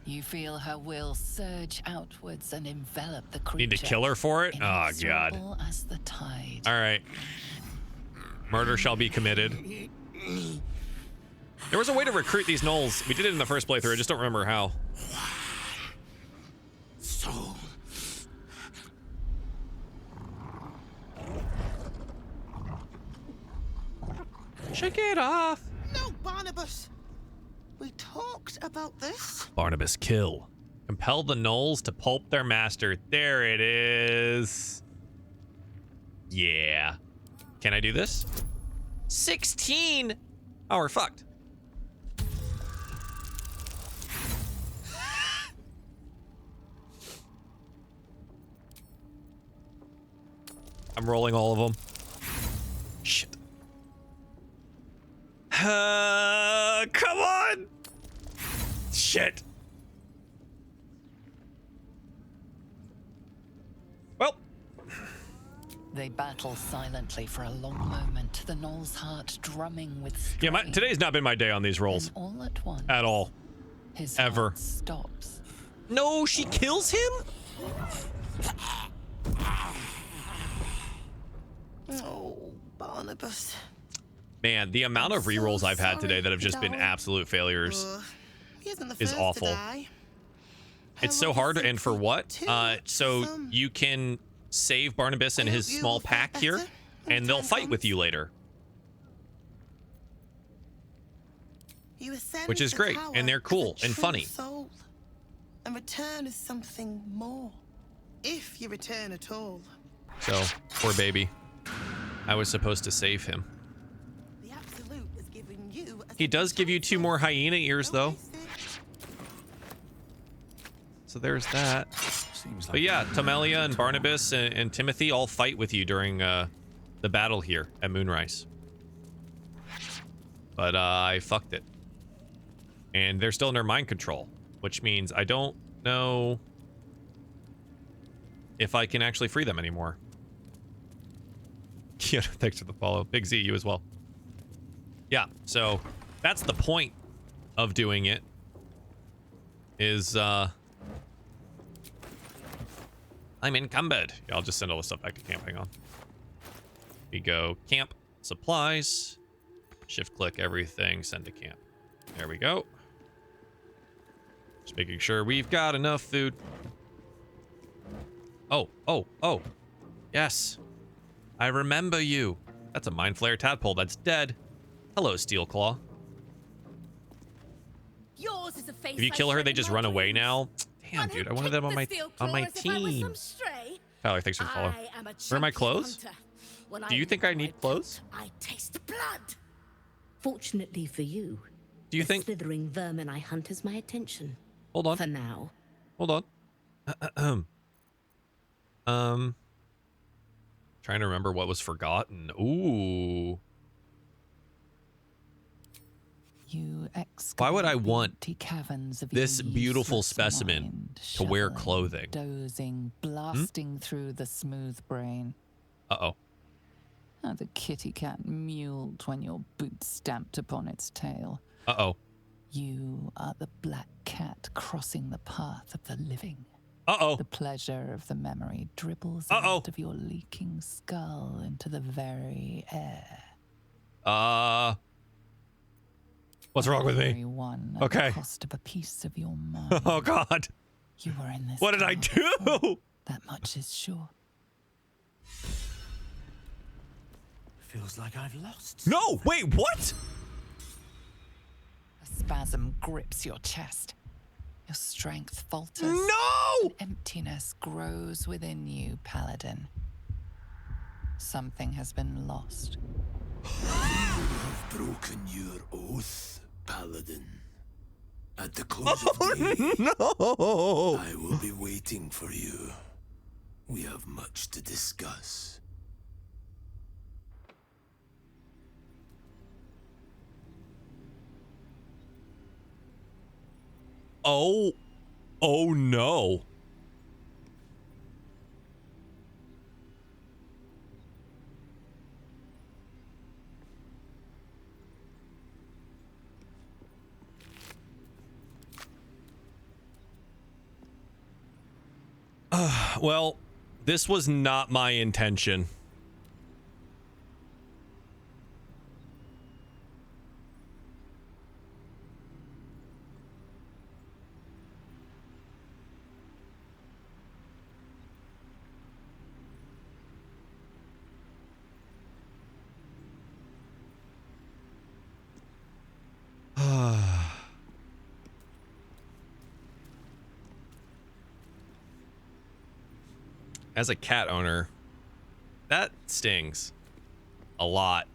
You feel her will surge outwards and envelop the creature. Need to kill her for it? Oh, God. Inexorable as the tide. All right. Murder shall be committed. There was a way to recruit these gnolls. We did it in the first playthrough. I just don't remember how. Soul. Shake it off. No, Barnabas. We talked about this. Barnabas kill. Compel the gnolls to pulp their master. There it is. Yeah. Can I do this? 16? Oh, we're fucked. I'm rolling all of them. Shit. Come on! Shit. Well. They battle silently for a long moment, the gnoll's heart drumming with strain. Yeah, today's not been my day on these rolls. Then all at once, at all. His ever. heart stops. No, she kills him? Oh, Barnabas. Man, the amount of rerolls I've had today that have just been absolute failures is awful. It's so hard, and for what? So you can save Barnabas and his small pack here, and they'll fight with you later. Which is great, and they're cool and funny. Soul. And return is something more. If you return at all. So, poor baby. I was supposed to save him. The absolute is giving you He does give you 2 more hyena ears, though. So there's that. But yeah, Tomelia and Barnabas and Timothy all fight with you during the battle here at Moonrise. But I fucked it. And they're still under mind control, which means I don't know if I can actually free them anymore. Yeah, thanks for the follow. Big Z, you as well. Yeah, so that's the point of doing it. Is, I'm encumbered. Yeah, I'll just send all this stuff back to camp. Hang on. We go camp, supplies, shift click everything, send to camp. There we go. Just making sure we've got enough food. Oh. Yes. I remember you. That's a Mind Flare tadpole that's dead. Hello, Steel Claw. Yours is a face If you kill her, they just run away now. Damn, dude, I wanted them on my team. Tyler, thanks for the follow. Where are my clothes? Do you think I need clothes? I taste blood. Fortunately for you, do you think slithering vermin I hunt has my attention? Hold on. For now. Hold on. Trying to remember what was forgotten. Ooh. Why would I want this beautiful specimen to wear clothing? Dozing, blasting through the smooth brain. Uh-oh. How the kitty cat mewled when your boot stamped upon its tail. Uh-oh. You are the black cat crossing the path of the living. Uh-oh. The pleasure of the memory dribbles out of your leaking skull into the very air. What's wrong with me? Okay. At the cost of a piece of your mind. Oh, God. You were in this. What did I do? Before. That much is sure. Feels like I've lost. No, wait, what? A spasm grips your chest. Your strength falters. No! Emptiness grows within you, Paladin. Something has been lost. You have broken your oath, Paladin. At the close of day, no! I will be waiting for you. We have much to discuss. Oh no. Well, this was not my intention. As a cat owner, that stings. A lot.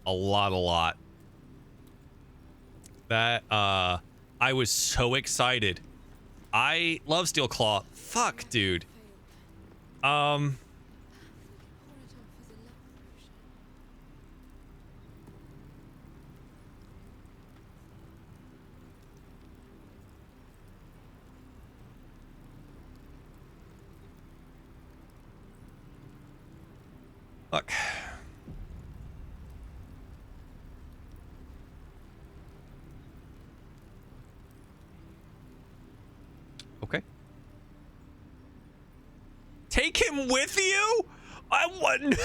A lot. That, I was so excited. I love Steel Claw. Fuck, dude. Look. Okay. Take him with you? I wouldn't.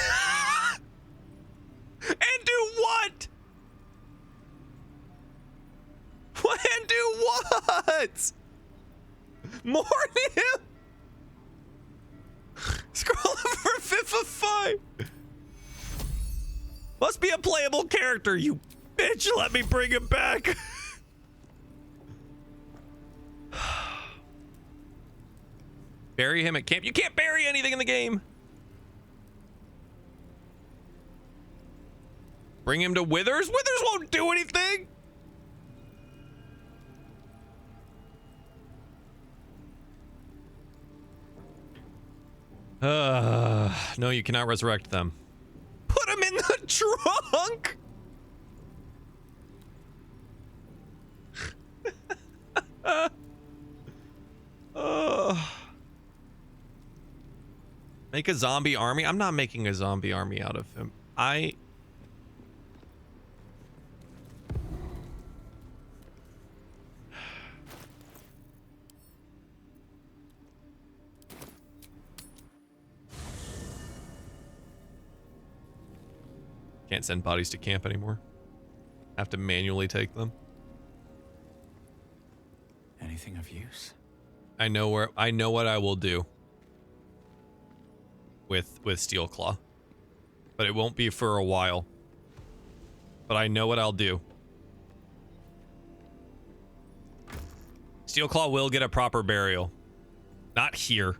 And do what? And do what? Mourn him? Scroll up for Vivify. Must be a playable character, you bitch. Let me bring him back. Bury him at camp. You can't bury anything in the game. Bring him to Withers. Withers won't do anything. No, you cannot resurrect them. Put him in the trunk. Make a zombie army? I'm not making a zombie army out of him. Can't send bodies to camp anymore. Have to manually take them. Anything of use? I know what I will do with Steel Claw. But it won't be for a while. But I know what I'll do. Steel Claw will get a proper burial. Not here.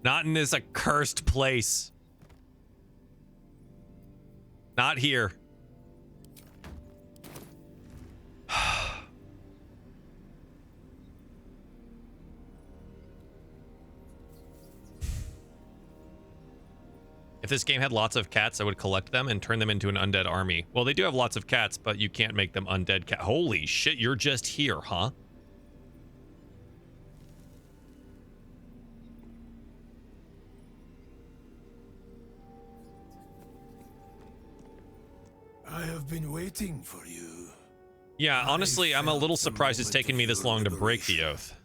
Not in this accursed place. Not here. If this game had lots of cats, I would collect them and turn them into an undead army. Well, they do have lots of cats, but you can't make them undead cat. Holy shit, you're just here, huh? I have been waiting for you. Yeah, honestly, I'm a little surprised it's taken me this long to break the oath.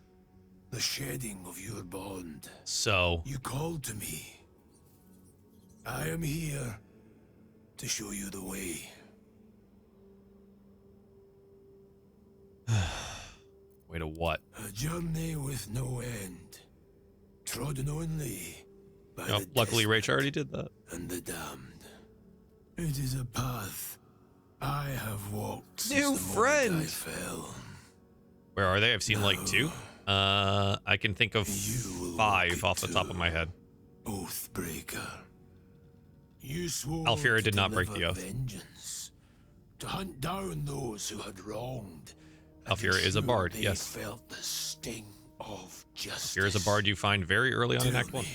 The shedding of your bond. So. You called to me. I am here to show you the way. Way to what? A journey with no end. Trodden only by Oh, the luckily, Rach desperate already did that. and the damned. It is a path I have walked since New the friend. moment I fell. Where are they? I've seen like 2. I can think of 5 off the top of my head. Oathbreaker. You swore Alfira did to not break the deliver oath. vengeance, to hunt down those who had wronged. and Alfira is a ensure bard, they yes. Felt the sting of justice. Alfira is a bard you find very early on in Tell Act 1. me,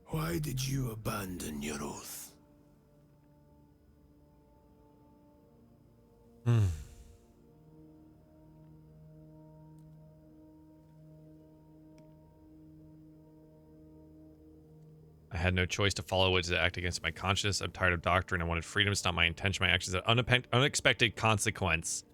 why did you abandon your oath? I had no choice to follow it to act against my conscience. I'm tired of doctrine. I wanted freedom. It's not my intention. My actions are unexpected consequence.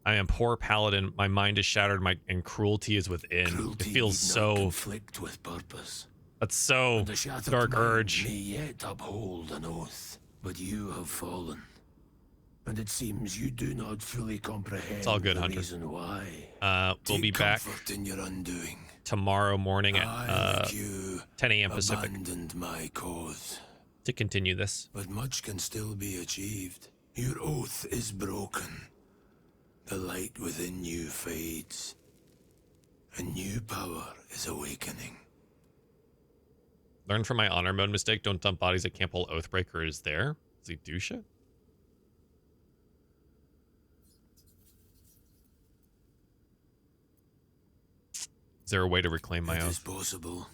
I am poor paladin. My mind is shattered. And cruelty is within. Cruelty it feels need so. not conflict with purpose. That's so And a shattered dark mind urge. may yet uphold an oath, but you have fallen, and it seems you do not fully comprehend It's all good, the Hunter. reason why. We'll be back in your undoing. tomorrow morning at like you, 10 a.m. Pacific abandoned my cause, to continue this. but much can still be achieved. Your oath is broken. The light within you fades. A new power is awakening. Learn from my honor mode mistake. Don't dump bodies at Camp while Oathbreaker is there. Does he do shit? Is there a way to reclaim my It oath? is possible,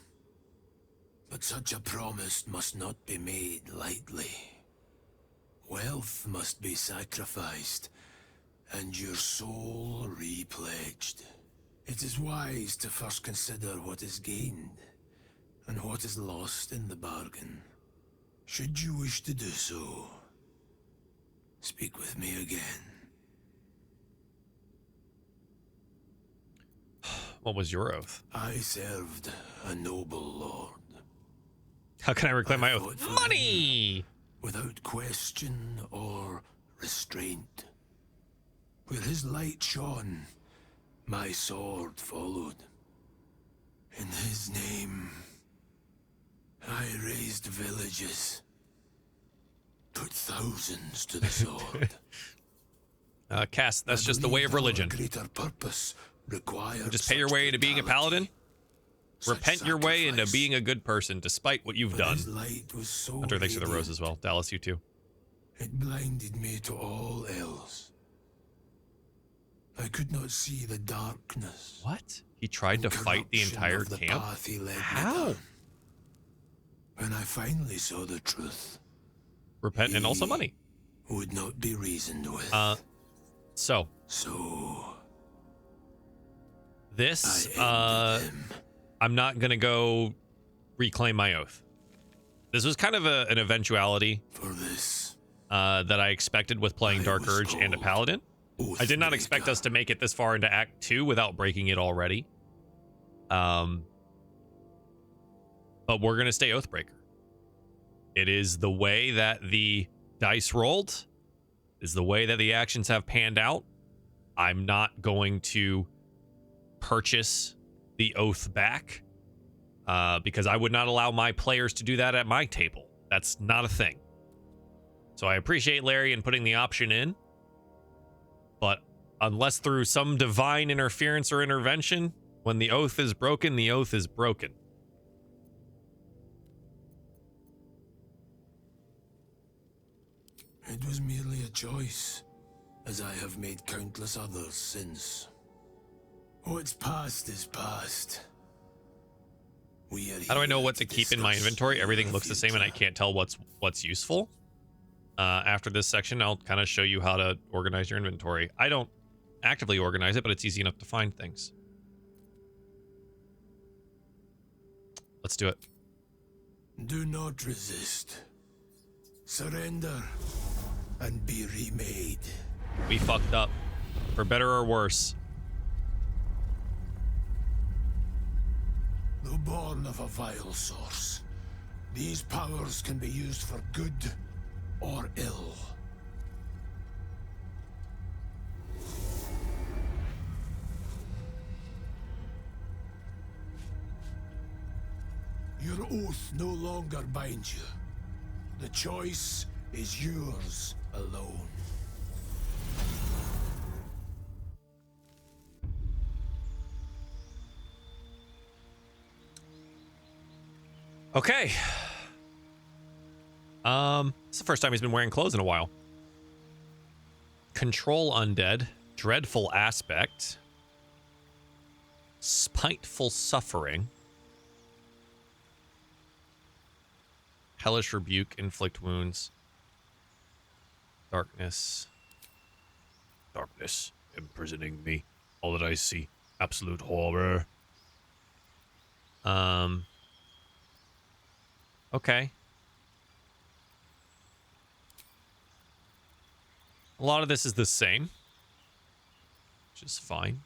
but such a promise must not be made lightly. Wealth must be sacrificed, and your soul repledged. It is wise to first consider what is gained, and what is lost in the bargain. Should you wish to do so, speak with me again. What was your oath? I served a noble lord. How can I reclaim my oath? Money! Without question or restraint. Where his light shone, my sword followed. In his name, I raised villages, put thousands to the sword. Cass, that's just the way of religion. Greater purpose required. Just pay your way into being a paladin. Repent your way into being a good person, despite what you've done. Hunter, thanks for the rose as well. Dallas, you too. It blinded me to all else. I could not see the darkness. What? He tried to fight the entire camp? How? When I finally saw the truth. Repent and also money. Would not be reasoned with. So. This, I'm not gonna go reclaim my oath. This was kind of an eventuality for this that I expected with playing Dark Urge and a Paladin. I did not expect us to make it this far into Act 2 without breaking it already. But we're gonna stay Oathbreaker. It is the way that the dice rolled, is the way that the actions have panned out. I'm not going to purchase the oath back because I would not allow my players to do that at my table. That's not a thing. So I appreciate Larian putting the option in, but unless through some divine interference or intervention, when the oath is broken, the oath is broken. It was merely a choice, as I have made countless others since. What's past is past. How do I know what to keep in my inventory? Everything looks the same and I can't tell what's useful. After this section, I'll kind of show you how to organize your inventory. I don't actively organize it, but it's easy enough to find things. Let's do it. Do not resist. Surrender and be remade. We fucked up, for better or worse. Though born of a vile source, these powers can be used for good or ill. Your oath no longer binds you. The choice is yours alone. Okay. It's the first time he's been wearing clothes in a while. Control undead. Dreadful aspect. Spiteful suffering. Hellish rebuke. Inflict wounds. Darkness. Darkness imprisoning me. All that I see. Absolute horror. Okay. A lot of this is the same. which is fine.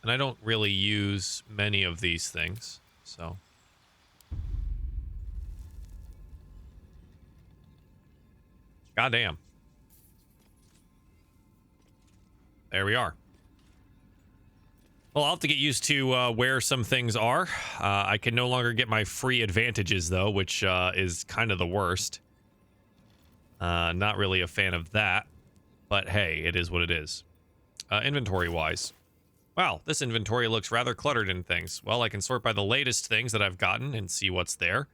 And I don't really use many of these things, so. Goddamn. There we are. Well, I'll have to get used to where some things are. I can no longer get my free advantages, though, which is kind of the worst. Not really a fan of that. But hey, it is what it is. Inventory-wise. Wow, this inventory looks rather cluttered in things. Well, I can sort by the latest things that I've gotten and see what's there.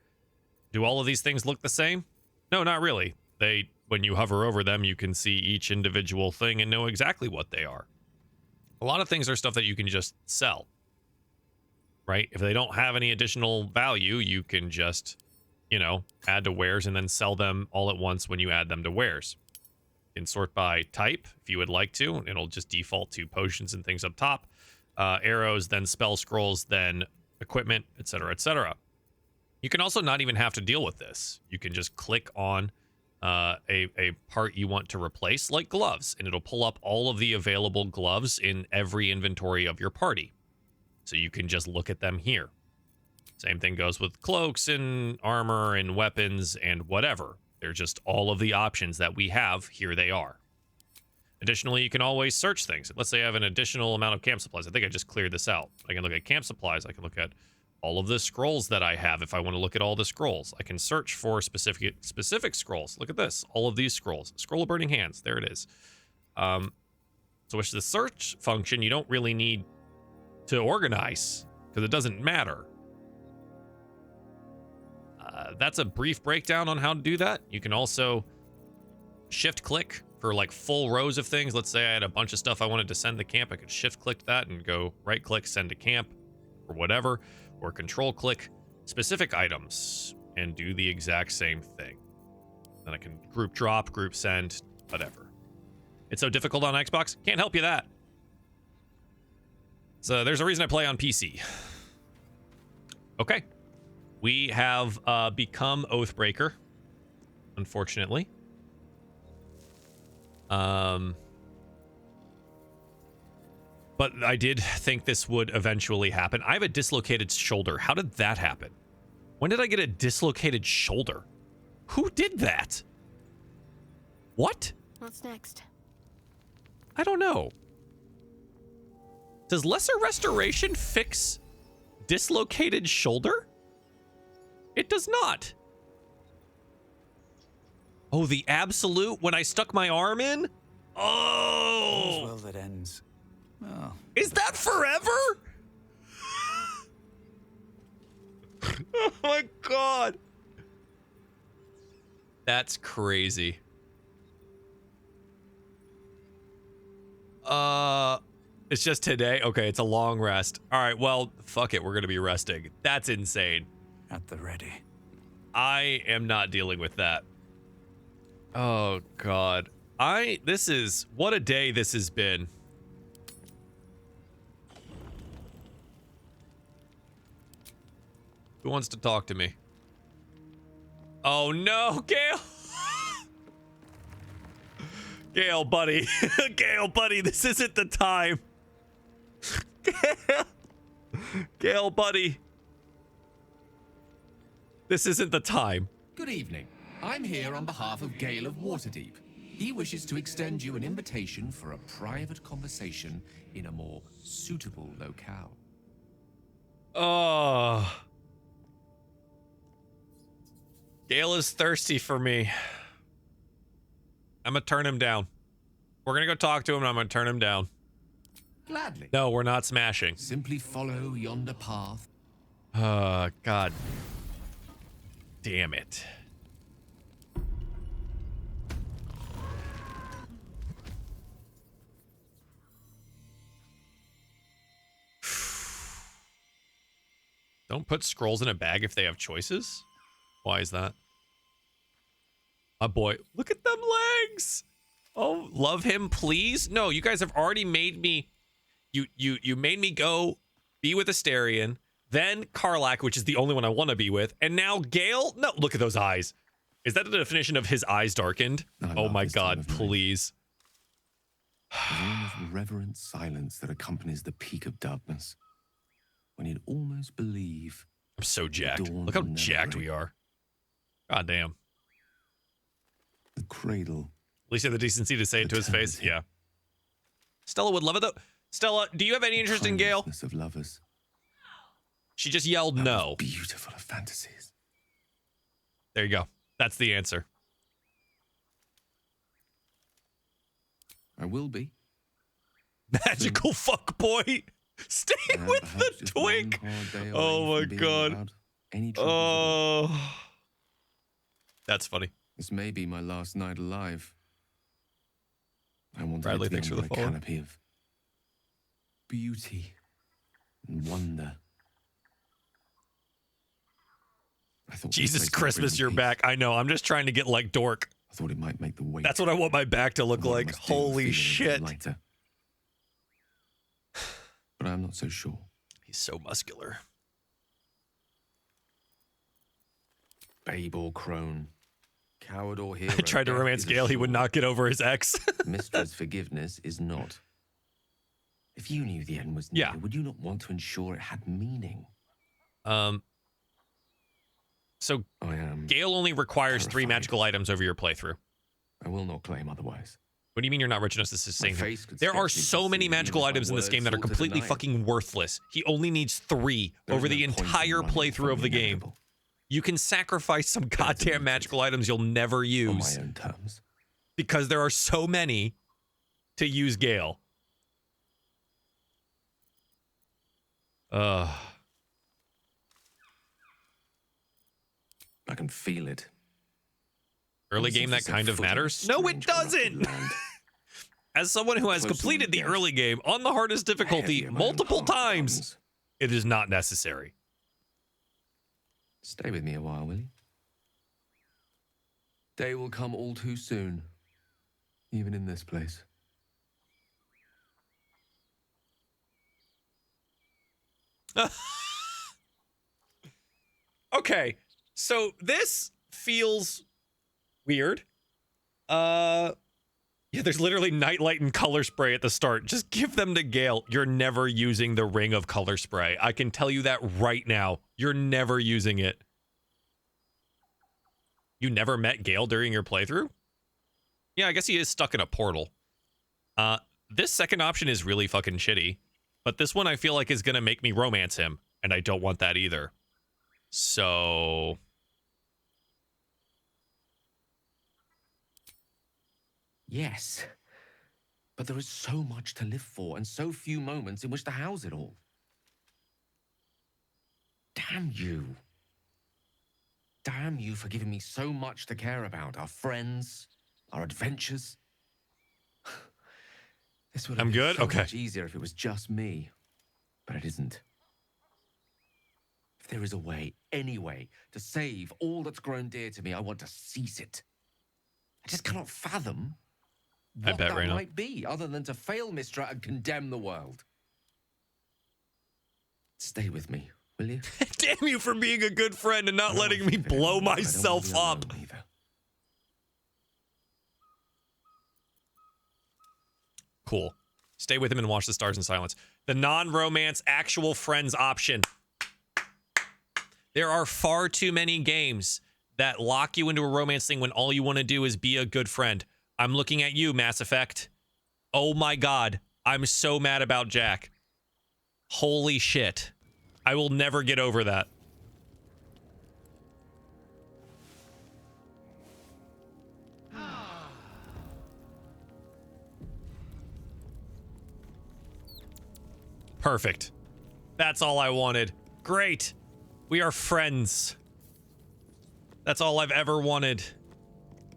Do all of these things look the same? No, not really. When you hover over them, you can see each individual thing and know exactly what they are. A lot of things are stuff that you can just sell, right? If they don't have any additional value, you can just, you know, add to wares and then sell them all at once when you add them to wares. You can sort by type if you would like to. It'll just default to potions and things up top. Arrows, then spell scrolls, then equipment, etc., etc. You can also not even have to deal with this. You can just click on a part you want to replace, like gloves, and it'll pull up all of the available gloves in every inventory of your party. So you can just look at them here. Same thing goes with cloaks and armor and weapons and whatever. They're just all of the options that we have. Here they are. Additionally, you can always search things. Let's say I have an additional amount of camp supplies. I think I just cleared this out. I can look at camp supplies. I can look at all of the scrolls that I have if I want to look at all the scrolls. I can search for specific scrolls. Look at this. All of these scrolls. Scroll of Burning Hands. There it is. So with the search function, you don't really need to organize because it doesn't matter. That's a brief breakdown on how to do that. You can also shift click for like full rows of things. Let's say I had a bunch of stuff I wanted to send to camp. I could shift click that and go right click, send to camp or whatever, or control click specific items and do the exact same thing. Then I can group drop, group send, whatever. It's so difficult on Xbox. Can't help you that. So there's a reason I play on PC. Okay. We have become Oathbreaker, unfortunately. But I did think this would eventually happen. I have a dislocated shoulder. How did that happen? When did I get a dislocated shoulder? Who did that? What? What's next? I don't know. Does Lesser Restoration fix dislocated shoulder? It does not. Oh, the absolute when I stuck my arm in? Oh. Well, that ends. Oh. Is that forever? Oh my god. That's crazy. It's just today? Okay, it's a long rest. All right, well, fuck it. We're going to be resting. That's insane. At the ready. I am not dealing with that. Oh, God. What a day this has been. Who wants to talk to me? Oh, no, Gale. Gale, buddy. Gale, buddy, this isn't the time. Gale, buddy. This isn't the time. Good evening. I'm here on behalf of Gale of Waterdeep. He wishes to extend you an invitation for a private conversation in a more suitable locale. Oh. Gale is thirsty for me. I'm gonna turn him down. We're gonna go talk to him and I'm gonna turn him down. Gladly. No, we're not smashing. Simply follow yonder path. God. Damn it. Don't put scrolls in a bag if they have choices? Why is that? Oh boy, look at them legs. Oh, love him, please. No, you guys have already made me. You made me go be with Astarion, then Karlach, which is the only one I want to be with, and now Gale. No, look at those eyes. Is that the definition of his eyes darkened? Oh my god, please. There's almost reverent silence that accompanies the peak of darkness, when you'd almost believe. I'm so jacked. Look how jacked we are. God damn. The cradle. At least you have the decency to say it to his face. Yeah. Stella would love it though. Stella, do you have any interest in Gale? Of lovers. She just yelled no. Beautiful of fantasies. There you go. That's the answer. I will be. Magical fuck boy. Stay with the twink. Oh my god. Oh. That's funny. This may be my last night alive. I want Bradley, to be thanks for under the a follow. canopy of beauty and wonder. I thought Jesus Christmas, you're back. I know. I'm just trying to get like dork. I thought it might make the weight. That's what I want my back to look like. Holy shit. Lighter. But I'm not so sure. He's so muscular. Babe or crone, coward or hero. I tried to romance Gale. He would not get over his ex. Mistra's forgiveness is not. If you knew the end was near, would you not want to ensure it had meaning? So Gale only requires 3 magical items over your playthrough. I will not claim otherwise. What do you mean you're not rich enough to sustain him? There are so many magical items in this game that are completely fucking worthless. He only needs 3 over the entire playthrough of the game. You can sacrifice some goddamn magical items you'll never use. On my own terms. Because there are so many to use Gale. I can feel it. Early game that kind of matters? No, it doesn't! As someone who has completed the early game on the hardest difficulty multiple times, it is not necessary. Stay with me a while, will you? Day will come all too soon, even in this place. Okay, so this feels weird. Yeah, there's literally nightlight and color spray at the start. Just give them to Gale. You're never using the ring of color spray. I can tell you that right now. You're never using it. You never met Gale during your playthrough? Yeah, I guess he is stuck in a portal. This second option is really fucking shitty. But this one I feel like is going to make me romance him. And I don't want that either. So... Yes, but there is so much to live for and so few moments in which to house it all. Damn you. Damn you for giving me so much to care about. Our friends, our adventures. This would have been so much easier if it was just me, but it isn't. If there is a way, any way, to save all that's grown dear to me, I want to seize it. I just cannot fathom what that might be, other than to fail Mistra and condemn the world. Stay with me, will you? Damn you for being a good friend and not letting me blow myself up. Cool. Stay with him and watch the stars in silence. The non-romance actual friends option. There are far too many games that lock you into a romance thing when all you want to do is be a good friend. I'm looking at you, Mass Effect. Oh my god. I'm so mad about Jack. Holy shit. I will never get over that. Perfect. That's all I wanted. Great. We are friends. That's all I've ever wanted.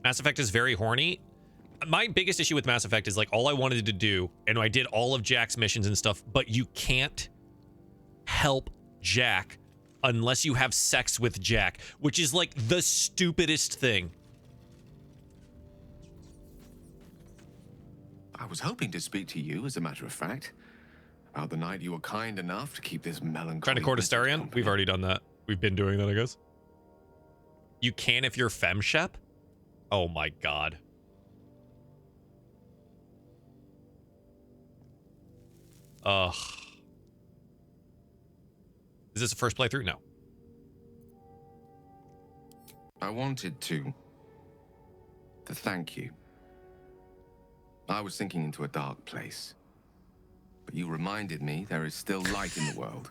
Mass Effect is very horny. My biggest issue with Mass Effect is like all I wanted to do, and I did all of Jack's missions and stuff, but you can't help Jack unless you have sex with Jack, which is like the stupidest thing. I was hoping to speak to you, as a matter of fact, about the night you were kind enough to keep this melancholy... Trying to court Astarion? We've already done that. We've been doing that, I guess. You can if you're femshep? Oh my god. Ugh. Is this a first playthrough? No. I wanted to thank you. I was sinking into a dark place. But you reminded me there is still light in the world.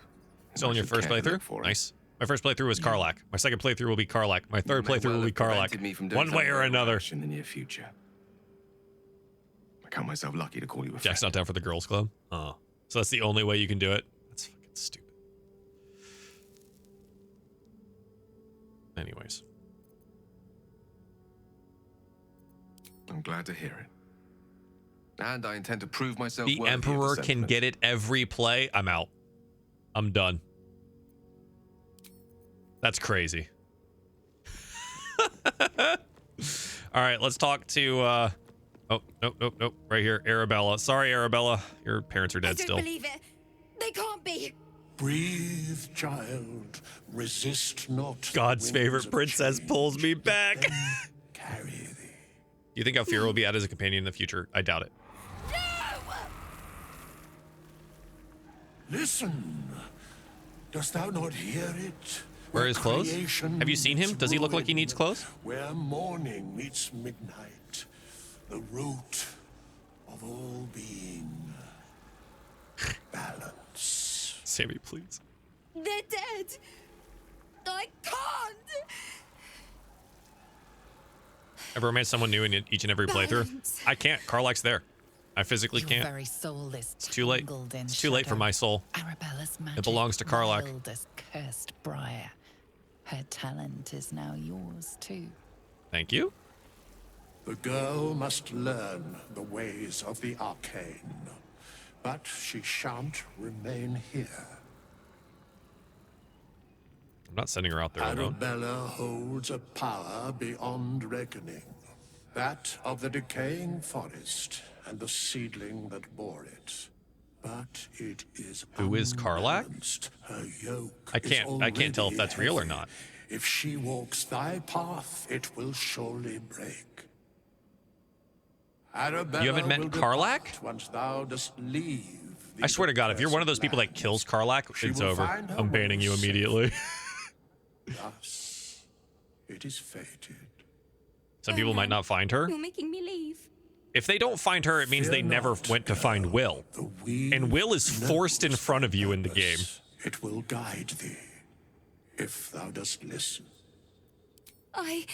Still on your first playthrough? Nice. My first playthrough was Karlach. My second playthrough will be Karlach. My third playthrough will be Karlach. One way or another. In the near future. I count myself lucky to call you a friend. Jack's not down for the girls' club? Oh. So that's the only way you can do it? That's fucking stupid. Anyways. I'm glad to hear it. And I intend to prove myself The worthy Emperor of the can sentiment. get it every play. I'm out. I'm done. That's crazy. All right, let's talk to oh, nope. Right here, Arabella. Sorry, Arabella. Your parents are dead still. I don't believe it. They can't be. Breathe, child. Resist not. God's favorite princess pulls me back. Carry thee. Do you think Alfira will be added as a companion in the future? I doubt it. Listen. Dost thou not hear it? Where are his clothes? Creation Have you seen him? Does he look like he needs clothes? Where morning meets midnight, the root of all being. Balance. Sammy, please. They're dead. I can't. Ever met someone new in each and every playthrough? I can't. Karlach's there. I physically can't. Very soul is It's too late. It's too late for my soul. Arabella's magic It belongs to Karlach. wild as cursed briar. Her talent is now yours too. Thank you. The girl must learn the ways of the arcane, but she shan't remain here. I'm not sending her out there alone. Arabella holds a power beyond reckoning, that of the decaying forest and the seedling that bore it. But it is Who is Karlach? unbalanced. Her yoke I can't tell if that's real or not. If she walks thy path, it will surely break. Arabella You haven't met will Karlach? depart once thou dost leave. I swear to God, if you're one of those people that kills Karlach, it's over. I'm banning you immediately. Thus, it is fated. Some people might not find her. You're making me leave. If they don't find her, it means they never went to find Will. And Will is forced in front of you in the game. It will guide thee, if thou dost listen. It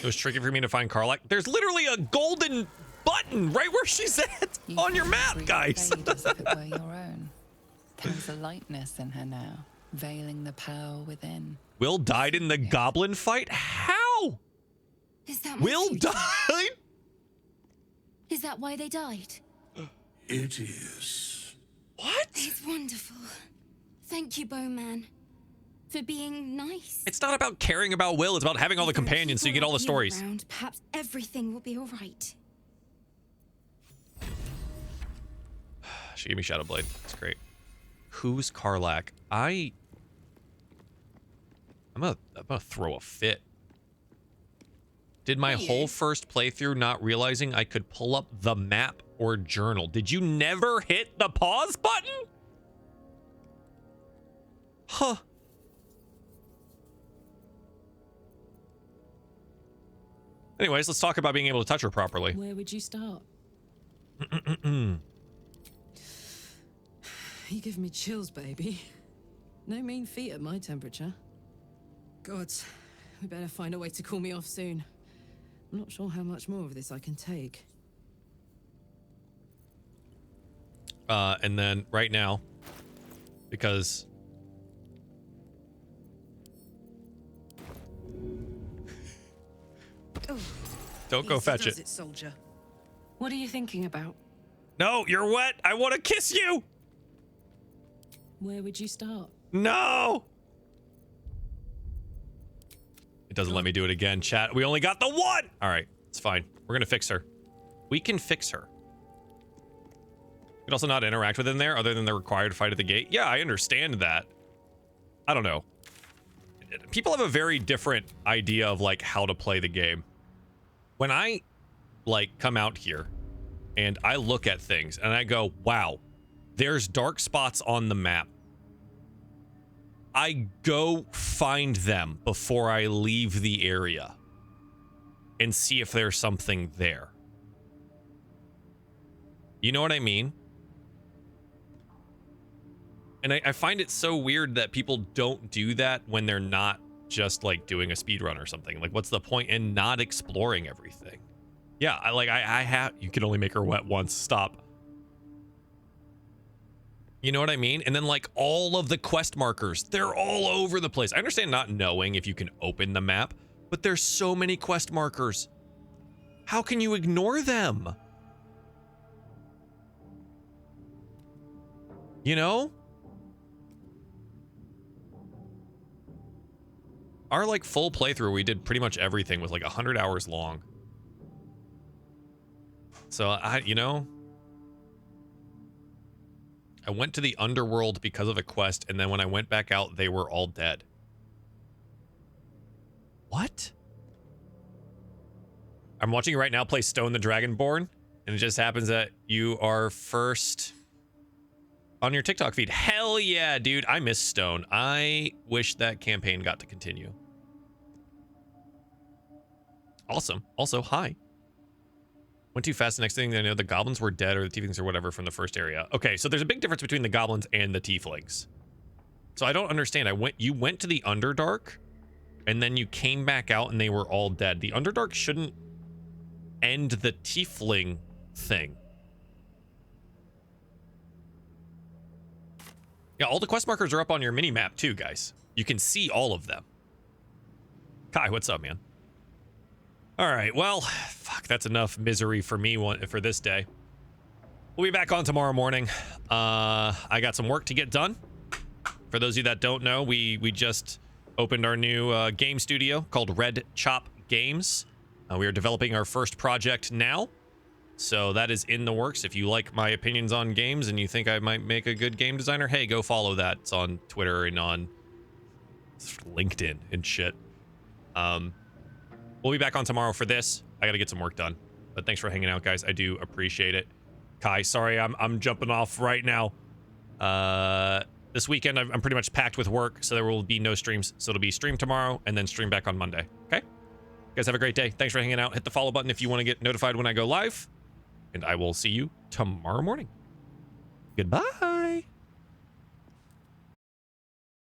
was tricky for me to find Karlach. There's literally a golden button right where she's at on your map, guys. As if it were your own. There's a lightness in her now, veiling the power within. Will died in the goblin fight? How? Is that Will died? Is that why they died? It is. What? It's wonderful. Thank you, Bowman, for being nice. It's not about caring about Will. It's about having all the companions so you get all the stories. Around, perhaps everything will be all right. She gave me Shadow Blade. That's great. Who's Karlach? I'm gonna throw a fit. Did my whole first playthrough not realizing I could pull up the map or journal? Did you never hit the pause button? Huh. Anyways, let's talk about being able to touch her properly. Where would you start? You give me chills, baby. No mean feat at my temperature. Gods, we better find a way to cool me off soon. I'm not sure how much more of this I can take. And then right now, because don't go fetch it. Soldier. What are you thinking about? No, you're wet. I want to kiss you. Where would you start? No. It doesn't let me do it again, chat. We only got the one. All right, it's fine. We're gonna fix her. We can fix her. You can also not interact with them there other than the required fight at the gate. Yeah, I understand that. I don't know. people have a very different idea of like how to play the game. When I like come out here and I look at things and I go, wow, there's dark spots on the map. I go find them before I leave the area and see if there's something there. You know what I mean? And I find it so weird that people don't do that when they're not just like doing a speed run or something. Like, what's the point in not exploring everything? Yeah, I have, you can only make her wet once. Stop. You know what I mean? And then like all of the quest markers, they're all over the place. I understand not knowing if you can open the map, but there's so many quest markers. How can you ignore them? You know? Our like full playthrough, we did pretty much everything, was like 100 hours long. So I went to the underworld because of a quest, and then when I went back out, they were all dead. What? I'm watching you right now play Stone the Dragonborn, and it just happens that you are first on your TikTok feed. Hell yeah, dude. I miss Stone. I wish that campaign got to continue. Awesome. Also, hi. Went too fast. The next thing I know, the goblins were dead, or the tieflings or whatever from the first area. Okay, so there's a big difference between the goblins and the tieflings. So I don't understand. You went to the Underdark, and then you came back out and they were all dead. The Underdark shouldn't end the tiefling thing. Yeah, all the quest markers are up on your mini map too, guys. You can see all of them. Kai, what's up, man? All right, well, fuck, that's enough misery for me for this day. We'll be back on tomorrow morning. I got some work to get done. For those of you that don't know, we just opened our new game studio called Red Chop Games. We are developing our first project now. So that is in the works. If you like my opinions on games and you think I might make a good game designer, hey, go follow that. It's on Twitter and on LinkedIn and shit. We'll be back on tomorrow for this. I gotta get some work done. But thanks for hanging out, guys. I do appreciate it. Kai, sorry, I'm jumping off right now. This weekend, I'm pretty much packed with work, so there will be no streams. So it'll be stream tomorrow and then stream back on Monday. Okay? You guys have a great day. Thanks for hanging out. Hit the follow button if you want to get notified when I go live. And I will see you tomorrow morning. Goodbye.